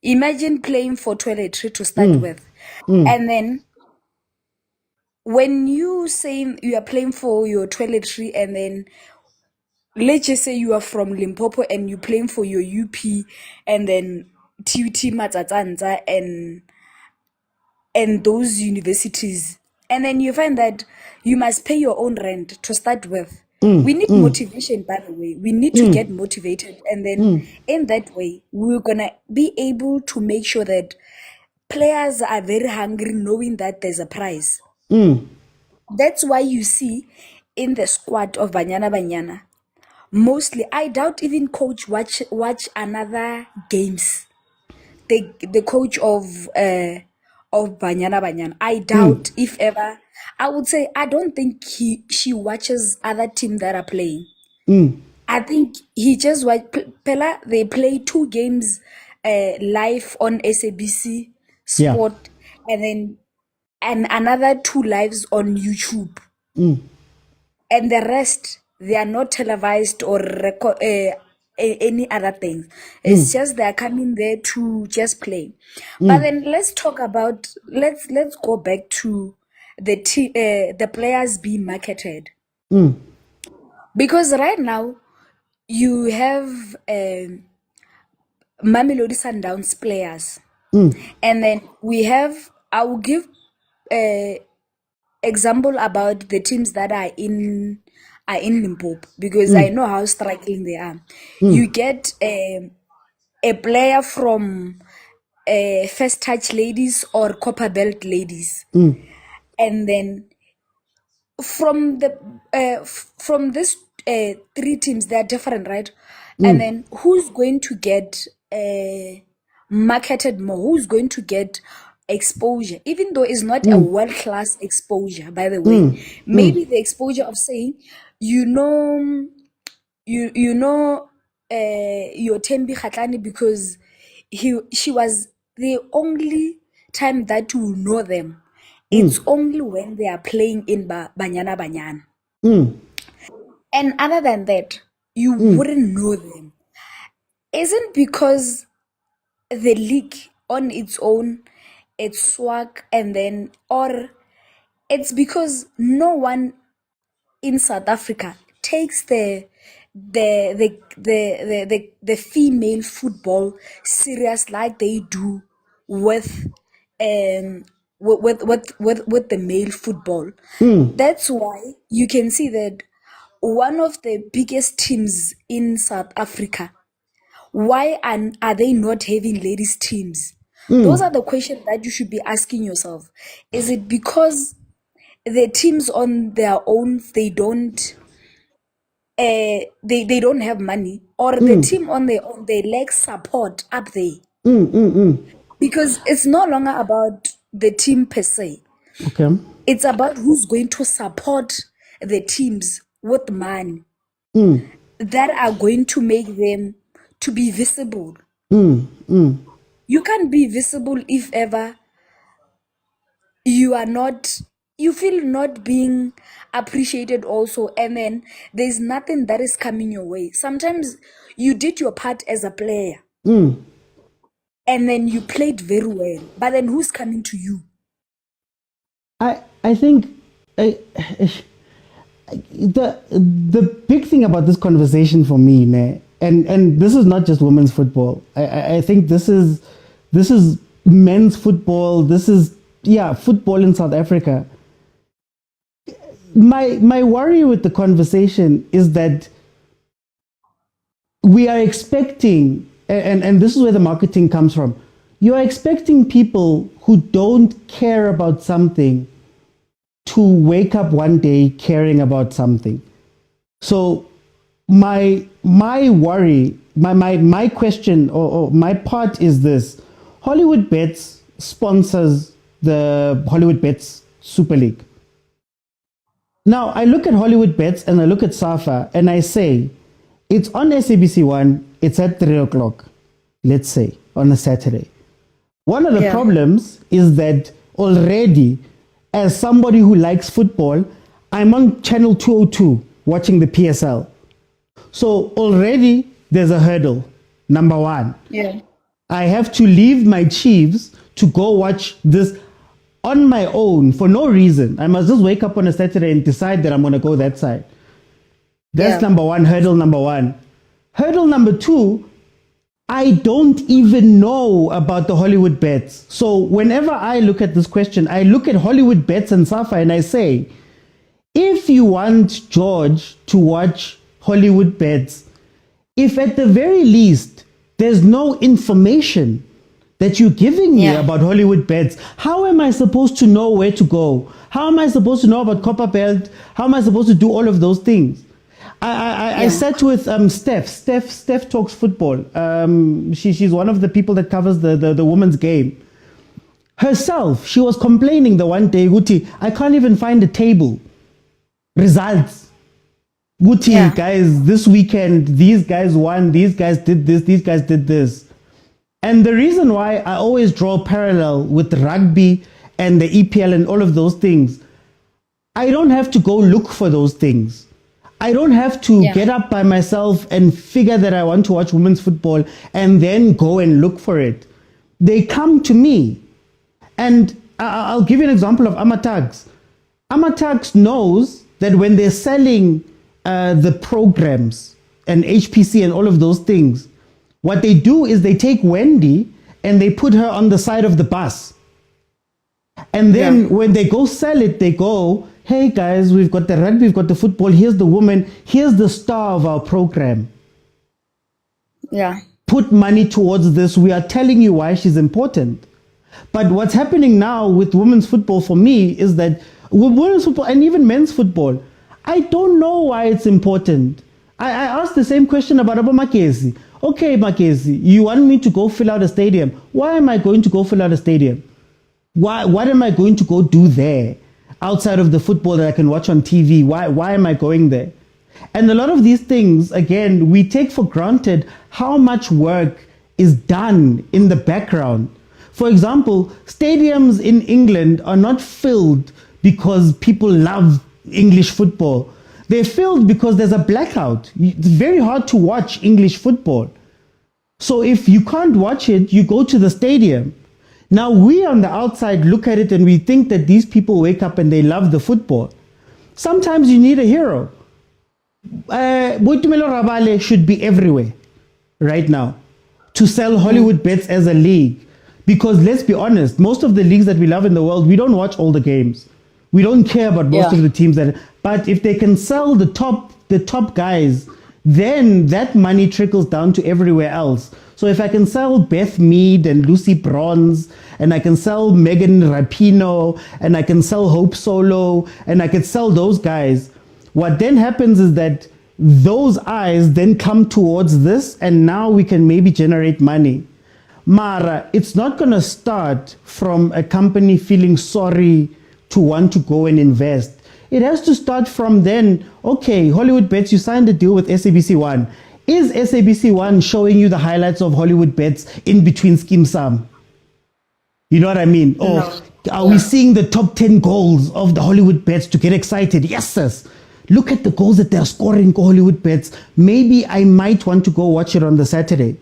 Imagine playing for toiletry to start with. And then when you say you are playing for your toiletry and then let's just say you are from Limpopo and you're playing for your UP and then TUT Matsatsanza and those universities, and then you find that you must pay your own rent to start with. We need motivation, by the way. We need to get motivated, and then in that way we're gonna be able to make sure that players are very hungry knowing that there's a prize. That's why you see in the squad of Banyana Banyana, mostly I doubt even coach watch another games. The coach of Banyana Banyana, I doubt if ever. I would say I don't think she watches other team that are playing. I think he just watch Pella. They play 2 games live on SABC Sport, and then another 2 lives on YouTube, and the rest they are not televised or record any other things. It's just they're coming there to just play. But then let's talk about let's go back to the players being marketed, because right now you have Mamelodi Sundowns players, and then we have, I will give example about the teams that are in Limpopo, because I know how struggling they are. You get a player from First Touch Ladies or Copper Belt Ladies, and then from this 3 teams, they are different, right? And then who's going to get marketed more? Who's going to get exposure, even though it's not a world-class exposure, by the way? Maybe the exposure of saying, you know your Tembi Khatlani, because she was the only time that you know them. It's only when they are playing in Banyana Banyana. And other than that, you wouldn't know them. Isn't because the league on its own, it's swag, and then, or it's because no one in South Africa takes the female football serious like they do with the male football. That's why you can see that one of the biggest teams in South Africa, why are they not having ladies teams? Those are the questions that you should be asking yourself. Is it because the teams on their own, they don't have money, or the team on their own, they lack support up there? Because it's no longer about the team per se.
Okay.
It's about who's going to support the teams with money that are going to make them to be visible. You can't be visible if ever you feel not being appreciated also, and then there's nothing that is coming your way. Sometimes you did your part as a player, and then you played very well, but then who's coming to you?
I think the big thing about this conversation for me, and this is not just women's football. I think this is men's football. This is football in South Africa. My worry with the conversation is that we are expecting, and this is where the marketing comes from. You are expecting people who don't care about something to wake up one day caring about something. So my worry, my question, or my part is this: Hollywood Bets sponsors the Hollywood Bets Super League. Now, I look at Hollywood Bets and I look at SAFA and I say, it's on SABC 1, it's at 3 o'clock, let's say, on a Saturday. One of the problems is that already, as somebody who likes football, I'm on channel 202 watching the PSL. So already there's a hurdle, number one.
Yeah.
I have to leave my Chiefs to go watch this on my own for no reason. I must just wake up on a Saturday and decide that I'm going to go that side. That's number one, hurdle number one. Hurdle number two, I don't even know about the Hollywood Bets. So whenever I look at this question, I look at Hollywood Bets and SAFA and I say, if you want George to watch Hollywood Bets, if at the very least there's no information that you're giving me about Hollywood Bets, how am I supposed to know where to go? How am I supposed to know about Copper Belt? How am I supposed to do all of those things? I sat with Steph. Steph talks football. She's one of the people that covers the women's game. Herself, she was complaining the one day, Guti, I can't even find a table. Results. Guti, guys, this weekend, these guys won, these guys did this, these guys did this. And the reason why I always draw a parallel with rugby and the EPL and all of those things, I don't have to go look for those things. I don't have to get up by myself and figure that I want to watch women's football and then go and look for it. They come to me. And I'll give you an example of Amatags. Amatags knows that when they're selling the programs and HPC and all of those things, what they do is they take Wendy and they put her on the side of the bus. And then when they go sell it, they go, hey guys, we've got the rugby, we've got the football, here's the woman, here's the star of our program.
Yeah.
Put money towards this. We are telling you why she's important. But what's happening now with women's football for me is that women's football and even men's football, I don't know why it's important. I asked the same question about Abo Makesi. Okay, Makesi, you want me to go fill out a stadium. Why am I going to go fill out a stadium? What am I going to go do there outside of the football that I can watch on TV? Why am I going there? And a lot of these things, again, we take for granted how much work is done in the background. For example, stadiums in England are not filled because people love English football. They're filled because there's a blackout. It's very hard to watch English football. So if you can't watch it, you go to the stadium. Now we on the outside look at it and we think that these people wake up and they love the football. Sometimes you need a hero. Boitumelo Rabale should be everywhere right now to sell Hollywood Bets as a league. Because let's be honest, most of the leagues that we love in the world, we don't watch all the games. We don't care about most of the teams but if they can sell the top guys, then that money trickles down to everywhere else. So if I can sell Beth Mead and Lucy Bronze, and I can sell Megan Rapinoe, and I can sell Hope Solo, and I can sell those guys, what then happens is that those eyes then come towards this, and now we can maybe generate money. Mara, it's not going to start from a company feeling sorry to want to go and invest. It has to start from then, okay, Hollywood Bets, you signed a deal with SABC 1. Is SABC 1 showing you the highlights of Hollywood Bets in between Skim Sam? You know what I mean? Or are we seeing the top 10 goals of the Hollywood Bets to get excited? Yes, sis. Look at the goals that they're scoring, Hollywood Bets. Maybe I might want to go watch it on the Saturday.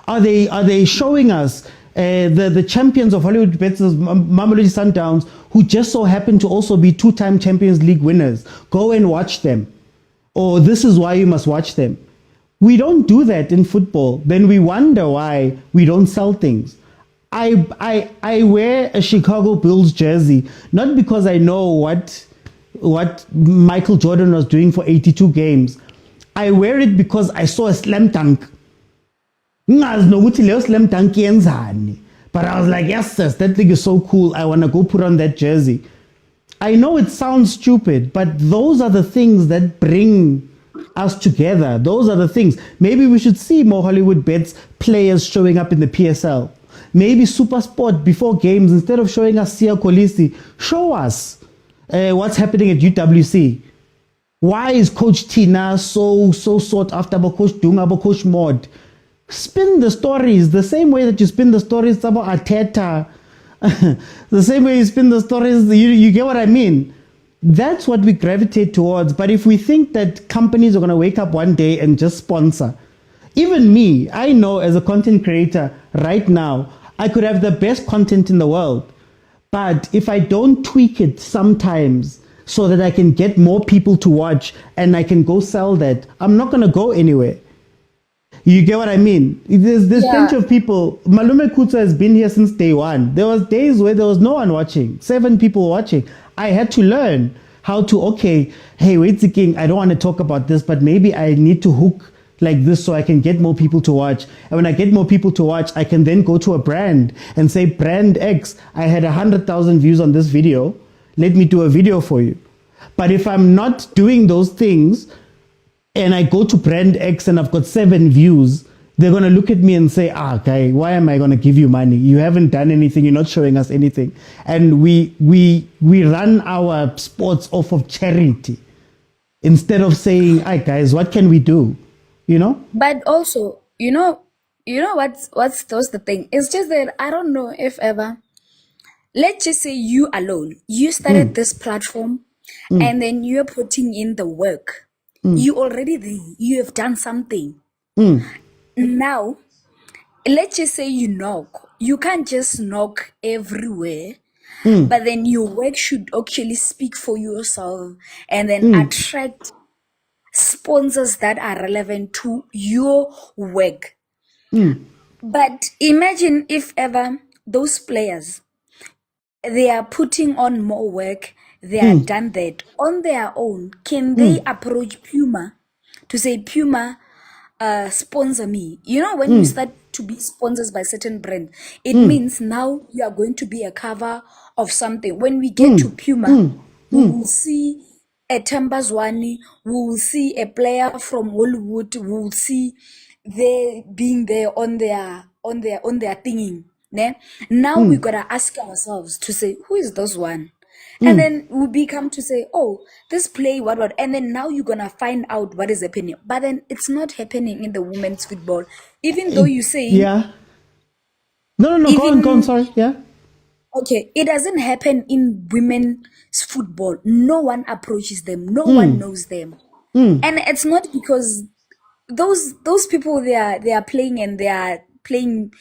Are they showing us the champions of Hollywood Bets, Mamelodi Sundowns, who just so happen to also be 2-time Champions League winners? Go and watch them. Or this is why you must watch them. We don't do that in football. Then we wonder why we don't sell things. I wear a Chicago Bulls jersey, not because I know what Michael Jordan was doing for 82 games. I wear it because I saw a slam dunk. But I was like, yes, sis, that thing is so cool. I want to go put on that jersey. I know it sounds stupid, but those are the things that bring us together. Those are the things. Maybe we should see more Hollywood Bets players showing up in the PSL. maybe SuperSport before games, instead of showing us Sia Kolisi, show us what's happening at UWC. Why is Coach Tina so sought after by Coach Dunga, by Coach Mod? Spin the stories the same way that you spin the stories about Arteta, the same way you spin the stories. You get what I mean? That's what we gravitate towards. But if we think that companies are going to wake up one day and just sponsor, even me, I know as a content creator right now, I could have the best content in the world. But if I don't tweak it sometimes so that I can get more people to watch and I can go sell that, I'm not going to go anywhere. You get what I mean? There's plenty of people. Malume Kutsa has been here since day one. There was days where there was no one watching, 7 people watching. I had to learn how to, okay, hey, wait a king, I don't want to talk about this, but maybe I need to hook like this so I can get more people to watch. And when I get more people to watch, I can then go to a brand and say, brand X, I had 100,000 views on this video. Let me do a video for you. But if I'm not doing those things and I go to brand X and I've got 7 views, they're going to look at me and say, guy, why am I going to give you money? You haven't done anything. You're not showing us anything. And we run our sports off of charity instead of saying, hi guys, what can we do? You know?
But also, you know what's the thing? It's just that I don't know if ever, let's just say you alone, you started this platform and then you're putting in the work. You already there. You have done something. Now, let's just say you knock. You can't just knock everywhere. But then your work should actually speak for yourself and then attract sponsors that are relevant to your work. But imagine if ever those players, they are putting on more work, they are done that on their own. Can they approach Puma to say, Puma, sponsor me? You know, when you start to be sponsors by certain brand, it means now you are going to be a cover of something. When we get to Puma, we will see a Tambazwani, we will see a player from Hollywood, we will see they being there on their thingy. Ne? Now we gotta ask ourselves to say, who is this one? And then we become to say, oh, this play, what, and then now you're gonna find out what is happening. But then it's not happening in the women's football. Even though you say,
yeah. No, go on, sorry, yeah.
Okay, it doesn't happen in women's football. No one approaches them. No one knows them. And it's not because those people they are playing and they are playing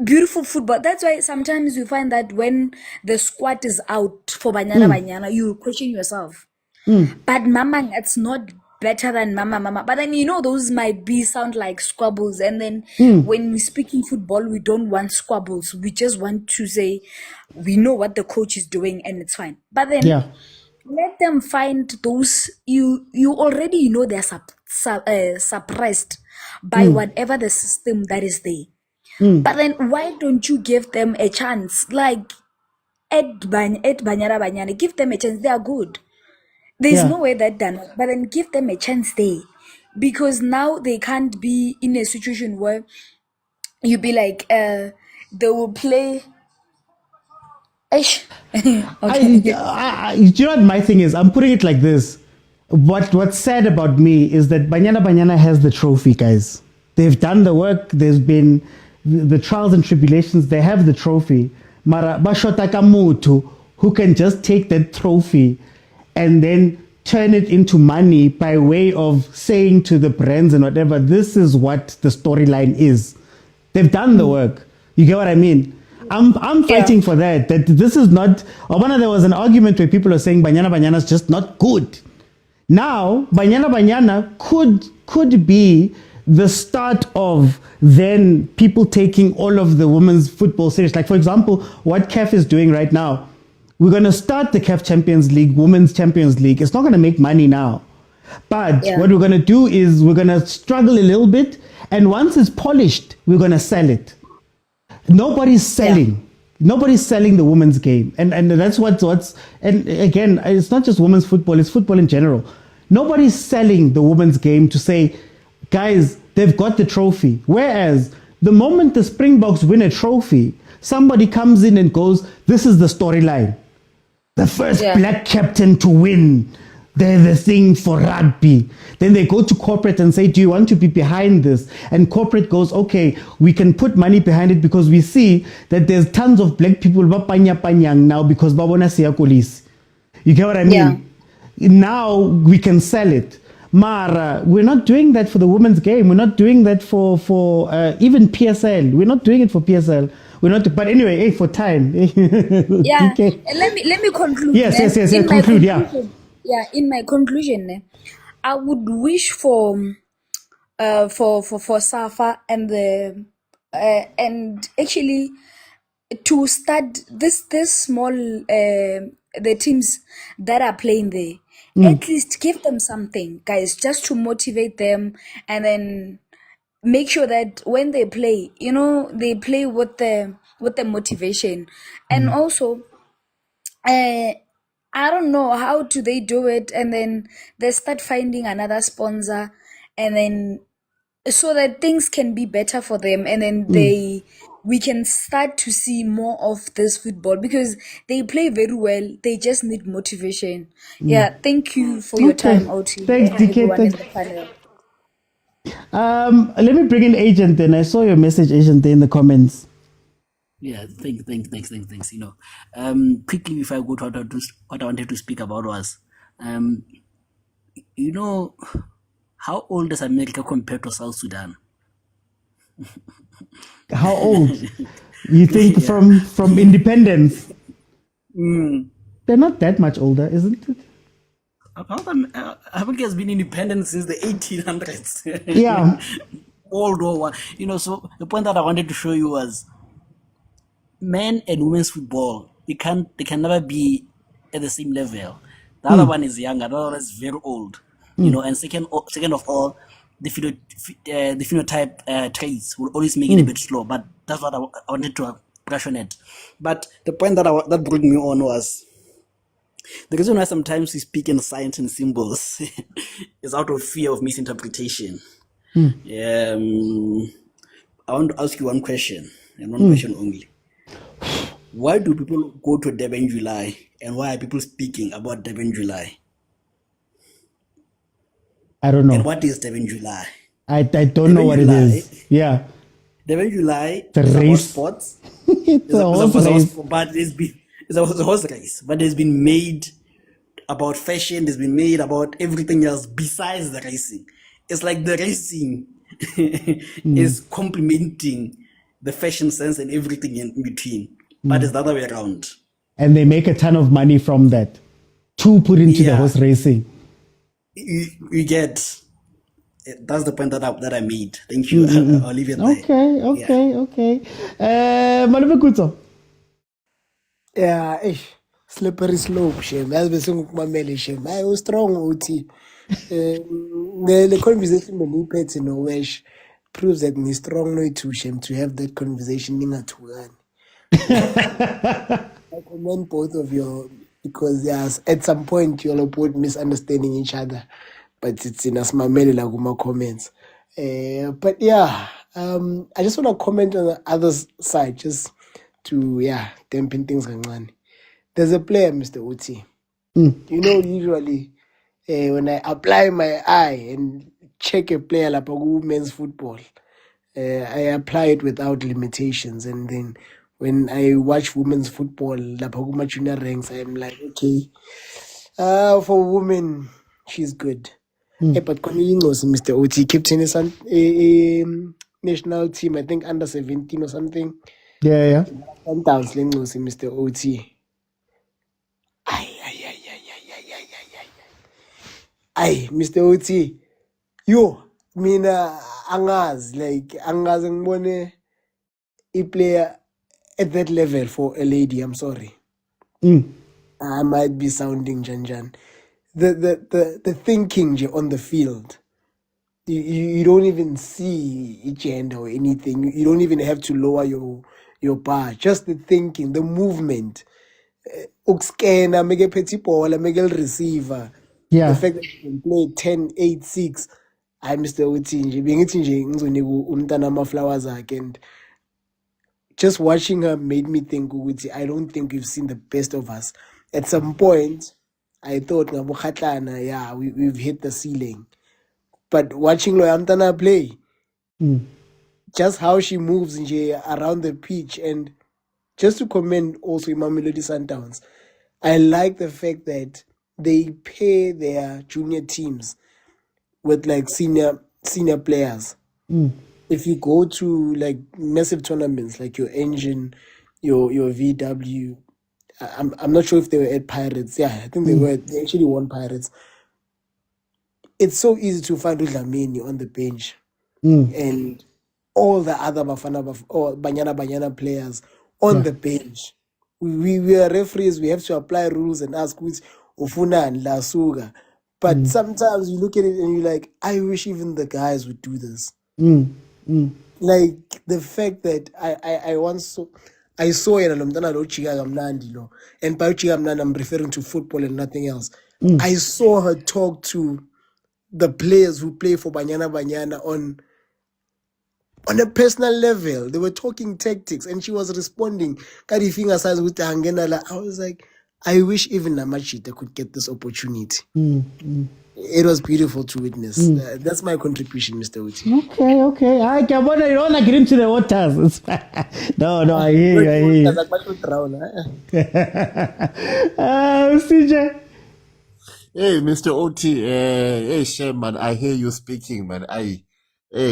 beautiful football. That's why sometimes you find that when the squad is out for Banyana Banyana, you question yourself. But Mama, it's not better than Mama. But then, you know, those might sound like squabbles. And then when we speak in football, we don't want squabbles. We just want to say, we know what the coach is doing and it's fine. But then let them find those, you already know they're suppressed by whatever the system that is there. But then why don't you give them a chance? Like Banyana Banyana, give them a chance. They are good. There's no way that done, but then give them a chance there. Because now they can't be in a situation where you be like, they will play. Okay.
You know what my thing is? I'm putting it like this. What's sad about me is that Banyana Banyana has the trophy, guys. They've done the work. There's been the trials and tribulations. They have the trophy. Mara Bashota Kamutu, who can just take that trophy and then turn it into money by way of saying to the brands and whatever, this is what the storyline is. They've done the work. You get what I mean? I'm fighting for that. That this is not. There was an argument where people are saying Banyana Banyana is just not good. Now Banyana Banyana could be the start of then people taking all of the women's football serious. Like for example, what CAF is doing right now. We're going to start the CAF Champions League, Women's Champions League. It's not going to make money now. But what we're going to do is we're going to struggle a little bit. And once it's polished, we're going to sell it. Nobody's selling. Yeah. Nobody's selling the women's game. And that's what's... And again, it's not just women's football. It's football in general. Nobody's selling the women's game to say, guys, they've got the trophy. Whereas The moment the Springboks win a trophy, somebody comes in and goes, this is the storyline. The first black captain to win. They're the thing for rugby. Then they go to corporate and say, do you want to be behind this? And corporate goes, okay, we can put money behind it because we see that there's tons of black people now because babona siya police. You get what I mean? Yeah. Now we can sell it. Mara, we're not doing that for the women's game. We're not doing that for even PSL. We're not doing it for PSL. We're not. But anyway, hey, for time.
Yeah.
Okay.
Let me conclude.
Yes. Conclude.
Yeah. In my conclusion, I would wish for Safa and the and actually to start this small the teams that are playing there. At least give them something, guys, just to motivate them, and then make sure that when they play, they play with the motivation. And also, I don't know how do they do it, and then they start finding another sponsor, and then so that things can be better for them, and then we can start to see more of this football because they play very well. They just need motivation. Yeah, thank you for your time, Oti.
Thanks, DK. Let me bring in Agent then. I saw your message, Agent, there in the comments.
Yeah, thanks. Quickly before I go to what I wanted to speak about was, how old is America compared to South Sudan?
How old? You think from independence? They're not that much older, isn't it?
Africa has been independent since the 1800s.
Yeah.
World War I. So the point that I wanted to show you was men and women's football, they can never be at the same level. The other one is younger, the other one is very old. And second of all, the phenotype traits will always make it a bit slow. But that's what I wanted to brush on it. But the point that brought me on was the reason why sometimes we speak in signs and symbols is out of fear of misinterpretation. I want to ask you one question, and one question only. Why do people go to Durban July, and why are people speaking about Durban July?
I don't know.
And what is Durban July?
I don't know what July, it is. Yeah.
Durban July
is
about sports.
It's a horse race.
But it's a horse race. But it's been made about fashion. It's been made about everything else besides the racing. It's like the racing is complementing the fashion sense and everything in between. But it's the other way around.
And they make a ton of money from that to put into the horse racing.
You get, that's the point that I made. Thank you. I'll leave it there.
Okay. Malubekuto.
Yeah, slippery slope, shame. As we sing Mameli, shame. I was strong, OT. The conversation with Lipet in Owesh proves that me strong no to shame to have that conversation in a tuan. I commend both of you because yes, at some point you'll both misunderstanding each other, but it's in a smameli laguma comments. But yeah, I just want to comment on the other side just to dampen things. There's a player, Mr. Uti. Usually when I apply my eye and check a player like women's football, I apply it without limitations, and then when I watch women's football, Lapaguma Junior ranks, I'm like, okay, for women, she's good. But was Mr. Oti, captain is a national team, I think under 17 or something.
Yeah.
Sundowns, Mr. Oti. Ay, Mr. Oti, mina angaz ngibone a player at that level for a lady. I'm sorry. I might be sounding janjan. The thinking on the field. You don't even see gender or anything. You don't even have to lower your bar. Just the thinking, the movement. Ukscanner, make a petty ball, make a receiver.
Yeah.
The fact that you can play 10, 8, 6. I Mr. Utinji, being umtana flowers and just watching her made me think, I don't think we've seen the best of us. At some point, I thought, yeah, we've hit the ceiling. But watching Loyamtana play, just how she moves around the pitch, and just to commend also Mamelodi Sundowns, I like the fact that they pair their junior teams with like senior players. If you go to like massive tournaments like your Engine, your VW, I'm not sure if they were at Pirates. Yeah, I think they were. They actually won Pirates. It's so easy to find Udlamini on the bench and all the other bafana or Banyana players on the bench. We are referees. We have to apply rules and ask which Ufuna and Lasuga. But sometimes you look at it and you're like, I wish even the guys would do this. Like the fact that I saw it and by Chiga I'm referring to football and nothing else. I saw her talk to the players who play for Banyana on a personal level. They were talking tactics and she was responding. I was like, I wish even Namachita could get this opportunity. It was beautiful to witness. That's my contribution, Mr. Uti.
Okay. I can want to don't get into the waters. No, I hear you. CJ.
Hey, Mr. OT. Hey, Shem, man. I hear you speaking, man. Hey,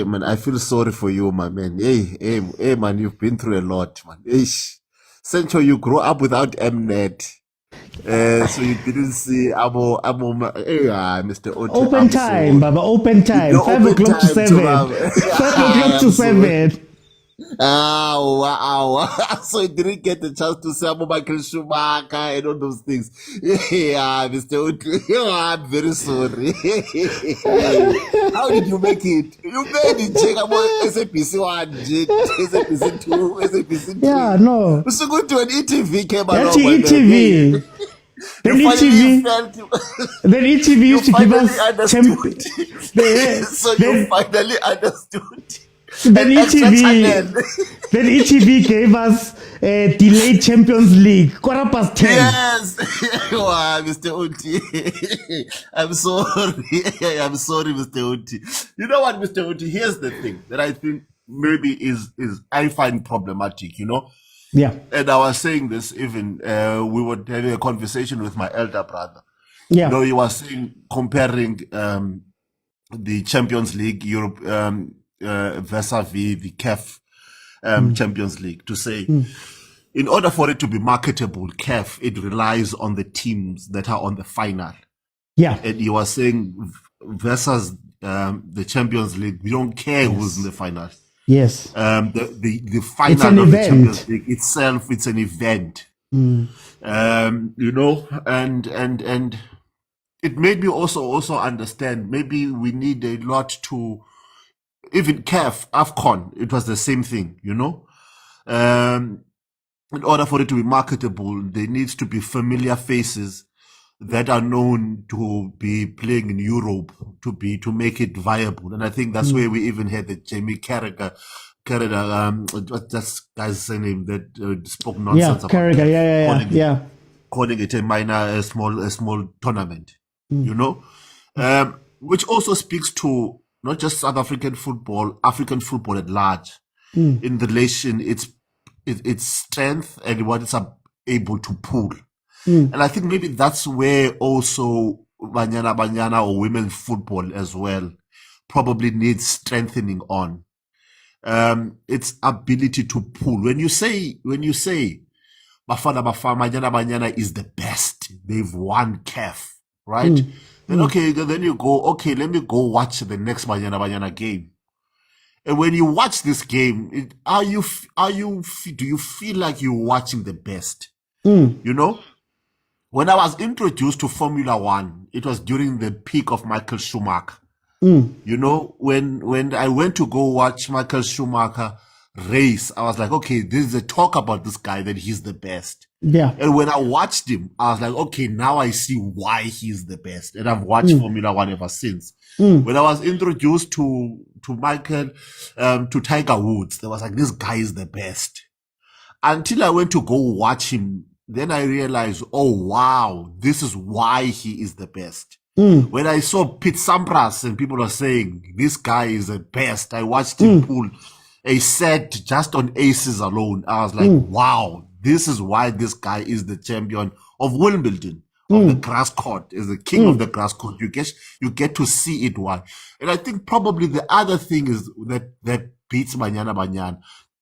man, I feel sorry for you, my man. Hey, man, you've been through a lot, man. Sancho, you grew up without Mnet. So you didn't see Mr. OT.
Open time, Baba, open time. 5 o'clock to 7. 5 o'clock to 7.
Wow. So you didn't get the chance to say about Michael Schumacher and all those things. Yeah, Mr. Otu, I'm very sorry. How did you make it? You made it. Check about SAPC 1, SAPC 2, SAPC 3.
Yeah, no.
So go to an ETV came along.
That's ETV. Then ETV used to give us
So you finally understood.
Then ETV gave us a delayed Champions League, 10:15.
Yes, wow, Mr. Oti. I'm sorry, Mr. Oti. You know what, Mr. Oti? Here's the thing that I think maybe is I find problematic.
Yeah.
And I was saying this even we were having a conversation with my elder brother.
Yeah.
He was saying comparing the Champions League Europe. Vis-a-vis the CAF Champions League, to say, in order for it to be marketable, CAF, it relies on the teams that are on the final.
Yeah.
And you are saying versus the Champions League, we don't care who's in the final.
Yes.
The final of the Champions League itself, it's an event. And it made me also understand maybe we need a lot to. Even CAF, AFCON, it was the same thing, In order for it to be marketable, there needs to be familiar faces that are known to be playing in Europe to make it viable. And I think that's where we even had the Jamie Carragher, what's that guy's name that spoke nonsense about
Carragher,
calling it a small tournament, which also speaks to not just South African football, African football at large, in relation its strength and what it's able to pull. And I think maybe that's where also Banyana or women's football as well probably needs strengthening on. Its ability to pull. When you say Bafana Banyana is the best, they've won CAF, right? Then then you go, let me go watch the next Banyana game. And when you watch this game, do you feel like you're watching the best? When I was introduced to Formula One, it was during the peak of Michael Schumacher. When I went to go watch Michael Schumacher race, I was like, okay, there's a talk about this guy that he's the best.
Yeah.
And when I watched him, I was like, okay, now I see why he's the best. And I've watched Formula One ever since. When I was introduced to Michael, to Tiger Woods, there was like, this guy is the best. Until I went to go watch him, then I realized, oh wow, this is why he is the best. When I saw Pete Sampras and people are saying, this guy is the best, I watched him pull a set just on aces alone. I was like, wow, this is why this guy is the champion of Wimbledon, of the grass court, is the king of the grass court. You get to see it why. And I think probably the other thing is that beats Banyana Banyana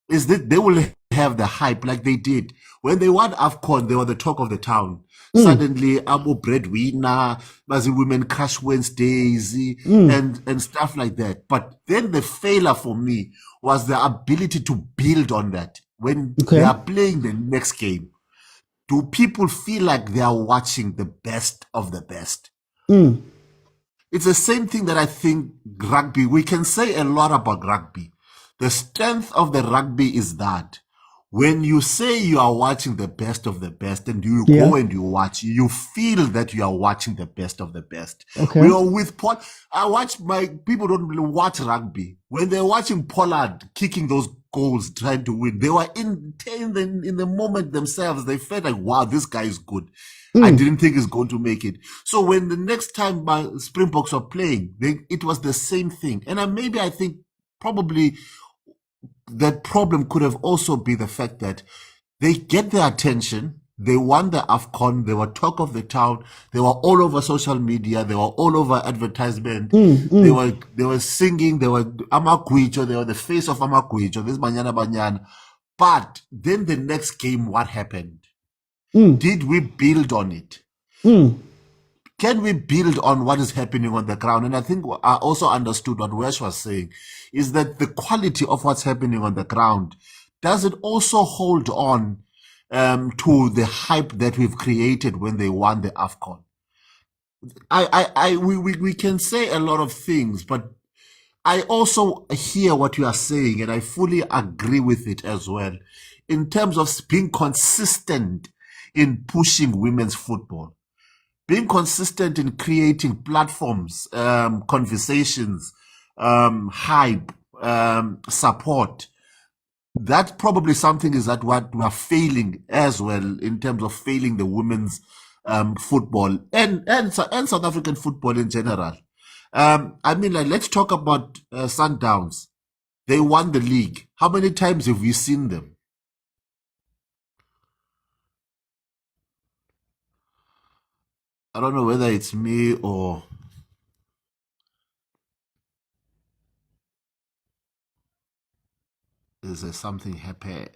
is that they will have the hype like they did. When they won AFCON, they were the talk of the town. Suddenly, I'm a breadwinner, Bazi Women Crash Wednesdays, and stuff like that. But then the failure for me was the ability to build on that. When they are playing the next game, do people feel like they are watching the best of the best? It's the same thing that I think rugby, we can say a lot about rugby. The strength of the rugby is that when you say you are watching the best of the best and you go and you watch, you feel that you are watching the best of the best. We are with Paul. I watch people don't really watch rugby. When they're watching Pollard kicking those goals, trying to win, they were in the moment themselves. They felt like, wow, this guy is good. I didn't think he's going to make it. So when the next time my Springboks were playing, it was the same thing. And I think probably that problem could have also been the fact that they get their attention. They won the AFCON. They were talk of the town. They were all over social media. They were all over advertisement. They were singing. They were Amakwicho. They were the face of Amakwicho. This Banyana Banyana. But then the next game, what happened? Did we build on it? Can we build on what is happening on the ground? And I think I also understood what Wesh was saying, is that the quality of what's happening on the ground, does it also hold on to the hype that we've created when they won the AFCON? We can say a lot of things, but I also hear what you are saying, and I fully agree with it as well, in terms of being consistent in pushing women's football. Being consistent in creating platforms, conversations, hype, support. That's probably something is that what we are failing as well in terms of failing the women's football and South African football in general. Let's talk about Sundowns. They won the league. How many times have we seen them? I don't know whether it's me or is there something happened.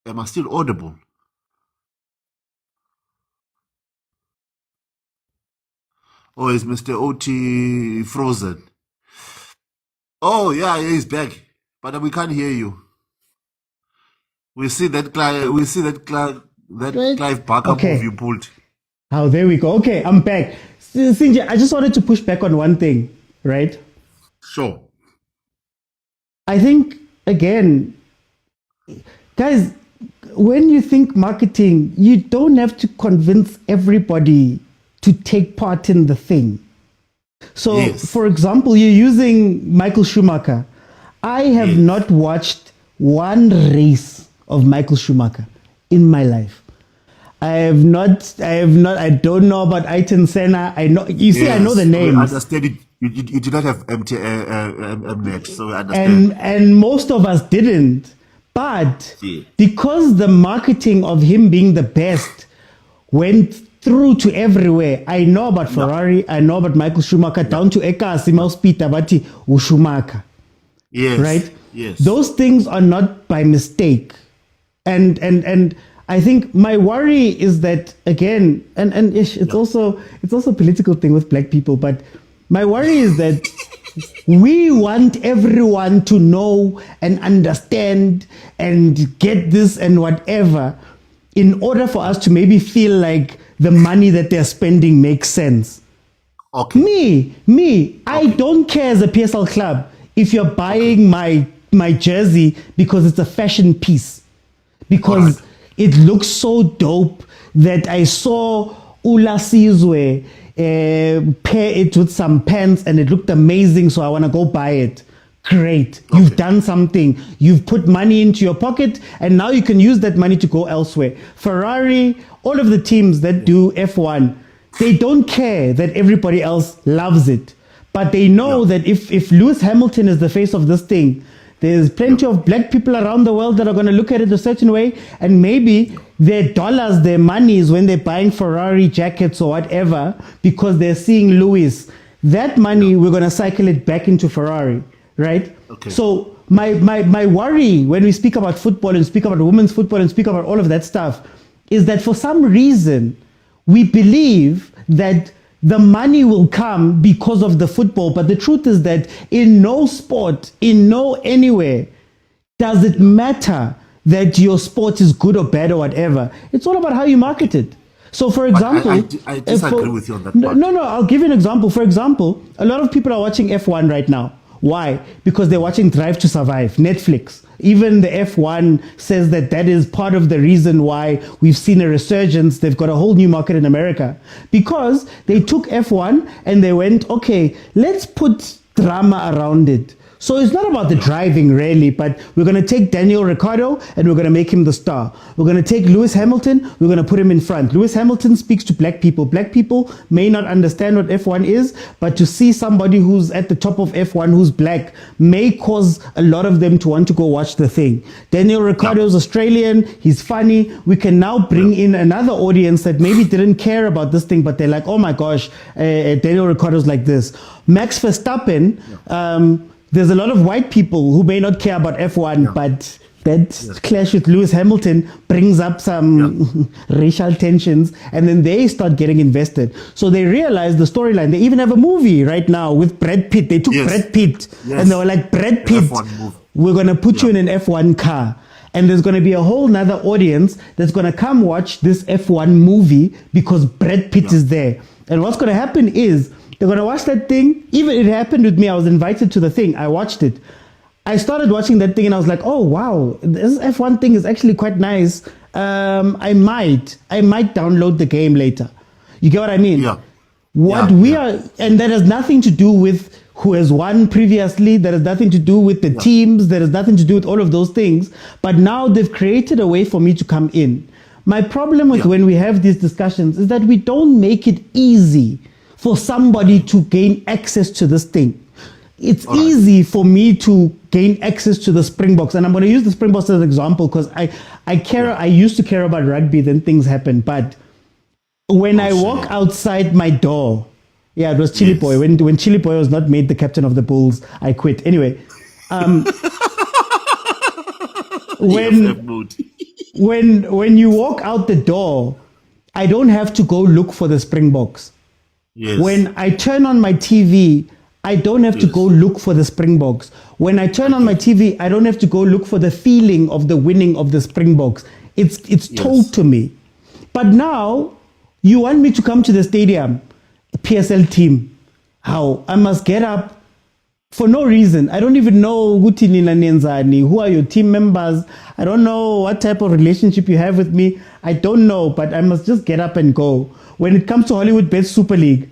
Am I still audible? Or is Mr. OT frozen? Oh yeah, he's back, but we can't hear you. We see that Clive Barker move you pulled.
Oh, there we go. Okay, I'm back. Sinja, I just wanted to push back on one thing, right?
Sure.
I think, again, guys, when you think marketing, you don't have to convince everybody to take part in the thing. So, for example, you're using Michael Schumacher. I have not watched one race of Michael Schumacher in my life. I don't know about Ayrton Senna. I know the names.
I understand it. You did not have Mnet, so I understand.
And most of us didn't. But because the marketing of him being the best went through to everywhere, I know about Ferrari, I know about Michael Schumacher, down to Eka Simos Peter Bati Schumacher.
Yes.
Right?
Yes.
Those things are not by mistake. And I think my worry is that, again, and it's also a political thing with black people, but my worry is that we want everyone to know and understand and get this and whatever in order for us to maybe feel like the money that they're spending makes sense.
Okay.
Me, I don't care as a PSL club if you're buying my jersey because it's a fashion piece, because it looks so dope that I saw Ula Sizwe pair it with some pants and it looked amazing, so I want to go buy it. Great. You've done something. You've put money into your pocket, and now you can use that money to go elsewhere. Ferrari, all of the teams that do F1, they don't care that everybody else loves it. But they know that if Lewis Hamilton is the face of this thing, there's plenty of black people around the world that are going to look at it a certain way, and maybe their dollars, their monies when they're buying Ferrari jackets or whatever, because they're seeing Lewis, that money, we're going to cycle it back into Ferrari, right? So my worry when we speak about football and speak about women's football and speak about all of that stuff is that for some reason we believe that the money will come because of the football, but the truth is that in no sport, in no anywhere, does it matter that your sport is good or bad or whatever. It's all about how you market it. So, for example,
I disagree with you on that
part.
part.
No, I'll give you an example. For example, a lot of people are watching F1 right now. Why? Because they're watching Drive to Survive, Netflix. Even the F1 says that is part of the reason why we've seen a resurgence. They've got a whole new market in America. Because they took F1 and they went, okay, let's put drama around it. So it's not about the driving really, but we're going to take Daniel Ricciardo and we're going to make him the star. We're going to take Lewis Hamilton, we're going to put him in front. Lewis Hamilton speaks to black people. Black people may not understand what F1 is, but to see somebody who's at the top of F1 who's black may cause a lot of them to want to go watch the thing. Daniel Ricciardo is Australian, he's funny. We can now bring in another audience that maybe didn't care about this thing, but they're like, oh my gosh, Daniel Ricciardo's like this. Max Verstappen, there's a lot of white people who may not care about F1, but that clash with Lewis Hamilton brings up some racial tensions, and then they start getting invested. So they realize the storyline. They even have a movie right now with Brad Pitt. They took Brad Pitt, and they were like, Brad Pitt, we're going to put you in an F1 car. And there's going to be a whole nother audience that's going to come watch this F1 movie because Brad Pitt is there. And what's going to happen is, they're going to watch that thing. Even it happened with me. I was invited to the thing. I watched it. I started watching that thing and I was like, oh, wow, this F1 thing is actually quite nice. I might download the game later. You get what I mean?
Yeah.
And that has nothing to do with who has won previously. That has nothing to do with the teams. That has nothing to do with all of those things. But now they've created a way for me to come in. My problem with when we have these discussions is that we don't make it easy for somebody to gain access to this thing. It's easy for me to gain access to the Springboks. And I'm going to use the Springboks as an example because I used to care about rugby, then things happen. But when I walk outside my door, it was Chili Boy. When Chili Boy was not made the captain of the Bulls, I quit. Anyway, when you walk out the door, I don't have to go look for the Springboks.
Yes.
When I turn on my TV, I don't have to go look for the Springboks. When I turn on my TV, I don't have to go look for the feeling of the winning of the Springboks. It's told to me. But now, you want me to come to the stadium, PSL team. How? I must get up for no reason. I don't even know who are your team members. I don't know what type of relationship you have with me. I don't know, but I must just get up and go. When it comes to Hollywood Bets Super League,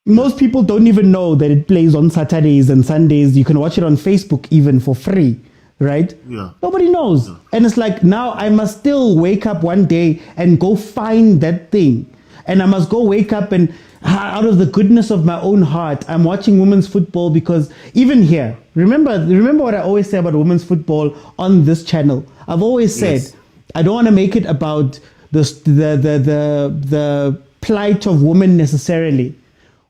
most people don't even know that it plays on Saturdays and Sundays. You can watch it on Facebook even for free, right?
Yeah.
Nobody knows. Yeah. And it's like, now I must still wake up one day and go find that thing. And I must go wake up and out of the goodness of my own heart, I'm watching women's football because even here, remember what I always say about women's football on this channel. I've always said, I don't want to make it about the plight of women necessarily.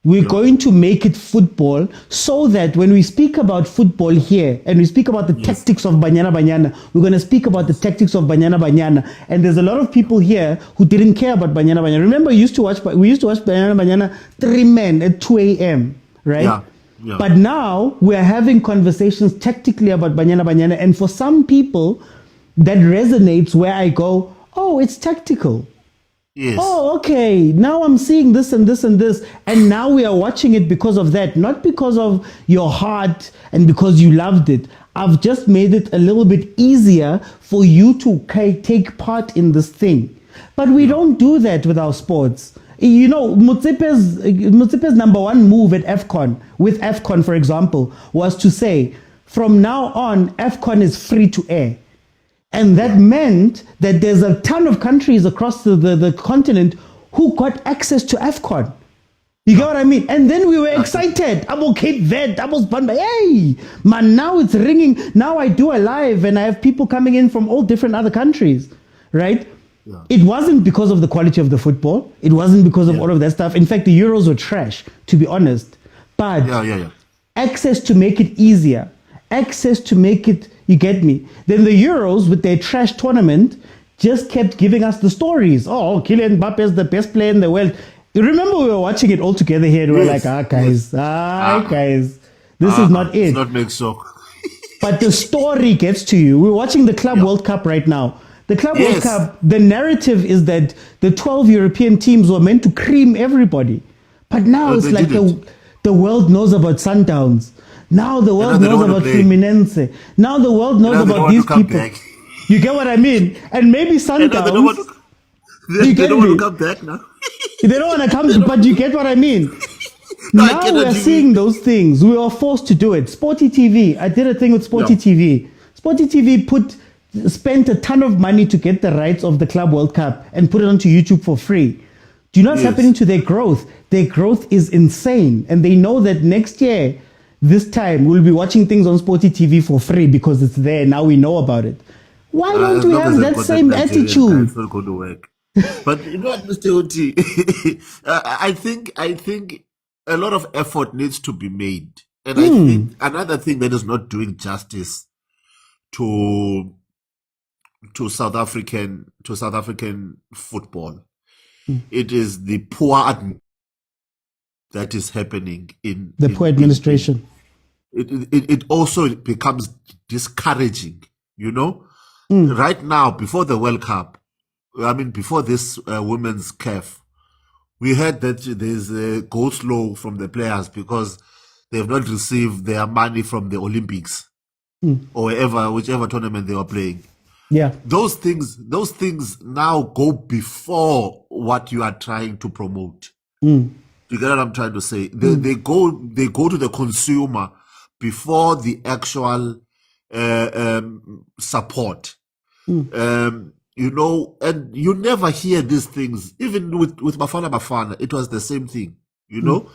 We're going to make it football so that when we speak about football here and we speak about the tactics of Banyana Banyana, we're going to speak about the tactics of Banyana Banyana. And there's a lot of people here who didn't care about Banyana Banyana. Remember, we used to watch Banyana Banyana 3 men at 2 a.m., right?
Yeah. Yeah.
But now we're having conversations tactically about Banyana Banyana. And for some people, that resonates where I go, oh, it's tactical.
Yes.
Oh, okay. Now I'm seeing this and this and this. And now we are watching it because of that, not because of your heart and because you loved it. I've just made it a little bit easier for you to take part in this thing. But we don't do that with our sports. You know, Motsepe's number one move at AFCON, with AFCON, for example, was to say, from now on, AFCON is free to air. And that meant that there's a ton of countries across the continent who got access to AFCON. You get what I mean? And then we were excited. About Cape Verde, about Bamba. Hey, man, now it's ringing. Now I do a live and I have people coming in from all different other countries, right? Yeah. It wasn't because of the quality of the football. It wasn't because of all of that stuff. In fact, the Euros were trash, to be honest. But access to make it easier, access to make it, you get me? Then the Euros, with their trash tournament, just kept giving us the stories. Oh, Kylian Mbappe is the best player in the world. You remember we were watching it all together here and we were like, guys, this is not it.
It's not make so.
But the story gets to you. We're watching the Club World Cup right now. The Club World Cup, the narrative is that the 12 European teams were meant to cream everybody. But now it's like the world knows about Sundowns. Now the world knows about Fluminense. Now the world knows about these people. Back. You get what I mean? And maybe Sundowns.
They don't want to come back now.
They don't want to come, but you get what I mean? Now we're seeing those things. We were forced to do it. Sporty TV. I did a thing with Sporty TV. Sporty TV spent a ton of money to get the rights of the Club World Cup and put it onto YouTube for free. Do you know what's happening to their growth? Their growth is insane. And they know that next year, this time, we'll be watching things on Sporty TV for free because it's there. Now we know about it. Why don't we have that same attitude?
It's not going to work. But you know what, Mr. Oti? I think a lot of effort needs to be made. And I think another thing that is not doing justice to South African football, it is the poor that is happening in the
poor administration.
It also becomes discouraging, you know. Right now, before the World Cup, before this women's CAF, we heard that there's a go slow from the players because they have not received their money from the Olympics or whichever tournament they were playing.
Yeah,
those things now go before what you are trying to promote. You get what I'm trying to say? They go to the consumer before the actual support. You know, and you never hear these things. Even with Bafana, it was the same thing, you know.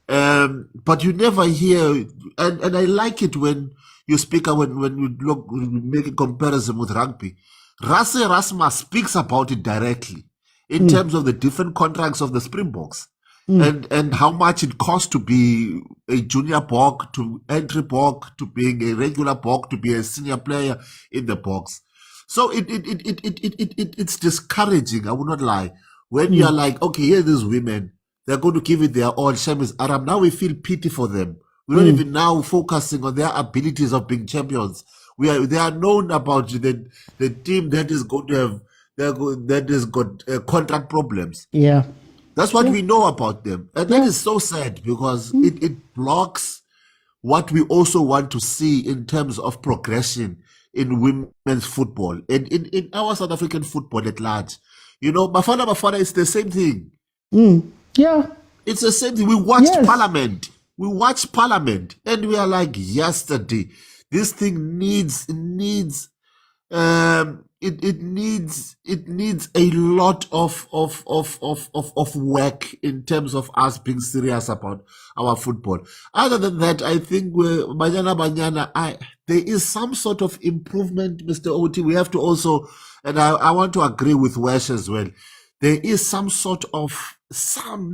But you never hear, and I like it when you speak, when you make a comparison with rugby. Rasse Rasma speaks about it directly in terms of the different contracts of the Springboks and how much it costs to be a junior Bok, to entry Bok, to being a regular Bok, to be a senior player in the box. So it's discouraging, I will not lie. When you are like, okay, here are these women, they're going to give it their all. Shemis Arab. Now we feel pity for them. We're not even now focusing on their abilities of being champions. They are known about the team that is going to have that has got contract problems.
Yeah,
that's what we know about them, and that is so sad because it blocks what we also want to see in terms of progression in women's football and in our South African football at large. You know, Bafana is the same thing.
Yeah.
It's the same thing. We watched Parliament. We watched Parliament and we are like, yesterday, this thing needs a lot of work in terms of us being serious about our football. Other than that, I think Banyana, there is some sort of improvement, Mr. Oti. We have to also, and I want to agree with Wesh as well. There is some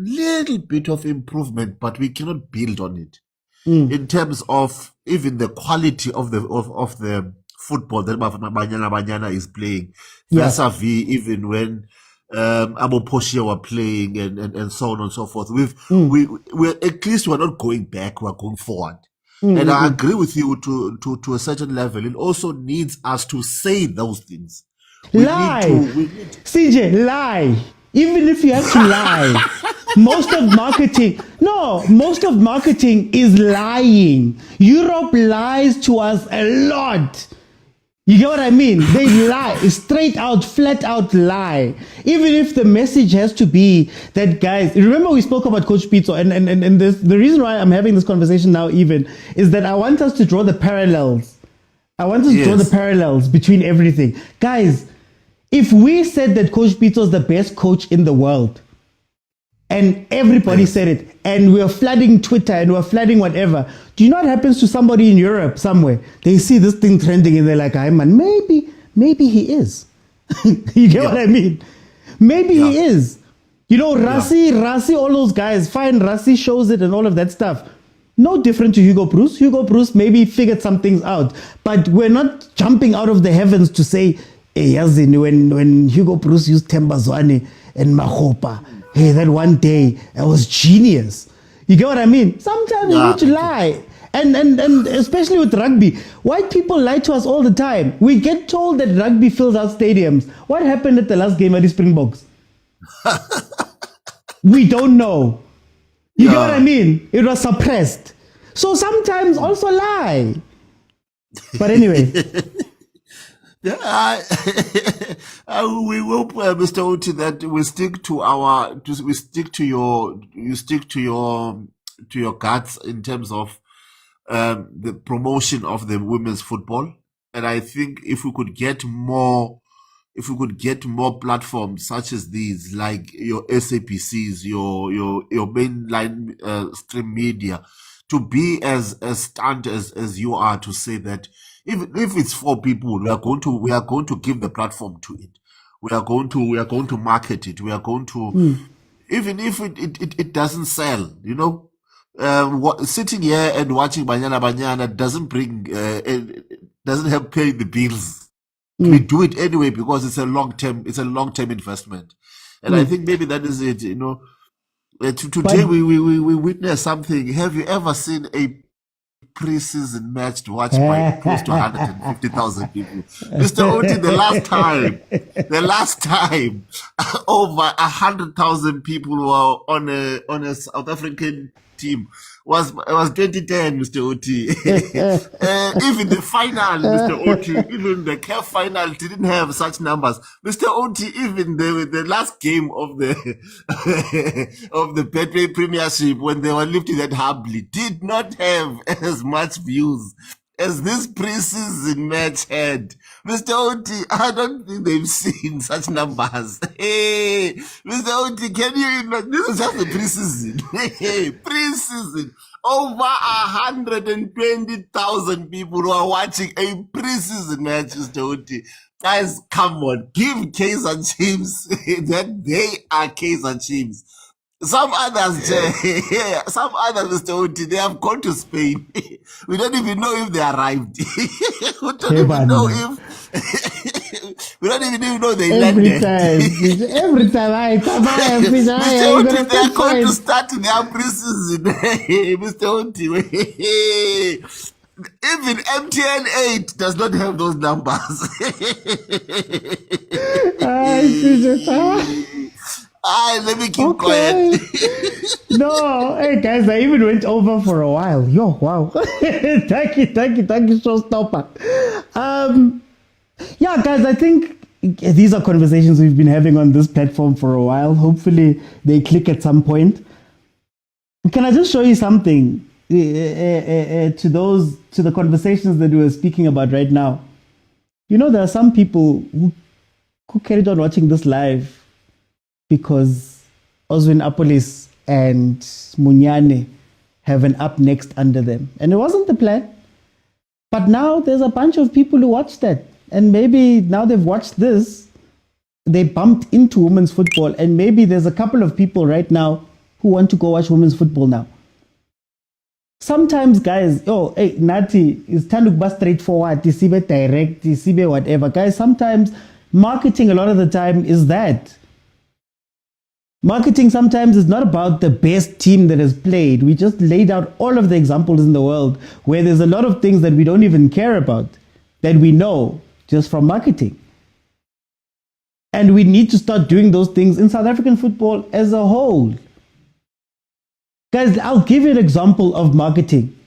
little bit of improvement, but we cannot build on it in terms of even the quality of the football that Banyana Banyana is playing. Vis-a-vis even when Abo Poshia were playing and so on and so forth. We're at least we're not going back, we're going forward. And I agree with you to a certain level. It also needs us to say those things.
CJ, lie. Even if you have to lie, most of marketing is lying. Europe lies to us a lot. You get what I mean? They lie, straight out, flat out lie. Even if the message has to be that, guys, remember we spoke about Coach Pitso, and this, the reason why I'm having this conversation now even is that I want us to draw the parallels. I want us to draw the parallels between everything. Guys, if we said that Coach Pitso is the best coach in the world, and everybody said it, and we're flooding Twitter and we're flooding whatever, do you know what happens to somebody in Europe somewhere? They see this thing trending and they're like, "Hey man, maybe he is." You get what I mean? Maybe he is. You know, Rassi, all those guys, fine, Rassi shows it and all of that stuff. No different to Hugo Bruce. Hugo Bruce maybe figured some things out, but we're not jumping out of the heavens to say, hey, Yazin, when Hugo Bruce used Tembazwane and Mahopa, hey, that one day, that was genius. You get what I mean? Sometimes you need to lie. And especially with rugby, white people lie to us all the time. We get told that rugby fills out stadiums. What happened at the last game at the Springboks? We don't know. You get what I mean? It was suppressed. So sometimes also lie. But anyway.
We will, Mr. Oti, that we stick to your guts in terms of the promotion of the women's football. And I think if we could get more platforms such as these, like your SAPCs, your mainline stream media, to be as stunned as you are to say that even if it's for people, we are going to give the platform to it. We are going to market it. We are going to, even if it doesn't sell, you know, sitting here and watching Banyana Banyana doesn't help pay the bills. We do it anyway because it's a long-term investment. And I think maybe that is it, you know. Today we witness something. Have you ever seen a pre-season match watched by close to 150,000 people? Mr. Oti, the last time over 100,000 people were on a South African team was 2010, Mr. Oti. Even the final, Mr. Oti, even the CAF final didn't have such numbers. Mr. Oti, even the last game of the of the Betway Premiership, when they were lifting that humbly, did not have as much views as this pre-season match had. Mr. Oti, I don't think they've seen such numbers. Hey, Mr. Oti, can you imagine? This is just the pre-season. Pre-season. Over 120,000 people who are watching a pre-season match, Mr. Oti. Guys, come on. Give Kaizer Chiefs that they are Kaizer Chiefs. Some others, Mr. Oti, they have gone to Spain. We don't even know if they arrived. We don't even know if we don't even know they landed.
Every time
Mr. Oti, they are going to start their pre-season. Mr. Oti, even MTN 8 does not have those numbers. Let me keep quiet.
No, hey guys, I even went over for a while. Yo, wow. Thank you, showstopper. Yeah, guys, I think these are conversations we've been having on this platform for a while. Hopefully they click at some point. Can I just show you something to the conversations that we were speaking about right now? You know, there are some people who carried on watching this live because Oswin Apolis and Munyane have an up next under them. And it wasn't the plan. But now there's a bunch of people who watched that. And maybe now they've watched this, they bumped into women's football. And maybe there's a couple of people right now who want to go watch women's football now. Sometimes, guys, hey, Nati, it's time to be straightforward, DCB direct, DCB whatever. Guys, sometimes marketing a lot of the time is that. Marketing sometimes is not about the best team that has played. We just laid out all of the examples in the world where there's a lot of things that we don't even care about, that we know just from marketing. And we need to start doing those things in South African football as a whole. Guys, I'll give you an example of marketing.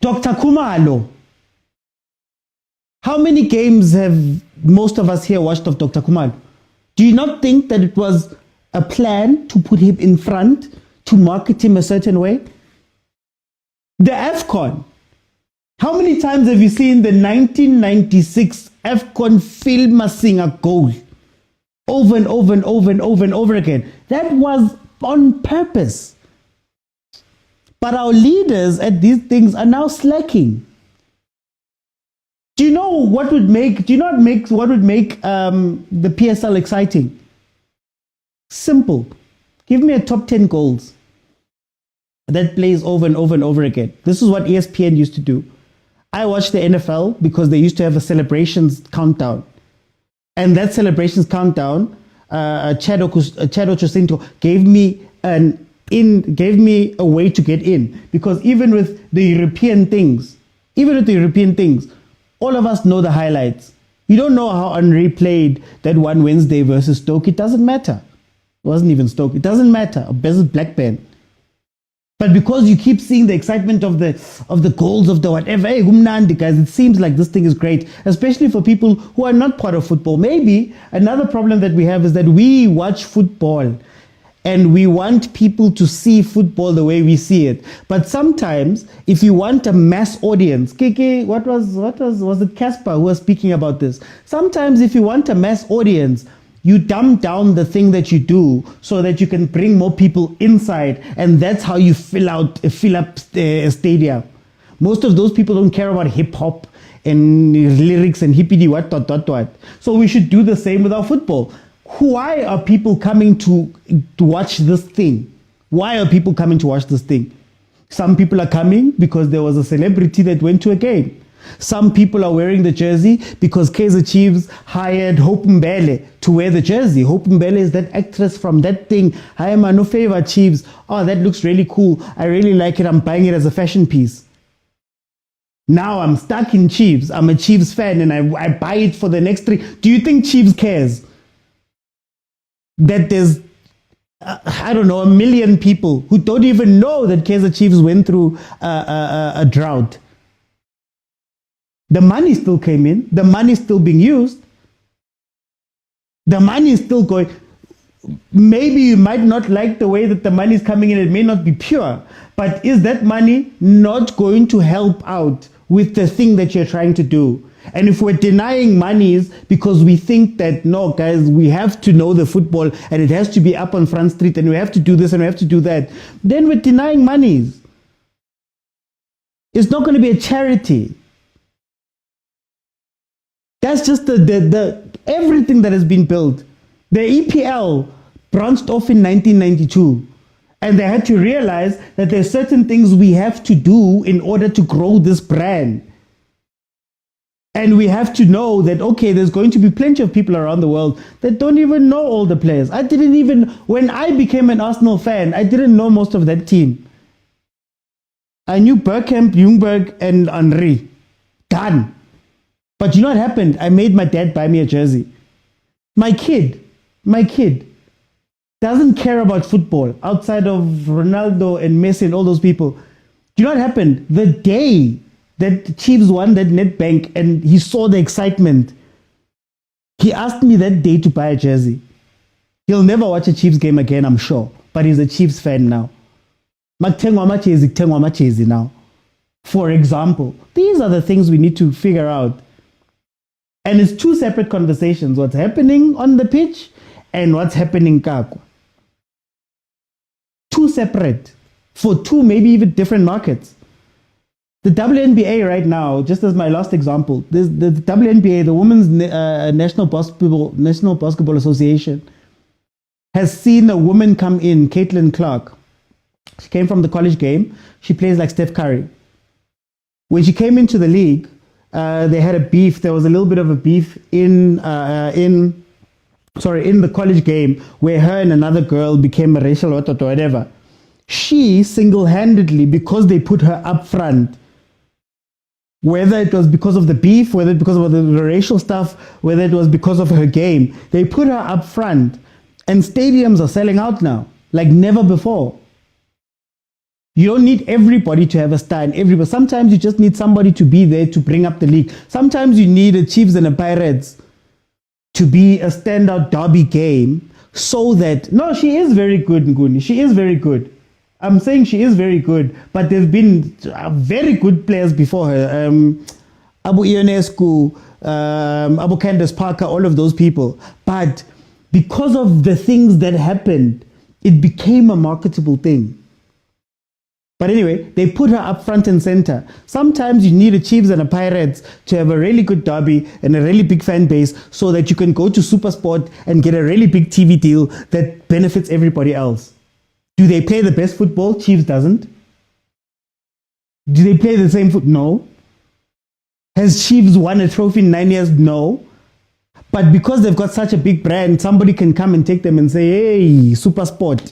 Dr. Khumalo. How many games have most of us here watched of Dr. Khumalo? Do you not think that it was a plan to put him in front, to market him a certain way? The AFCON. How many times have you seen the 1996 AFCON film singer goal? Over and over and over and over and over again. That was on purpose. But our leaders at these things are now slacking. Do you know what would make the PSL exciting? Simple. Give me a top 10 goals that plays over and over and over again. This is what ESPN used to do. I watched the NFL because they used to have a celebrations countdown. And that celebrations countdown, Chad Ochocinco gave me a way to get in. Because even with the European things, all of us know the highlights. You don't know how Henry played that one Wednesday versus Stoke. It doesn't matter. It wasn't even Stoke. It doesn't matter. Versus Blackburn. But because you keep seeing the excitement of the goals, of the whatever, hey, guys, it seems like this thing is great, especially for people who are not part of football. Maybe another problem that we have is that we watch football and we want people to see football the way we see it. But sometimes, if you want a mass audience, Keke, was it Casper who was speaking about this? Sometimes, if you want a mass audience, you dumb down the thing that you do so that you can bring more people inside, and that's how you fill up a stadium. Most of those people don't care about hip hop and lyrics and hippity what. So we should do the same with our football. Why are people coming to watch this thing? Why are people coming to watch this thing? Some people are coming because there was a celebrity that went to a game. Some people are wearing the jersey because Kaizer Chiefs hired Hope Mbele to wear the jersey. Hope Mbele is that actress from that thing. I am no favor Chiefs. Oh, that looks really cool. I really like it. I'm buying it as a fashion piece. Now I'm stuck in Chiefs. I'm a Chiefs fan and I buy it for the next 3. Do you think Chiefs cares that there's, I don't know, 1 million people who don't even know that Kaizer Chiefs went through a drought? The money still came in. The money is still being used. The money is still going. Maybe you might not like the way that the money is coming in. It may not be pure. But is that money not going to help out with the thing that you're trying to do? And if we're denying monies because we think that, no, guys, we have to know the football and it has to be up on Front Street and we have to do this and we have to do that, then we're denying monies. It's not going to be a charity. That's just the everything that has been built. The EPL branched off in 1992. And they had to realize that there's certain things we have to do in order to grow this brand. And we have to know that, okay, there's going to be plenty of people around the world that don't even know all the players. When I became an Arsenal fan, I didn't know most of that team. I knew Bergkamp, Ljungberg, and Henry. Done. But you know what happened? I made my dad buy me a jersey. My kid doesn't care about football outside of Ronaldo and Messi and all those people. Do you know what happened? The day that Chiefs won that Nedbank and he saw the excitement, he asked me that day to buy a jersey. He'll never watch a Chiefs game again, I'm sure. But he's a Chiefs fan now. Now. For example, these are the things we need to figure out. And it's 2 separate conversations. What's happening on the pitch and what's happening in Kakwa. 2 separate for 2 maybe even different markets. The WNBA right now, just as my last example, the WNBA, the Women's National Basketball Association, has seen a woman come in, Caitlin Clark. She came from the college game. She plays like Steph Curry. When she came into the league, they had a beef. There was a little bit of a beef in the college game where her and another girl became a racial whatever. She single-handedly, because they put her up front, Whether it was because of the beef, whether it because of the racial stuff, whether it was because of her game, they put her up front, and stadiums are selling out now like never before. You don't need everybody to have a star, and everybody. Sometimes you just need somebody to be there to bring up the league. Sometimes you need a Chiefs and a Pirates to be a standout derby game, so that she is very good, Nguni. She is very good. I'm saying she is very good, but there's been very good players before her. Abu Ionescu, Abu Candace Parker, all of those people. But because of the things that happened, it became a marketable thing. But anyway, they put her up front and center. Sometimes you need a Chiefs and a Pirates to have a really good derby and a really big fan base so that you can go to Supersport and get a really big TV deal that benefits everybody else. Do they play the best football? Chiefs doesn't. Do they play the same football? No. Has Chiefs won a trophy in 9 years? No. But because they've got such a big brand, somebody can come and take them and say, hey, Supersport.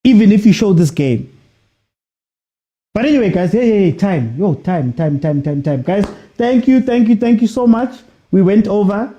Even if you show this game. But anyway, guys, time. Guys, thank you so much. We went over.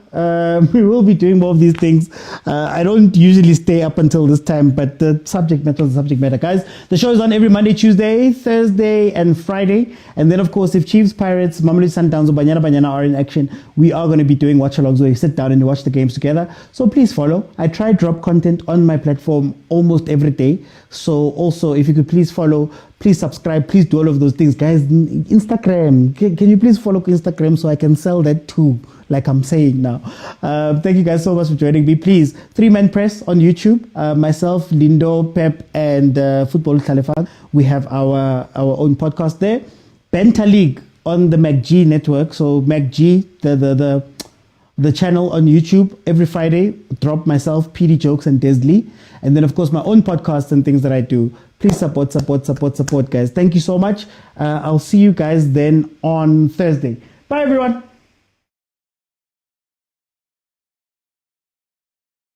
We will be doing more of these things. I don't usually stay up until this time, but the subject matter is the subject matter, guys. The show is on every Monday, Tuesday, Thursday, and Friday. And then, of course, if Chiefs, Pirates, Mamelodi Sundowns, or Banyana Banyana are in action, we are going to be doing watch-alongs where you sit down and you watch the games together. So please follow. I try to drop content on my platform almost every day. So also, if you could please follow, please subscribe, please do all of those things. Guys, Instagram, can you please follow Instagram so I can sell that too, like I'm saying now. Thank you guys so much for joining me. Please, 3-Man Press on YouTube. Myself, Lindo, Pep, and Football Talifang. We have our own podcast there. Benta League on the MacG network. So MacG, the channel on YouTube, every Friday, drop myself, PD Jokes, and Desley. And then, of course, my own podcast and things that I do. Please support, guys. Thank you so much. I'll see you guys then on Thursday. Bye, everyone.